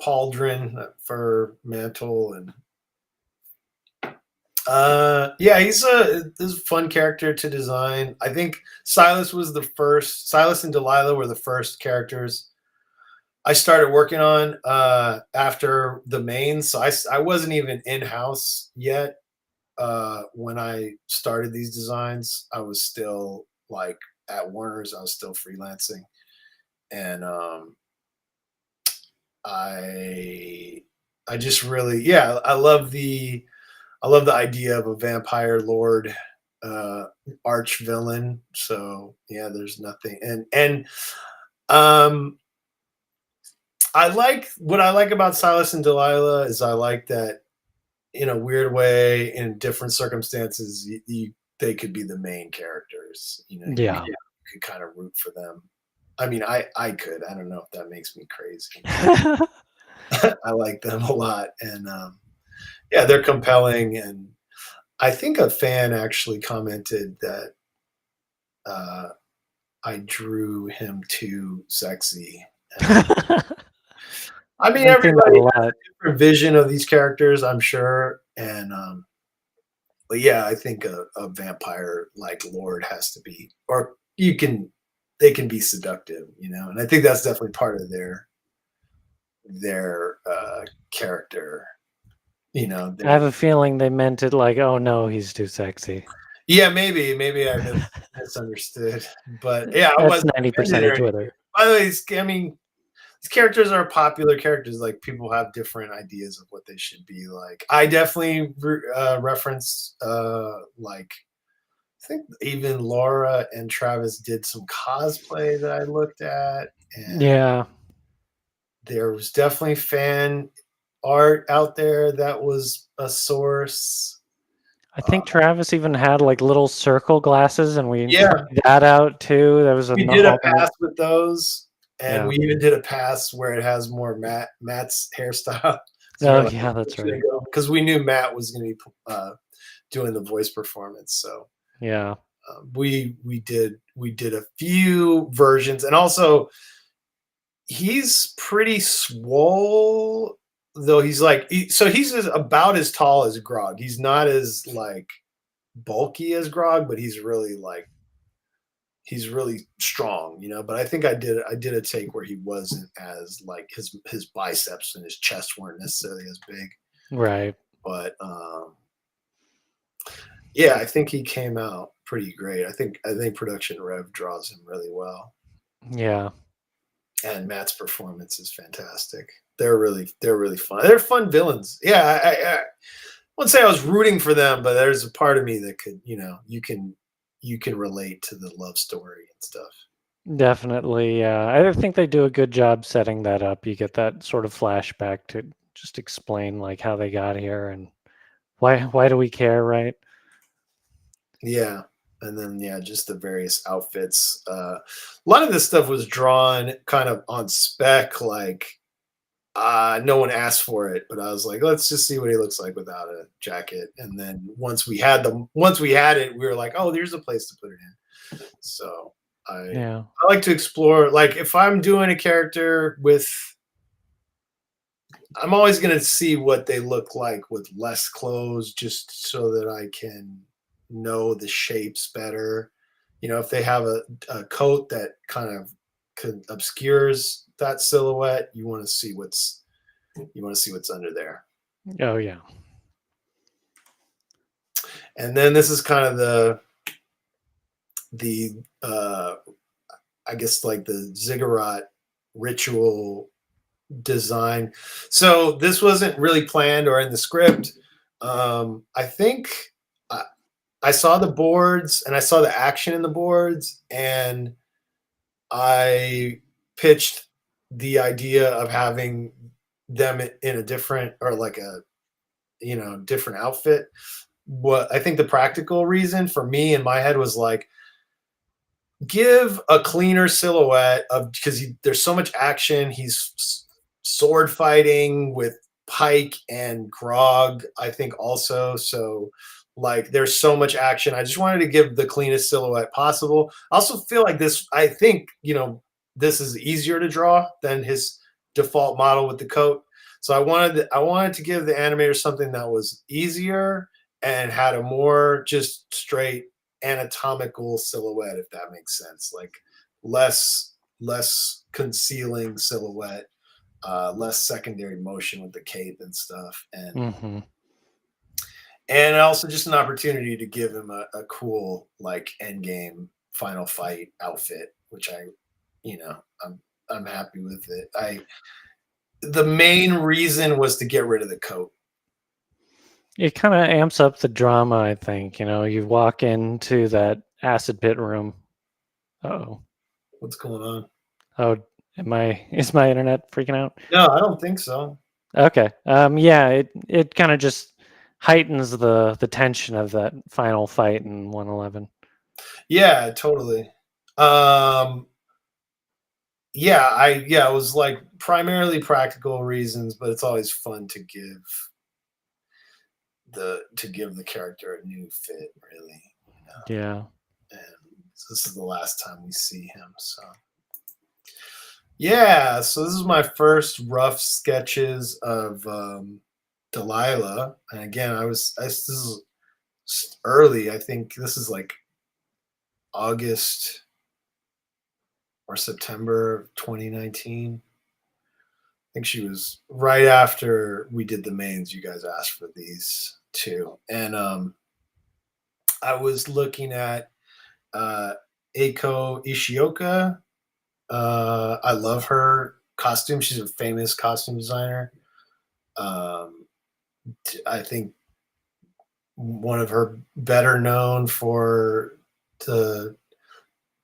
pauldron, fur mantle, and he's a fun character to design. I think Sylas and Delilah were the first characters I started working on after the main. So I wasn't even in-house yet when I started these designs. I was still like at Warner's. I was still freelancing. And I just really, I love the idea of a vampire lord arch villain. So yeah, there's nothing and what I like about Sylas and Delilah is I like that in a weird way, in different circumstances, they could be the main characters. You know, yeah, you could kind of root for them. I mean, I could. I don't know if that makes me crazy. I like them a lot, and they're compelling. And I think a fan actually commented that I drew him too sexy. I've I mean, seen that everybody a has lot. a different vision of these characters, I'm sure. And but yeah, I think a vampire like Lord has to be, or they can be seductive, you know. And I think that's definitely part of their character, you know. I have a feeling they meant it like, oh no, he's too sexy. Yeah, maybe I misunderstood, but yeah, I That's wasn't 90% offended of or anything. Twitter. By the way, I mean, these characters are popular characters. Like people have different ideas of what they should be like. I definitely reference like I think even Laura and Travis did some cosplay that I looked at, and Yeah. there was definitely fan art out there that was a source. I think Travis even had like little circle glasses, and we Yeah, pointed that out too. There was we did a alternate. pass with those, and Yeah. we even did a pass where it has more Matt's hairstyle. Oh yeah, that's right. Because we knew Matt was going to be doing the voice performance, so Yeah. we did a few versions, and also he's pretty swole. Though he's like, he's about as tall as Grog. He's not as like bulky as Grog, but he's really strong, you know. But I think I did a take where he wasn't as like his biceps and his chest weren't necessarily as big. Right. But yeah, I think he came out pretty great. I think production Rev draws him really well. Yeah. And Matt's performance is fantastic. They're really fun. They're fun villains. Yeah, I wouldn't say I was rooting for them, but there's a part of me that could, you know, you can relate to the love story and stuff. Definitely. Yeah. I think they do a good job setting that up. You get that sort of flashback to just explain like how they got here and why do we care, right? Yeah. And then yeah, just the various outfits. A lot of this stuff was drawn kind of on spec, like no one asked for it, but I was like, let's just see what he looks like without a jacket. And then once we had it, we were like, oh, there's a place to put it in. So I like to explore, like if I'm doing a character I'm always going to see what they look like with less clothes, just so that I can know the shapes better. You know, if they have a coat that kind of obscures that silhouette, you want to see what's under there. Oh yeah. And then this is kind of the I guess like the ziggurat ritual design. So this wasn't really planned or in the script. I think I saw the boards and I saw the action in the boards, and I pitched the idea of having them in a different, or like a, you know, different outfit. What I think the practical reason for me in my head was like, give a cleaner silhouette of, because there's so much action. He's sword fighting with Pike and Grog, I think also. So like there's so much action. I just wanted to give the cleanest silhouette possible. I also feel like this, I think, you know, this is easier to draw than his default model with the coat. So I wanted to give the animator something that was easier and had a more just straight anatomical silhouette, if that makes sense. Like less concealing silhouette, less secondary motion with the cape and stuff, and and also just an opportunity to give him a cool like end game final fight outfit, which I'm happy with it. The main reason was to get rid of the coat. It kind of amps up the drama, I think. You know, you walk into that acid pit room. Uh-oh. What's going on? Oh, is my internet freaking out? No, I don't think so. Okay. Yeah, it kind of just heightens the tension of that final fight in 111. Yeah, totally. It was like primarily practical reasons, but it's always fun to give the character a new fit, really. You know? Yeah. And So this is the last time we see him. So yeah, so this is my first rough sketches of Delilah. And again, this is early. I think this is like August or September of 2019. I think she was right after we did the mains. You guys asked for these too. And I was looking at Eiko Ishioka. I love her costume. She's a famous costume designer. I think one of her better known for the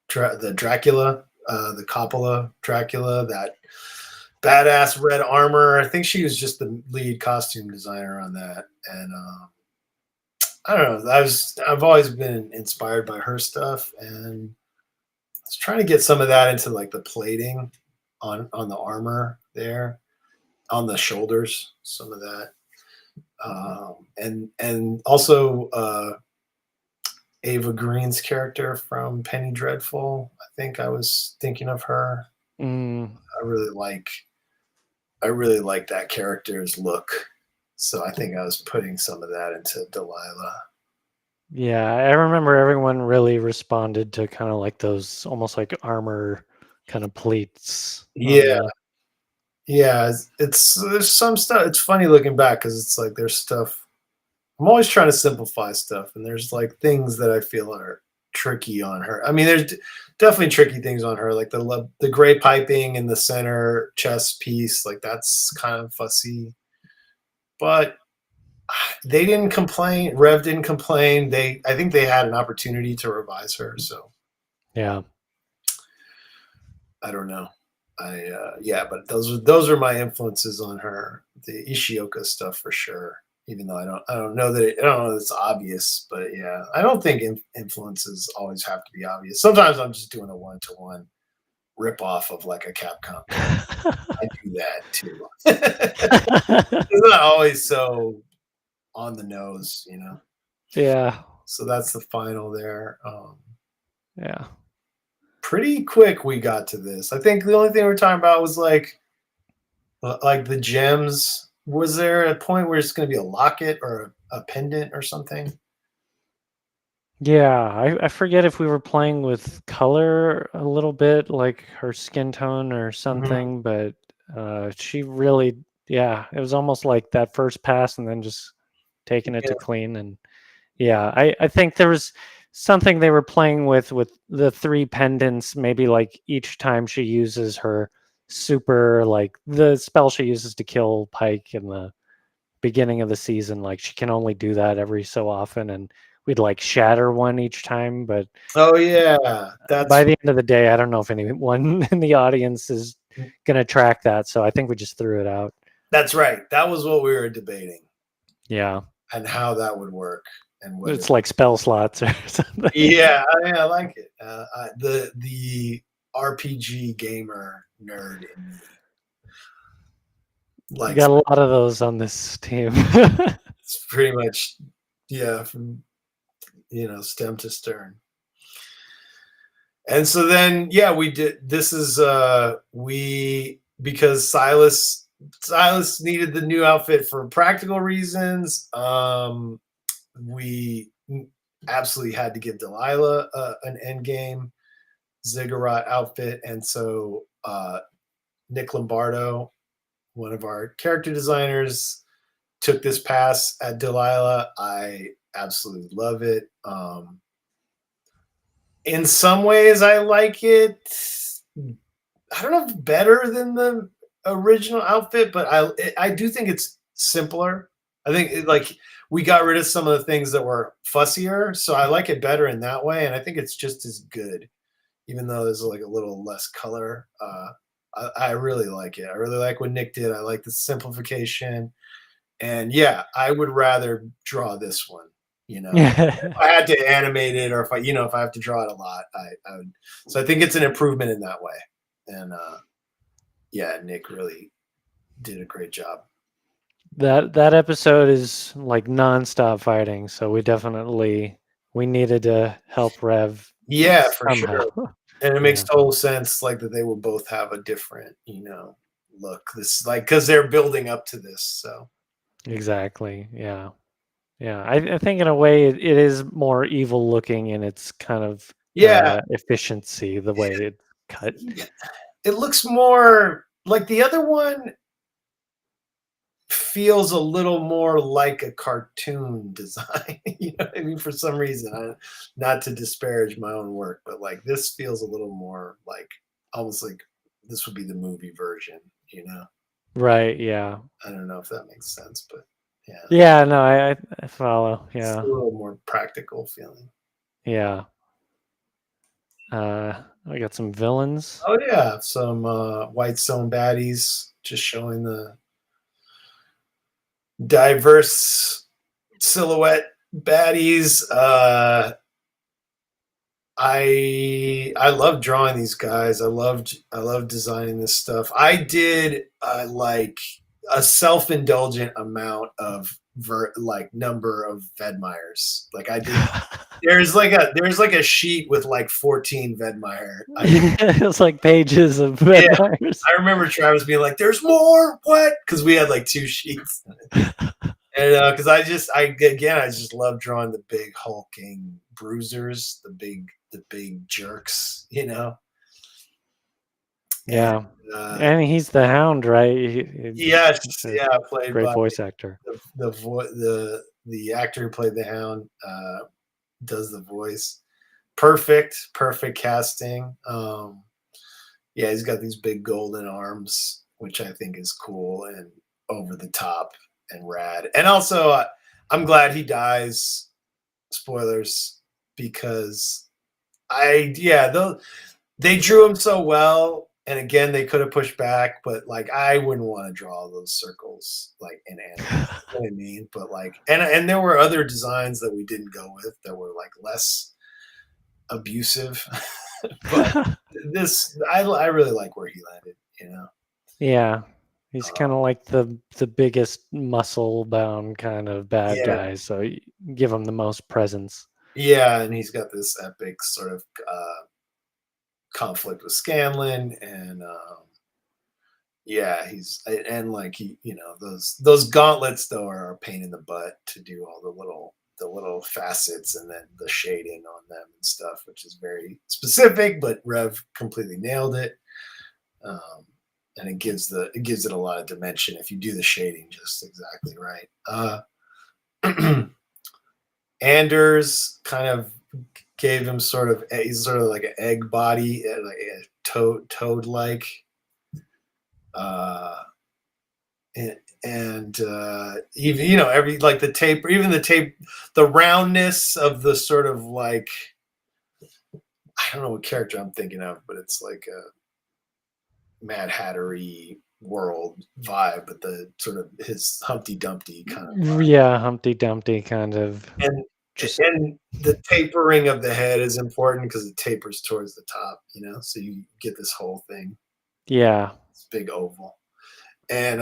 Dracula, the Coppola Dracula, that badass red armor. I think she was just the lead costume designer on that. And I don't know. I've always been inspired by her stuff, and I was trying to get some of that into like the plating on the armor there, on the shoulders, some of that. And also Ava Green's character from Penny Dreadful. I think I was thinking of her. I really like that character's look. So I think I was putting some of that into Delilah. Yeah, I remember everyone really responded to kind of like those almost like armor kind of pleats. Yeah. Yeah, there's some stuff. It's funny looking back because it's like there's stuff. I'm always trying to simplify stuff, and there's like things that I feel are tricky on her. I mean, there's definitely tricky things on her, like the gray piping in the center chest piece. Like that's kind of fussy, but they didn't complain. Rev didn't complain. I think they had an opportunity to revise her. So yeah, I don't know. But those are my influences on her. The Ishioka stuff for sure. Even though I don't know that it's obvious, but yeah, I don't think influences always have to be obvious. Sometimes I'm just doing a 1-to-1 rip off of like a Capcom. I do that too. It's not always so on the nose, you know. Yeah. So that's the final there. Yeah. Pretty quick we got to this. I think the only thing we were talking about was like the gems. Was there a point where it's going to be a locket or a pendant or something? Yeah, I forget if we were playing with color a little bit, like her skin tone or something, but she really, yeah, it was almost like that first pass and then just taking it to clean. And yeah, I think there was something they were playing with the 3 pendants, maybe like each time she uses her super, like the spell she uses to kill Pike in the beginning of the season, like she can only do that every so often, and we'd like shatter one each time. But oh yeah, by the end of the day, I don't know if anyone in the audience is gonna track that, so I think we just threw it out. That's right. That was what we were debating. Yeah, and how that would work, and what it's like spell slots or something. Yeah, I like it. The RPG gamer nerd in me. Like, you got a lot of those on this team. It's pretty much, yeah, from stem to stern. And so then, yeah, we did. This is because Sylas needed the new outfit for practical reasons. We absolutely had to give Delilah an endgame ziggurat outfit, and so Nick Lombardo, one of our character designers, took this pass at Delilah. I absolutely love it. In some ways, I like it. I don't know if better than the original outfit, but I do think it's simpler. I think we got rid of some of the things that were fussier, so I like it better in that way, and I think it's just as good, even though there's like a little less color. I really like it. I really like what Nick did. I like the simplification, and yeah, I would rather draw this one. If I had to animate it, or if I have to draw it a lot, I would. So I think it's an improvement in that way, and yeah, Nick really did a great job. That episode is like nonstop fighting, so we definitely we needed to help Rev. Yeah, for somehow. sure. And it makes Yeah. total sense, like that they will both have a different, look. This like because they're building up to this. So Exactly. Yeah. Yeah. I think in a way it is more evil looking in its kind of yeah, efficiency, the way it's cut. it looks more like the other one feels a little more like a cartoon design. You know what I mean? For some reason, not to disparage my own work, but like this feels a little more like almost like this would be the movie version. Right. Yeah. I don't know if that makes sense, but yeah, Yeah. No, I follow. it's Yeah. a little more practical feeling. Yeah. I got some villains. Oh yeah, some White Stone baddies, just showing the diverse silhouette baddies. I love drawing these guys. I love designing this stuff. I did like a self-indulgent amount of number of Vedmeyers. Like I did. There's like a sheet with like 14 Vedmeyer. It's like pages of Yeah. Vedmeyers. I remember Travis being like, "There's more." What? Because we had like 2 sheets. And because I just love drawing the big hulking bruisers, the big jerks, Yeah. And, And he's the Hound, right? yes, a yeah, played great by voice actor. the actor who played the Hound does the voice. Perfect casting. Yeah, he's got these big golden arms, which I think is cool and over the top and rad. And also, I'm glad he dies. Spoilers, because they drew him so well, and again, they could have pushed back, but like I wouldn't want to draw those circles like in anime. You know what I mean? But like, and there were other designs that we didn't go with that were like less abusive. But this, I really like where he landed. Yeah. He's kind of like the biggest muscle bound kind of bad Yeah. guy, so you give him the most presence. Yeah, and he's got this epic sort of conflict with Scanlan, and yeah, and like those gauntlets though are a pain in the butt to do all the little facets and then the shading on them and stuff, which is very specific, but Rev completely nailed it. And it gives it a lot of dimension if you do the shading just exactly right. Anders kind of gave him he's sort of like an egg body, like a toad like, and even every like the tape, even the roundness of the sort of like, I don't know what character I'm thinking of, but it's like a Mad Hattery world vibe, but the sort of his Humpty Dumpty kind of vibe. Yeah, Humpty Dumpty kind of. And the tapering of the head is important because it tapers towards the top, so you get this whole thing. Yeah. This big oval. And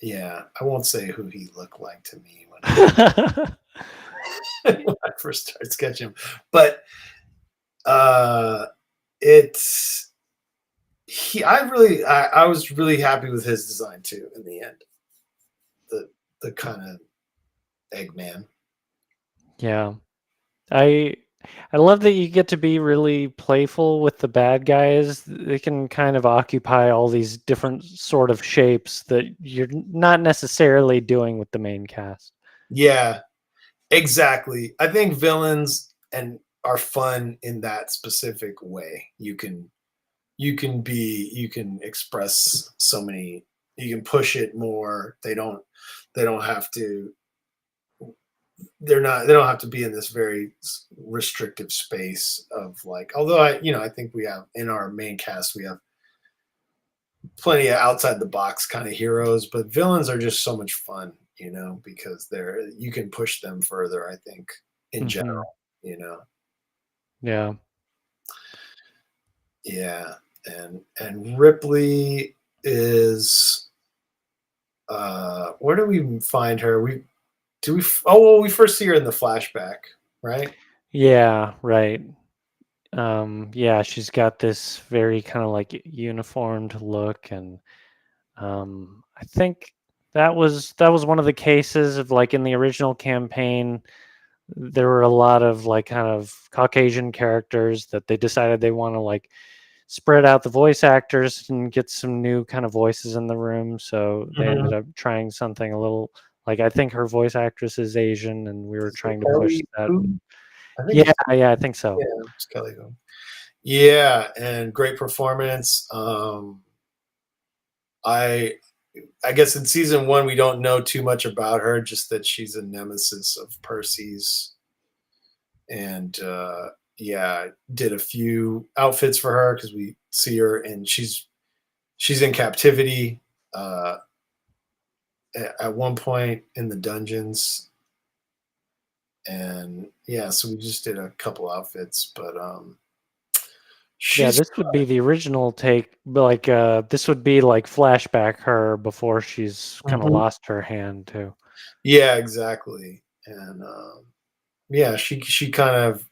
yeah, I won't say who he looked like to me when I first started sketching him. But I was really happy with his design too in the end. The kind of Eggman. Yeah. I love that you get to be really playful with the bad guys. They can kind of occupy all these different sort of shapes that you're not necessarily doing with the main cast. Yeah, exactly. I think villains are fun in that specific way. You can express so many. You can push it more. They don't have to. They don't have to be in this very restrictive space of like. Although I think we have in our main cast we have plenty of outside the box kind of heroes, but villains are just so much fun, because you can push them further. I think in general, Yeah. Yeah, and Ripley is where do we find her? we first see her in the flashback, right? Yeah, right. Yeah, she's got this very kind of like uniformed look, and I think that was one of the cases of like in the original campaign, there were a lot of like kind of Caucasian characters that they decided they want to like spread out the voice actors and get some new kind of voices in the room. So they ended up trying something a little like I think her voice actress is Asian, and we were trying to push Kelly that. Hu? I think Yeah, I think so. it's Kelly Hu. Yeah, and great performance. I guess in season 1 we don't know too much about her, just that she's a nemesis of Percy's, and yeah, did a few outfits for her because we see her and she's in captivity at one point in the dungeons, and yeah, so we just did a couple outfits, but Yeah, she's this would be the original take, but like this would be like flashback her before she's kind of Mhm. lost her hand too. Yeah, exactly, and yeah, she kind of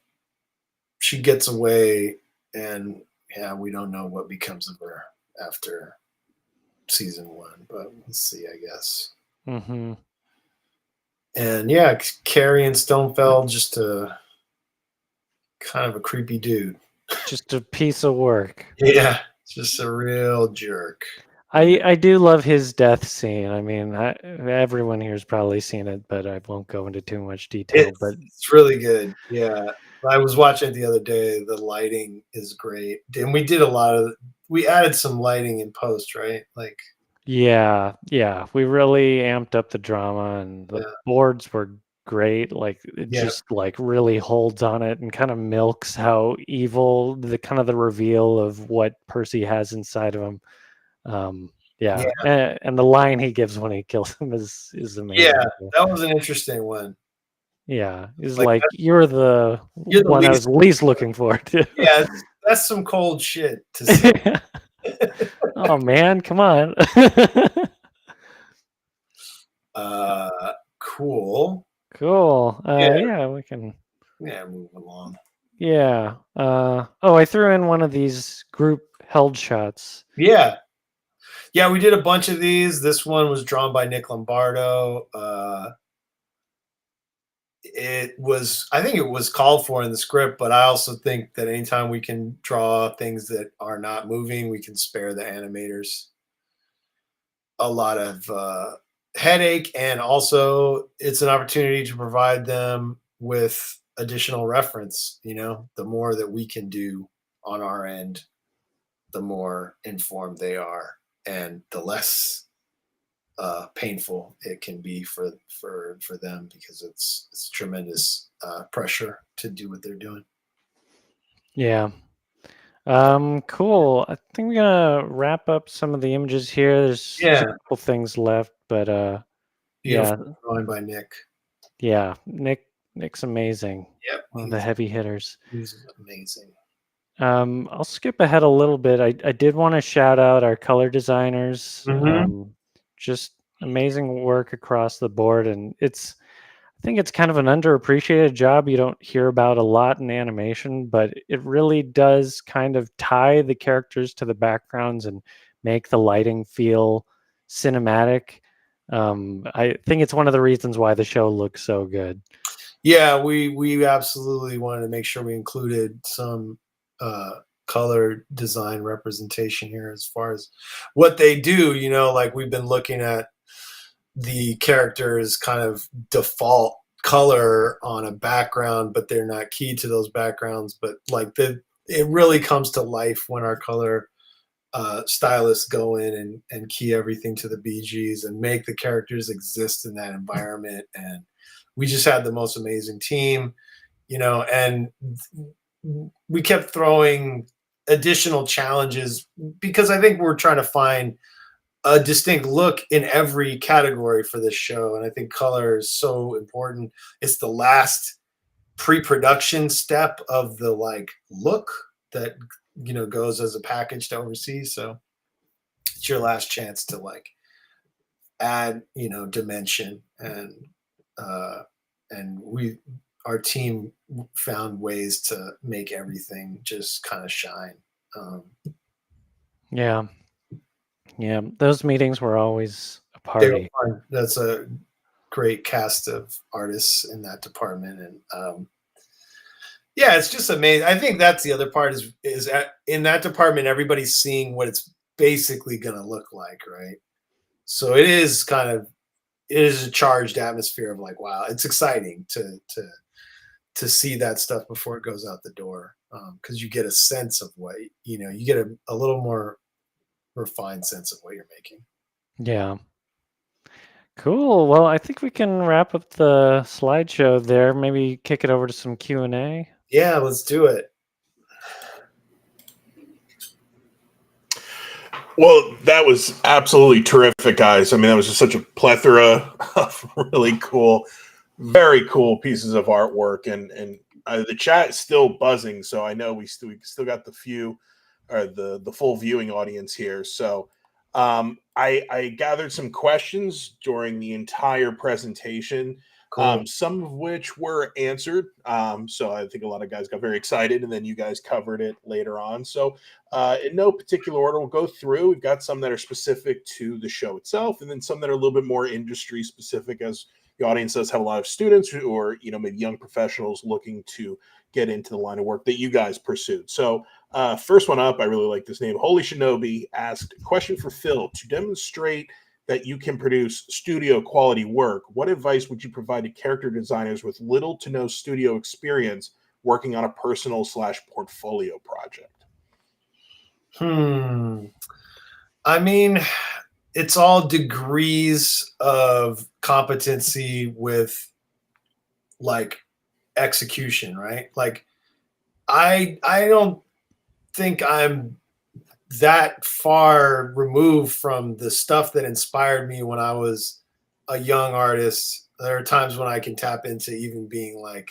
she gets away, and yeah, we don't know what becomes of her after season 1, but we'll see, I guess. Hmm. And yeah, Carrie and Stonefeld, just a kind of a creepy dude. Just a piece of work. Yeah, just a real jerk. I do love his death scene. I mean, everyone here's probably seen it, but I won't go into too much detail. But It's really good. Yeah, I was watching it the other day. The lighting is great, and we added some lighting in post, right? Like, yeah, we really amped up the drama, and the yeah, boards were great. Like it yeah, just like really holds on it and kind of milks how evil the kind of the reveal of what Percy has inside of him. yeah, Yeah, and the line he gives when he kills him is yeah. amazing too. That was an interesting one. Yeah, he's Like, like, "You're the you're the one I least. was least looking forward to." Yeah, that's some cold shit to say. Oh man, come on. Cool. Cool. Yeah, Yeah, we can. yeah. Move along. Yeah. Oh, I threw in one of these group held shots. Yeah, yeah. We did a bunch of these. This one was drawn by Nick Lombardo. I think it was called for in the script, but I also think that anytime we can draw things that are not moving, we can spare the animators a lot of headache, and also it's an opportunity to provide them with additional reference. The more that we can do on our end, the more informed they are, and the less painful it can be for them, because it's tremendous pressure to do what they're doing. Yeah. Cool. I think we're gonna wrap up some of the images here. There's a Yeah, couple things left, but beautiful yeah, drawing by Nick. yeah. Nick's amazing. Yep, One of the heavy hitters. he's amazing. I'll skip ahead a little bit. I did want to shout out our color designers. Mm-hmm. Just amazing work across the board, and I think it's kind of an underappreciated job you don't hear about a lot in animation, but it really does kind of tie the characters to the backgrounds and make the lighting feel cinematic. I think it's one of the reasons why the show looks so good. Yeah, we absolutely wanted to make sure we included some color design representation here as far as what they do. Like, we've been looking at the characters kind of default color on a background, but they're not keyed to those backgrounds. But like, it really comes to life when our color stylists go in and key everything to the BGs and make the characters exist in that environment. And we just had the most amazing team, and we kept throwing additional challenges, because I think we're trying to find a distinct look in every category for this show. And I think color is so important. It's the last pre-production step of the like look that goes as a package to overseas. So it's your last chance to like add dimension and and our team found ways to make everything just kind of shine. Yeah. Those meetings were always a They were party. fun. That's a great cast of artists in that department, and yeah, it's just amazing. I think that's the other part is in that department, everybody's seeing what it's basically going to look like, right? So it is a charged atmosphere of like, wow, it's exciting to see that stuff before it goes out the door, because you get a sense of what you get a little more refined sense of what you're making. Yeah. Cool. Well, I think we can wrap up the slideshow there. Maybe kick it over to some Q&A. Yeah, let's do it. Well, that was absolutely terrific, guys. I mean, that was just such a plethora of really cool, very cool pieces of artwork, and the chat is still buzzing. So I know we still got the full viewing audience here. So I gathered some questions during the entire presentation. Cool. Some of which were answered. So I think a lot of guys got very excited, and then you guys covered it later on. So in no particular order, we'll go through. We've got some that are specific to the show itself, and then some that are a little bit more industry specific, as the audience does have a lot of students or maybe young professionals looking to get into the line of work that you guys pursued. So first one up, I really like this name. Holy Shinobi asked, question for Phil. To demonstrate that you can produce studio quality work, what advice would you provide to character designers with little to no studio experience working on a personal / portfolio project? I mean, it's all degrees of competency with like execution, right? Like I don't think I'm that far removed from the stuff that inspired me when I was a young artist. There are times when I can tap into even being like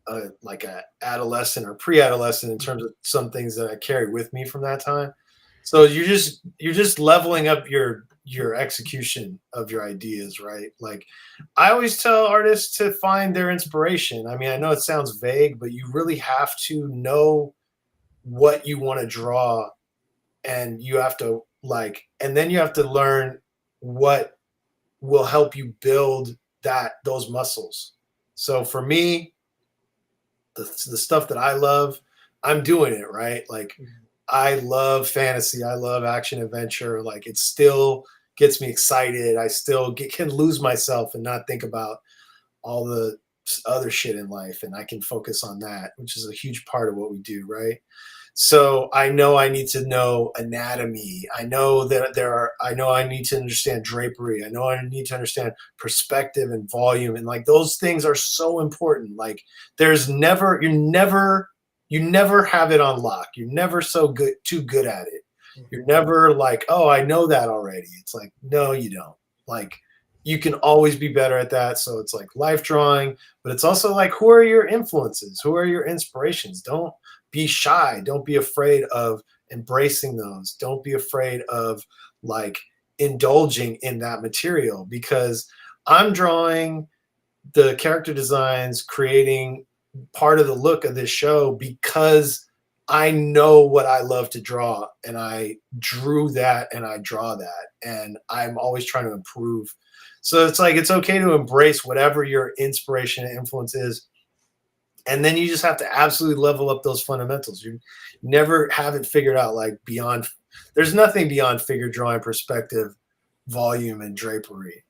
a adolescent or pre-adolescent in terms of some things that I carry with me from that time. So you're just leveling up your execution of your ideas, right? Like I always tell artists to find their inspiration. I mean, I know it sounds vague, but you really have to know what you want to draw, and you have to and then you have to learn what will help you build those muscles. So for me, the stuff that I love, I'm doing it, right? Like I love fantasy, I love action adventure. Like it still gets me excited. I still can lose myself and not think about all the other shit in life, and I can focus on that, which is a huge part of what we do, right? So I know I need to know anatomy. I know that I know I need to understand drapery. I know I need to understand perspective and volume. And like those things are so important. Like you never have it on lock. You're never too good at it. You're never like, oh, I know that already. It's like, no, you don't. Like you can always be better at that. So it's like life drawing, but it's also like, who are your influences? Who are your inspirations? Don't be shy. Don't be afraid of embracing those. Don't be afraid of like indulging in that material, because I'm drawing the character designs, creating part of the look of this show because I know what I love to draw, and I drew that and I draw that, and I'm always trying to improve. So it's like, it's okay to embrace whatever your inspiration and influence is. And then you just have to absolutely level up those fundamentals. You never have it figured out, like there's nothing beyond figure drawing, perspective, volume, and drapery.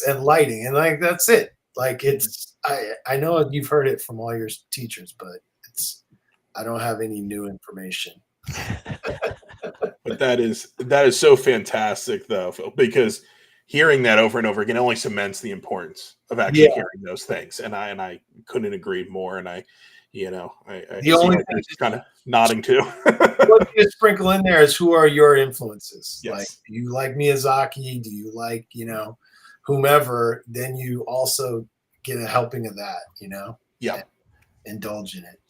And lighting. And like, that's it. Like I know you've heard it from all your teachers, but I don't have any new information. But that is so fantastic though, Phil, because hearing that over and over again only cements the importance of actually hearing those things. And I couldn't agree more. And I the only thing just kind of nodding too. What you sprinkle in there is, who are your influences? Yes. Like, do you like Miyazaki? Do you like, whomever? Then you also get a helping of that, Yeah. Indulge in it.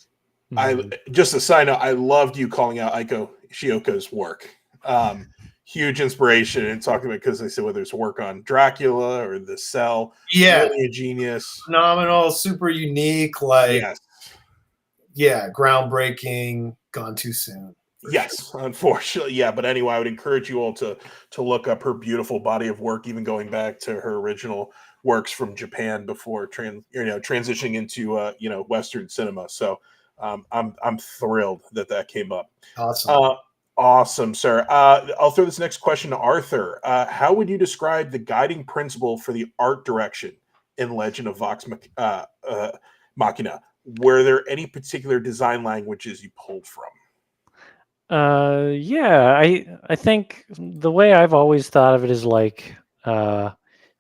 Just a side note, I loved you calling out Aiko Shioka's work. huge inspiration in talking about, because they said whether it's work on Dracula or The Cell, Yeah, really a genius. phenomenal, super unique, like Yes. yeah, groundbreaking, gone too soon. Yes, unfortunately, yeah. But anyway, I would encourage you all to look up her beautiful body of work, even going back to her original works from Japan before transitioning into Western cinema. So I'm thrilled that came up. Awesome. Awesome, sir. I'll throw this next question to Arthur. How would you describe the guiding principle for the art direction in Legend of Vox Machina? Were there any particular design languages you pulled from? Yeah, I think the way I've always thought of it is like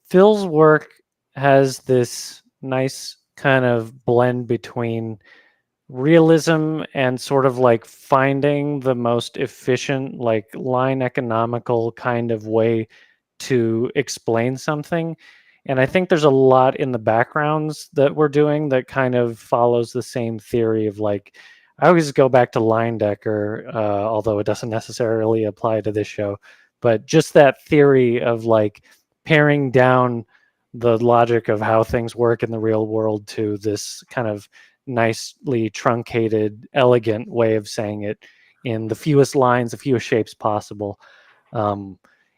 Phil's work has this nice kind of blend between realism and sort of like finding the most efficient, like line economical kind of way to explain something. And I think there's a lot in the backgrounds that we're doing that kind of follows the same theory of like, I always go back to Line Decker, although it doesn't necessarily apply to this show, but just that theory of like paring down the logic of how things work in the real world to this kind of nicely truncated, elegant way of saying it in the fewest lines, the fewest shapes possible.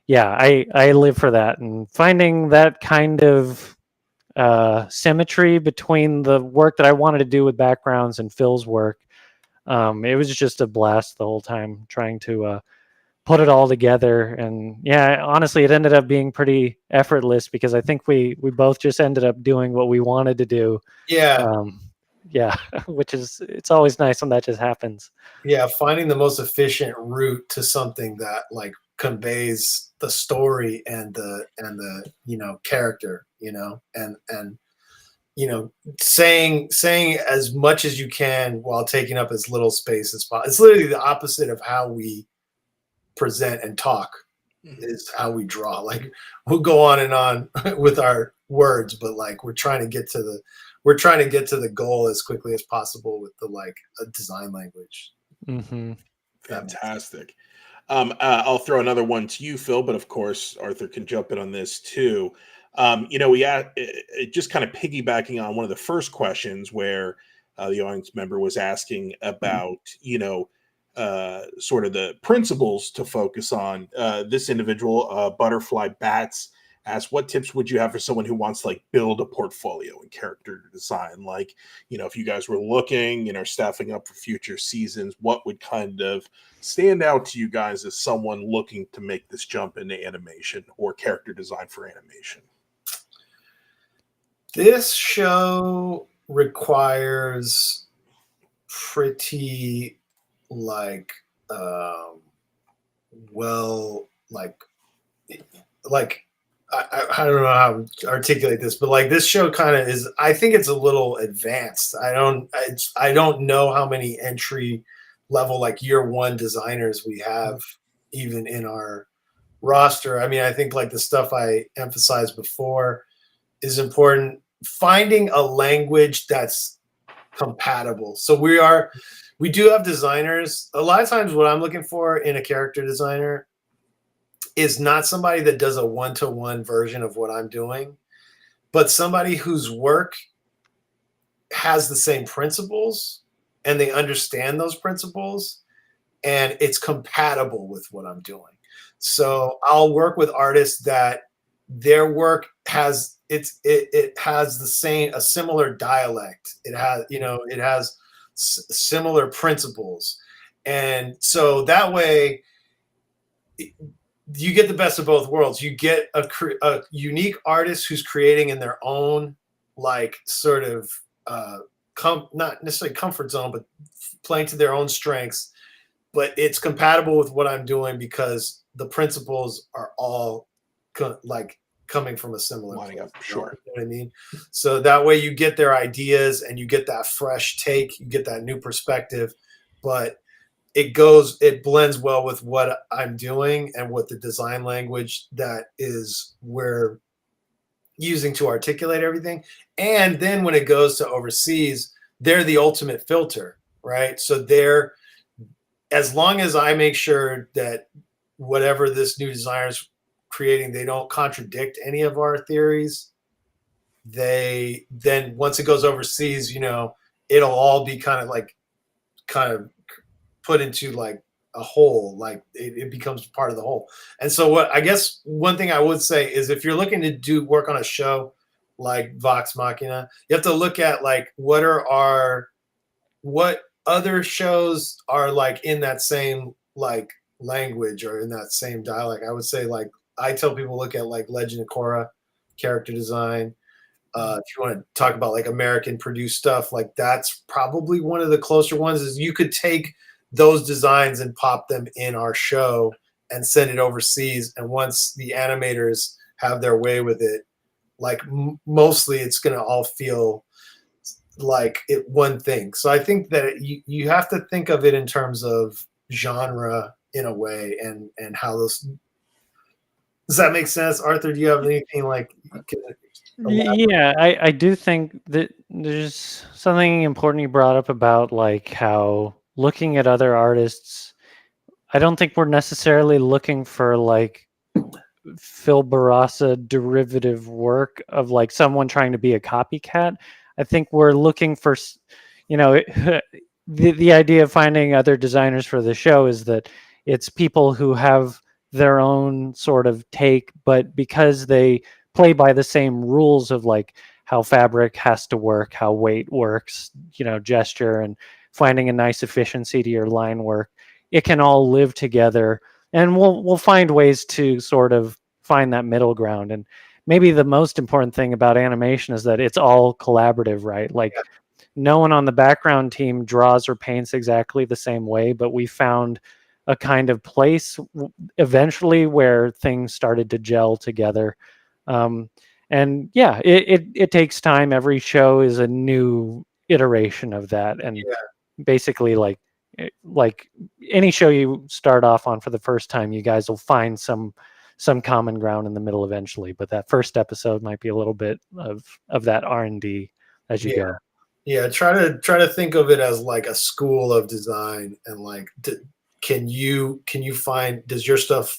Yeah, I live for that, and finding that kind of symmetry between the work that I wanted to do with backgrounds and Phil's work. It was just a blast the whole time trying to put it all together. And yeah, honestly, it ended up being pretty effortless because I think we both just ended up doing what we wanted to do. Yeah. Yeah, which is, it's always nice when that just happens. Yeah, finding the most efficient route to something that like conveys the story and the character, and saying as much as you can while taking up as little space as possible. It's literally the opposite of how we present and talk, is how we draw. Like we'll go on and on with our words, but like we're trying to get to the goal as quickly as possible with the like a design language. Mm-hmm. Fantastic. I'll throw another one to you, Phil, but of course Arthur can jump in on this too. Just kind of piggybacking on one of the first questions where the audience member was asking about, sort of the principles to focus on. This individual, Butterfly Bats, asked, what tips would you have for someone who wants to like build a portfolio in character design? Like, if you guys were looking, staffing up for future seasons, what would kind of stand out to you guys as someone looking to make this jump into animation or character design for animation? This show requires pretty like I don't know how to articulate this, but like this show kind of is, I think it's a little advanced. I don't know how many entry level like year one designers we have even in our roster. I mean, I think like the stuff I emphasized before is important. Finding a language that's compatible. So we do have designers. A lot of times what I'm looking for in a character designer is not somebody that does a one-to-one version of what I'm doing, but somebody whose work has the same principles and they understand those principles and it's compatible with what I'm doing. So I'll work with artists that their work has it has a similar dialect. It has similar principles. And so that way you get the best of both worlds. You get a unique artist who's creating in their own like sort of not necessarily comfort zone, but playing to their own strengths. But it's compatible with what I'm doing because the principles are all coming from a similar place. Sure. You know what I mean? So that way you get their ideas and you get that fresh take, you get that new perspective, but it blends well with what I'm doing and what the design language that is we're using to articulate everything. And then when it goes to overseas, they're the ultimate filter, right? So as long as I make sure that whatever this new designer's creating, they don't contradict any of our theories. They then once it goes overseas, it'll all be kind of put into like a whole, like it becomes part of the whole. And so what I guess one thing I would say is if you're looking to do work on a show like Vox Machina, you have to look at like what other shows are like in that same like language or in that same dialect. I would say like I tell people look at like Legend of Korra character design. If you want to talk about like American produced stuff, like that's probably one of the closer ones. Is you could take those designs and pop them in our show and send it overseas. And once the animators have their way with it, like mostly it's going to all feel like it one thing. So I think that you have to think of it in terms of genre in a way, and how those. Does that make sense, Arthur? Do you have anything like? Yeah, I do think that there's something important you brought up about like how looking at other artists. I don't think we're necessarily looking for like Phil Barassa derivative work of like someone trying to be a copycat. I think we're looking for, the idea of finding other designers for the show is that it's people who have their own sort of take, but because they play by the same rules of like how fabric has to work, how weight works, gesture, and finding a nice efficiency to your line work, it can all live together. And we'll find ways to sort of find that middle ground. And maybe the most important thing about animation is that it's all collaborative, right? Like no one on the background team draws or paints exactly the same way, but we found a kind of place eventually where things started to gel together. And yeah, it takes time. Every show is a new iteration of that. And basically like any show you start off on for the first time, you guys will find some common ground in the middle eventually, but that first episode might be a little bit of that R&D as you go. Yeah, try to think of it as like a school of design, and like can you find, does your stuff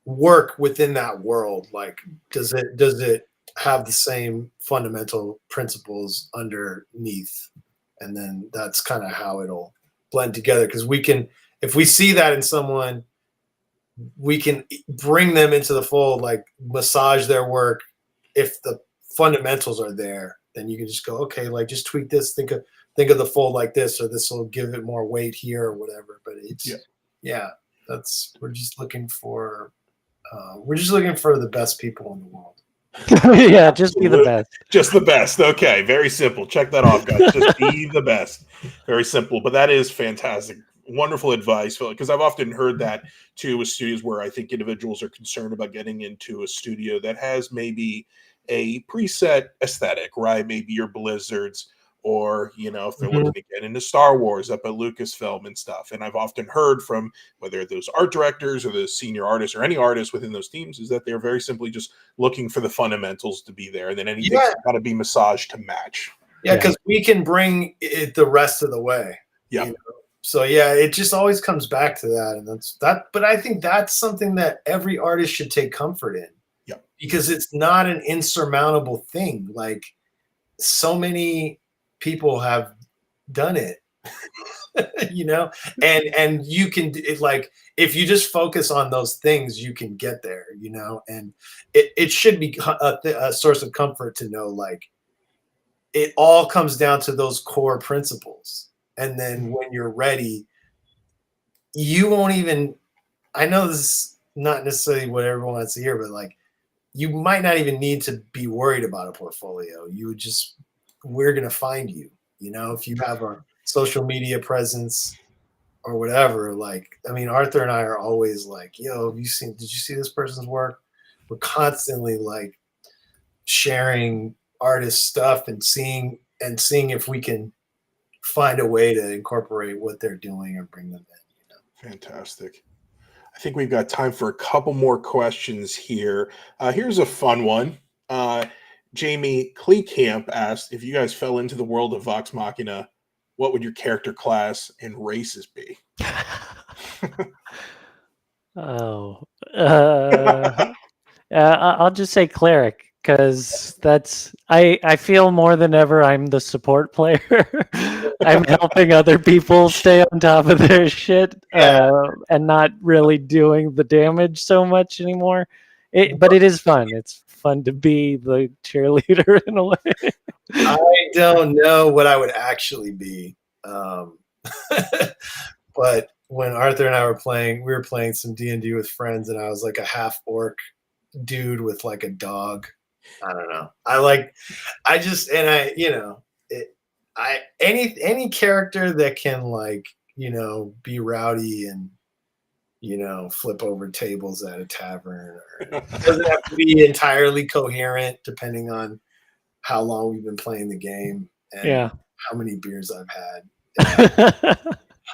work within that world? Like does it have the same fundamental principles underneath? And then that's kind of how it'll blend together, because if we see that in someone, we can bring them into the fold, like massage their work. If the fundamentals are there, then you can just go, okay, like just tweak this, think of the fold like this, or this will give it more weight here or whatever. But it's we're just looking for the best people in the world. Yeah, just be the best. Just the best. Okay, very simple. Check that off, guys. Just be the best. Very simple. But that is fantastic. Wonderful advice, Phil, because I've often heard that too with studios where I think individuals are concerned about getting into a studio that has maybe a preset aesthetic, right? Maybe your Blizzards, or if they're looking to get into Star Wars up at Lucasfilm and stuff. And I've often heard from whether those art directors or the senior artists or any artists within those teams is that they're very simply just looking for the fundamentals to be there, and then anything's got to be massaged to match. Yeah, because we can bring it the rest of the way. Yeah. So it just always comes back to that, and that's that. But I think that's something that every artist should take comfort in. Yeah. Because it's not an insurmountable thing. Like so many people have done it, and you can, like, if you just focus on those things, you can get there, and it should be a source of comfort to know, like, it all comes down to those core principles. And then when you're ready, you won't even, I know this is not necessarily what everyone wants to hear, but like, you might not even need to be worried about a portfolio. We're going to find you, if you have a social media presence or whatever. Like, I mean, Arthur and I are always like, yo, did you see this person's work? We're constantly like sharing artist stuff and seeing if we can find a way to incorporate what they're doing or bring them in. Fantastic. I think we've got time for a couple more questions here. Here's a fun one. Jamie Kleekamp asked, if you guys fell into the world of Vox Machina, what would your character class and races be? Oh, I'll just say cleric because I feel more than ever I'm the support player. I'm helping other people stay on top of their shit and not really doing the damage so much anymore. But it is fun. It's fun to be the cheerleader in a way. I don't know what I would actually be. But when Arthur and I we were playing some D&D with friends, and I was like a half orc dude with like a dog. I don't know. Any character that can like, be rowdy and, flip over tables at a tavern, or it doesn't have to be entirely coherent depending on how long we've been playing the game and how many beers I've had.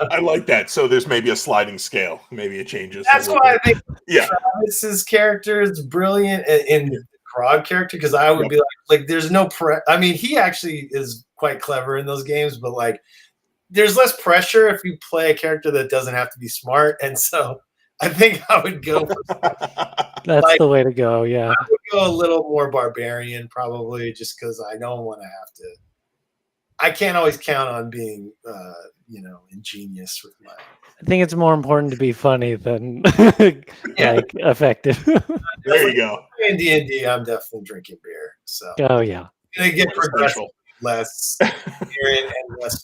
I like that. So there's maybe a sliding scale. Maybe it changes. That's why I think Yeah. Travis's character is brilliant in the Grog character, because I would be like, there's no I mean, he actually is quite clever in those games, but like, there's less pressure if you play a character that doesn't have to be smart. And so I think I would go for That's the way to go. Yeah. I would go a little more barbarian, probably, just because I don't want to have to. I can't always count on being, ingenious with my. I think it's more important to be funny than like effective. There you go. In D&D, I'm definitely drinking beer. So. Oh yeah. Gonna get progressive, less and less.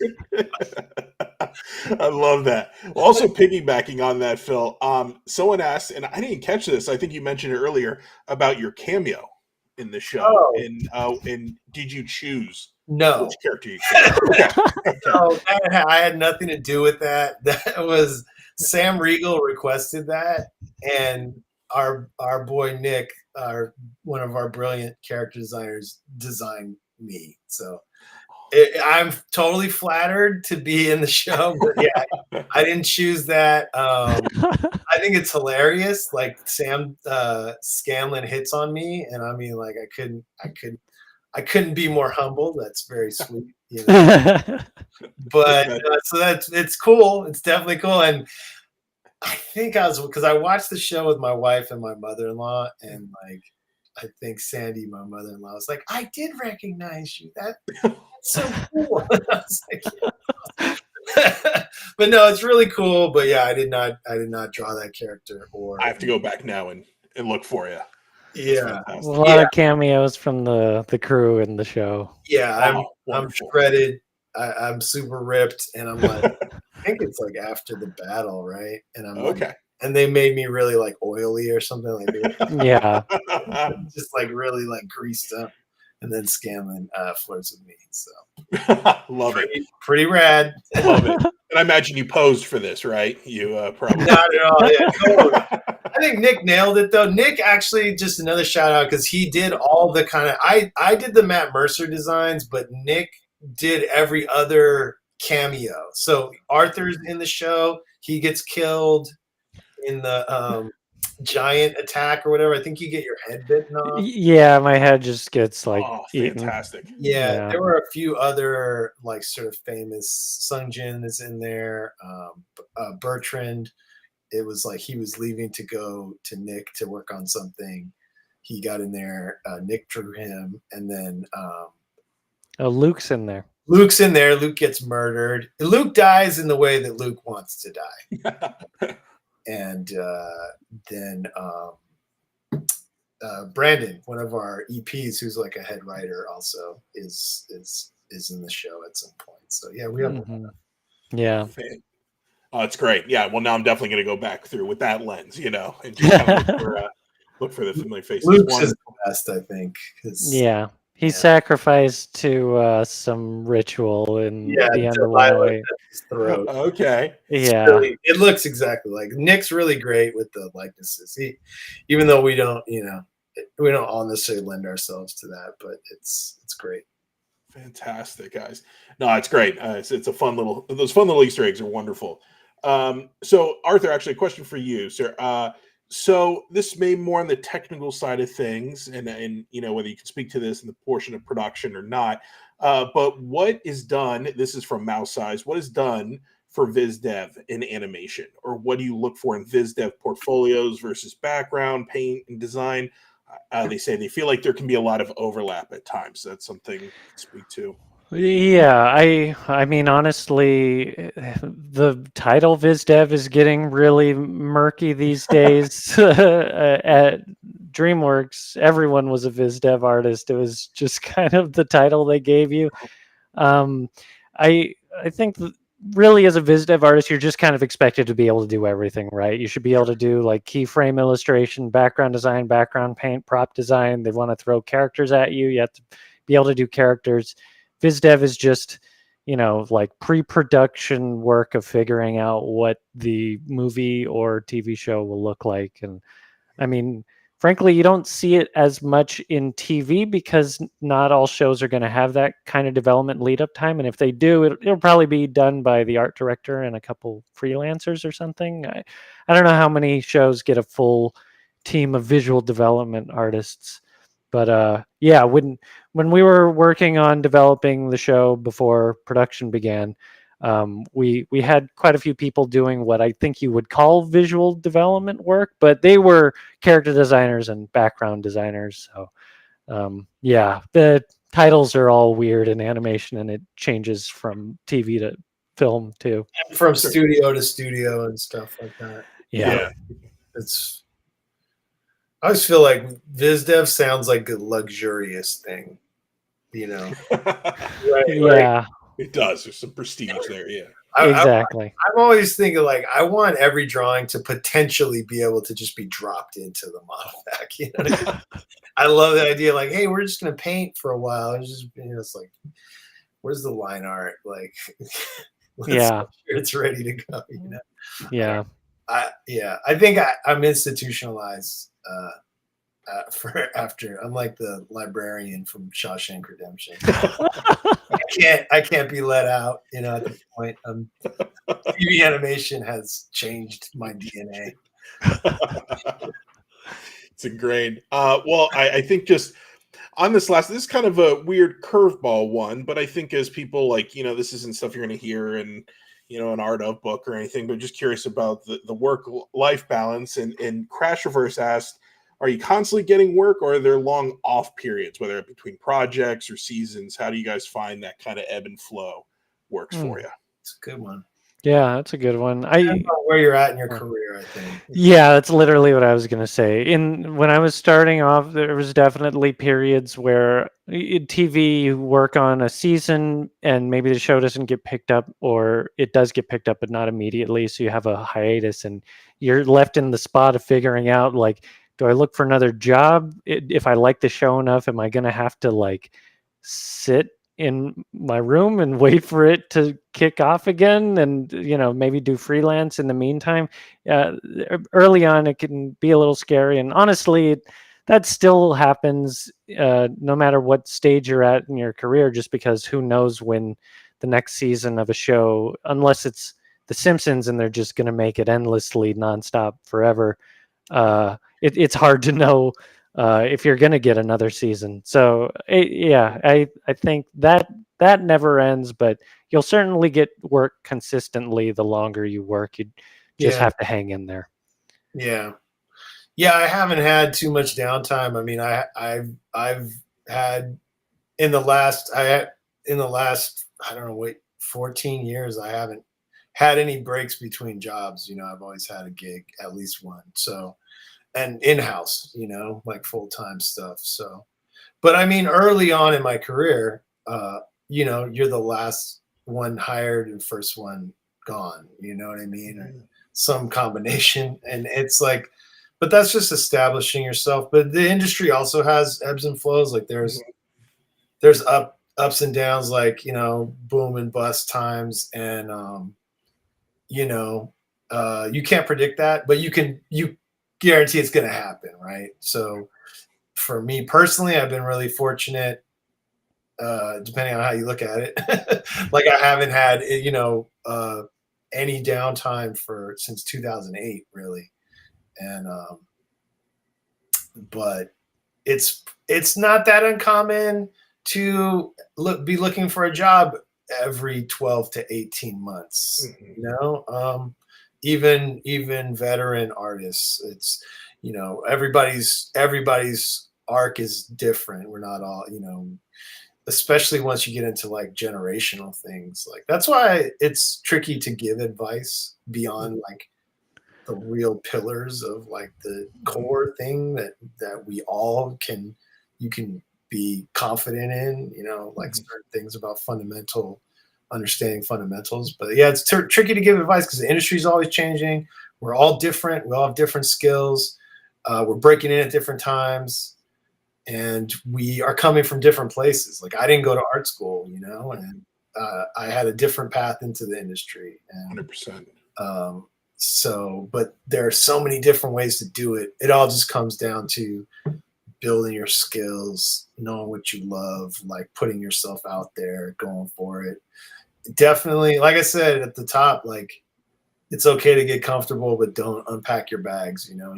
I love that. Also, piggybacking on that, Phil. Someone asked, and I didn't catch this. I think you mentioned it earlier about your cameo in the show. Oh. And did you choose? No. Which character you chose? Okay. No, I had nothing to do with that. That was Sam Riegel requested that, and our boy Nick, one of our brilliant character designers, designed me. So I'm totally flattered to be in the show, but yeah, I didn't choose that. I think it's hilarious. Like Scanlan hits on me, and I mean, like I couldn't be more humble. That's very sweet, But so it's cool. It's definitely cool. And I think because I watched the show with my wife and my mother-in-law, and like I think Sandy, my mother-in-law, was like, "I did recognize you. That's so cool." I was like, yeah. But no, it's really cool. But yeah, I did not draw that character. Or I have to go back now and look for you. Yeah, a lot of cameos from the crew in the show. Yeah, I'm shredded. I'm super ripped, and I'm like, I think it's like after the battle, right? And I'm okay. Like, and they made me really like oily or something like that. Yeah, just like really like greased up, and then Scanlan flirts with me. So love it. Pretty rad. Love it. And I imagine you posed for this, right? You probably not at all. Yeah, totally. I think Nick nailed it though. Nick actually, just another shout out, because he did all the kind of I did the Matt Mercer designs, but Nick did every other cameo. So Arthur's in the show. He gets killed in the giant attack or whatever. I think you get your head bitten off. Yeah, my head just gets like eaten. Fantastic. Yeah, there were a few other like sort of famous. Sung Jin is in there. Bertrand. It was like he was leaving to go to Nick to work on something. He got in there. Nick drew him, and then Luke's in there. Luke's in there. Luke gets murdered. Luke dies in the way that Luke wants to die. And then Brandon, one of our EPs, who's like a head writer, also is in the show at some point. So yeah, we have. Yeah. Oh, it's great. Yeah. Well, now I'm definitely going to go back through with that lens, and just kind of look for the familiar faces. Luke's is the best, I think. Yeah. He sacrificed to some ritual in the underwater. Throat. Okay. Yeah. It looks exactly like Nick's really great with the likenesses. Even though we don't all necessarily lend ourselves to that, but it's great. Fantastic, guys. No, it's great. It's a those fun little Easter eggs are wonderful. So Arthur, actually a question for you, sir. So this may more on the technical side of things, and whether you can speak to this in the portion of production or not. But what is done? This is from Mouse Size. What is done for Vis Dev in animation, or what do you look for in Vis Dev portfolios versus background, paint, and design? They say they feel like there can be a lot of overlap at times. That's something you can speak to. Yeah, I mean honestly, the title Viz Dev is getting really murky these days. At DreamWorks, everyone was a Viz Dev artist. It was just kind of the title they gave you. Um, I think really as a Viz Dev artist, you're just kind of expected to be able to do everything, right? You should be able to do like keyframe illustration, background design, background paint, prop design. They want to throw characters at you. You have to be able to do characters. Viz Dev is just, like pre-production work of figuring out what the movie or TV show will look like. And I mean, frankly, you don't see it as much in TV because not all shows are going to have that kind of development lead up time. And if they do, it'll probably be done by the art director and a couple freelancers or something. I don't know how many shows get a full team of visual development artists. But yeah, when we were working on developing the show before production began, we had quite a few people doing what I think you would call visual development work, but they were character designers and background designers. So yeah, the titles are all weird in animation, and it changes from TV to film too. From studio to studio and stuff like that. Yeah. It's. I always feel like Viz Dev sounds like a luxurious thing, Right, yeah, it does. There's some prestige there. Yeah. exactly. I'm always thinking like I want every drawing to potentially be able to just be dropped into the model pack. You know what I mean? I love the idea. Like, hey, we're just gonna paint for a while. It's just it's like, where's the line art? Like, let's make sure it's ready to go. Yeah. I think I'm institutionalized. I'm like the librarian from Shawshank Redemption. I can't be let out, at this point. TV animation has changed my DNA. It's ingrained. Well, I think just on this is kind of a weird curveball one, but I think as people this isn't stuff you're going to hear in, an art of book or anything, but just curious about the work-life balance. And Crash Reverse asked, are you constantly getting work, or are there long off periods, whether between projects or seasons? How do you guys find that kind of ebb and flow works for you? It's a good one. Yeah, that's a good one. Depends on where you're at in your career, I think. Yeah, that's literally what I was going to say. When I was starting off, there was definitely periods where in TV you work on a season and maybe the show doesn't get picked up, or it does get picked up but not immediately, so you have a hiatus and you're left in the spot of figuring out like, do I look for another job? If I like the show enough, am I going to have to like sit in my room and wait for it to kick off again and maybe do freelance in the meantime? Early on it can be a little scary, and honestly that still happens no matter what stage you're at in your career, just because who knows when the next season of a show, unless it's The Simpsons and they're just going to make it endlessly nonstop forever, it's hard to know if you're going to get another season. So I think that never ends, but you'll certainly get work consistently the longer you work. You just have to hang in there. Yeah. I haven't had too much downtime. I mean, I've had in the last I don't know, 14 years, I haven't had any breaks between jobs. I've always had a gig, at least one. So, and in-house, like full-time stuff. So, but I mean, early on in my career, you're the last one hired and first one gone, you know what I mean? Or some combination. And it's like, but that's just establishing yourself. But the industry also has ebbs and flows. Like there's ups and downs, like, boom and bust times. And, you can't predict that, but you guarantee it's going to happen. Right. So for me personally, I've been really fortunate, depending on how you look at it. Like I haven't had, any downtime since 2008, really. And, but it's not that uncommon to be looking for a job every 12 to 18 months. Mhm. You know, even veteran artists, it's, you know, everybody's arc is different. We're not all, you know, especially once you get into like generational things. Like that's why it's tricky to give advice beyond like the real pillars of like the core thing that we all can, you can be confident in, you know, like certain things about understanding fundamentals. But yeah, it's tricky to give advice because the industry is always changing. We're all different. We all have different skills. We're breaking in at different times, and we are coming from different places. Like I didn't go to art school, you know, and I had a different path into the industry. And 100%. so, but there are so many different ways to do it. It all just comes down to building your skills, knowing what you love, like putting yourself out there, going for it. Definitely, like I said at the top, like it's okay to get comfortable, but don't unpack your bags. You know,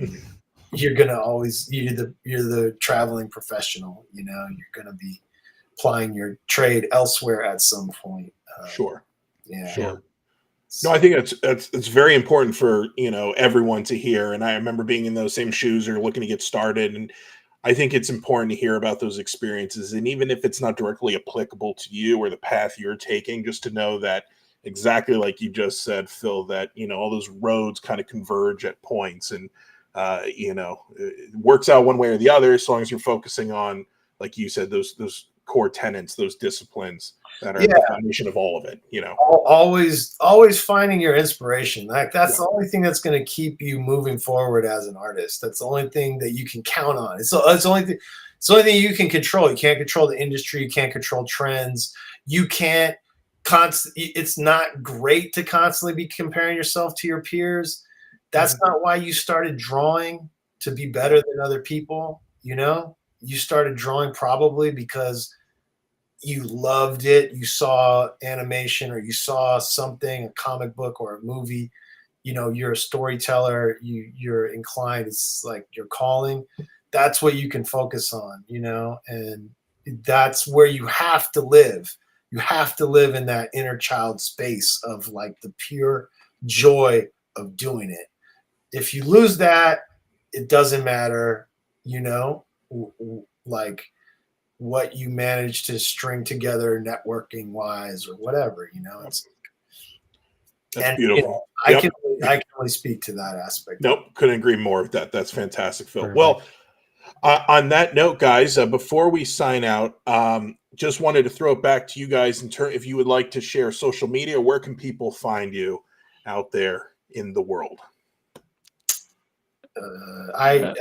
you're gonna always you're the traveling professional. You know, you're gonna be applying your trade elsewhere at some point. Sure. Yeah. Sure. No, I think it's very important for, you know, everyone to hear. And I remember being in those same shoes or looking to get started. And I think it's important to hear about those experiences. And even if it's not directly applicable to you or the path you're taking, just to know that exactly like you just said, Phil, that, you know, all those roads kind of converge at points, and, you know, it works out one way or the other, as long as you're focusing on, like you said, those core tenets, those disciplines that are the foundation of all of it, you know. Always finding your inspiration. Like that's Yeah. the only thing that's going to keep you moving forward as an artist. That's the only thing that you can count on. It's the only thing. It's the only thing you can control. You can't control the industry. You can't control trends. You can't it's not great to constantly be comparing yourself to your peers. That's not why you started drawing, to be better than other people. You know, you started drawing probably because you loved it. You saw animation, or you saw something, a comic book or a movie. You know, you're a storyteller. You're inclined. It's like your calling. That's what you can focus on, you know, and that's where you have to live. You have to live in that inner child space of like the pure joy of doing it. If you lose that, it doesn't matter, you know, like what you manage to string together networking wise or whatever, you know. It's That's beautiful. You know, I can only speak to that aspect. Nope, couldn't agree more with that. That's fantastic, Phil. Perfect. Well, on that note, guys, before we sign out, just wanted to throw it back to you guys in turn. If you would like to share social media, where can people find you out there in the world? I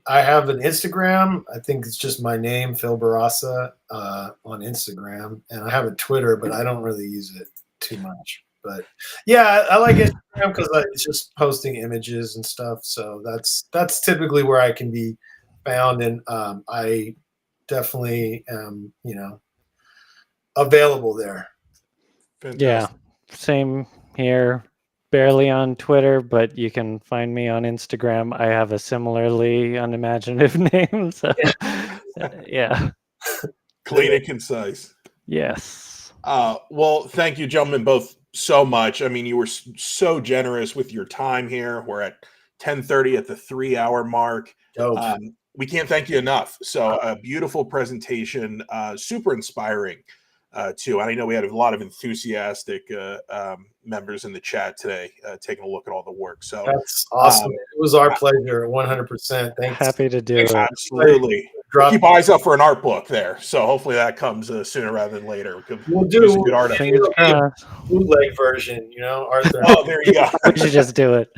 have an Instagram. I think it's just my name, Phil Barassa, on Instagram, and I have a Twitter, but I don't really use it too much. But yeah, I like Instagram because it's just posting images and stuff. So that's typically where I can be found, and I definitely am, you know, available there. Fantastic. Yeah, same here. Barely on Twitter, but you can find me on Instagram. I have a similarly unimaginative name. So yeah. Clean and concise. Yes. Well, thank you, gentlemen, both so much. I mean, you were so generous with your time here. We're at 10:30 at the 3-hour mark. We can't thank you enough. So a beautiful presentation, super inspiring too. And I know we had a lot of enthusiastic members in the chat today taking a look at all the work. So that's awesome. It was our pleasure, 100%. Thanks. Happy to do it. Absolutely. Keep eyes up for an art book there. So hopefully that comes sooner rather than later. We'll do good art. Bootleg version, you know, Arthur. Oh, there you go. We should just do it.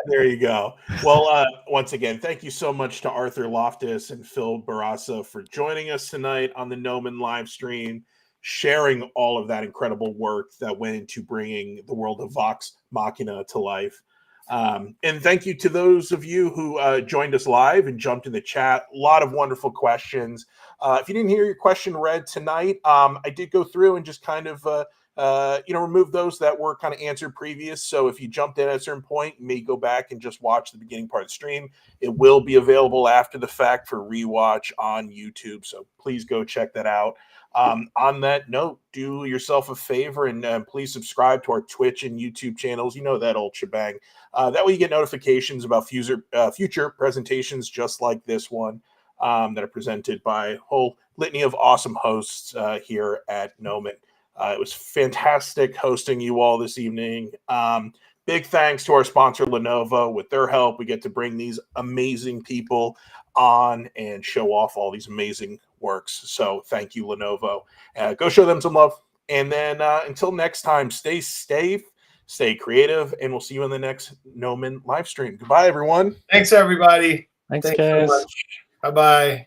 There you go. Well, once again, thank you so much to Arthur Loftus and Phil Barassa for joining us tonight on the Gnomon live stream, sharing all of that incredible work that went into bringing the world of Vox Machina to life. And thank you to those of you who joined us live and jumped in the chat. A lot of wonderful questions. If you didn't hear your question read tonight, I did go through and just kind of remove those that were kind of answered previous. So if you jumped in at a certain point, you may go back and just watch the beginning part of the stream. It will be available after the fact for rewatch on YouTube. So please go check that out. On that note, do yourself a favor and please subscribe to our Twitch and YouTube channels. You know that old shebang. That way you get notifications about future presentations just like this one that are presented by a whole litany of awesome hosts here at Gnomon. It was fantastic hosting you all this evening. Big thanks to our sponsor, Lenovo. With their help, we get to bring these amazing people on and show off all these amazing works. So thank you, Lenovo. Go show them some love. And then until next time, stay safe, stay creative, and we'll see you in the next Gnomon live stream. Goodbye, everyone. Thanks, everybody. Thanks guys. So much. Bye-bye.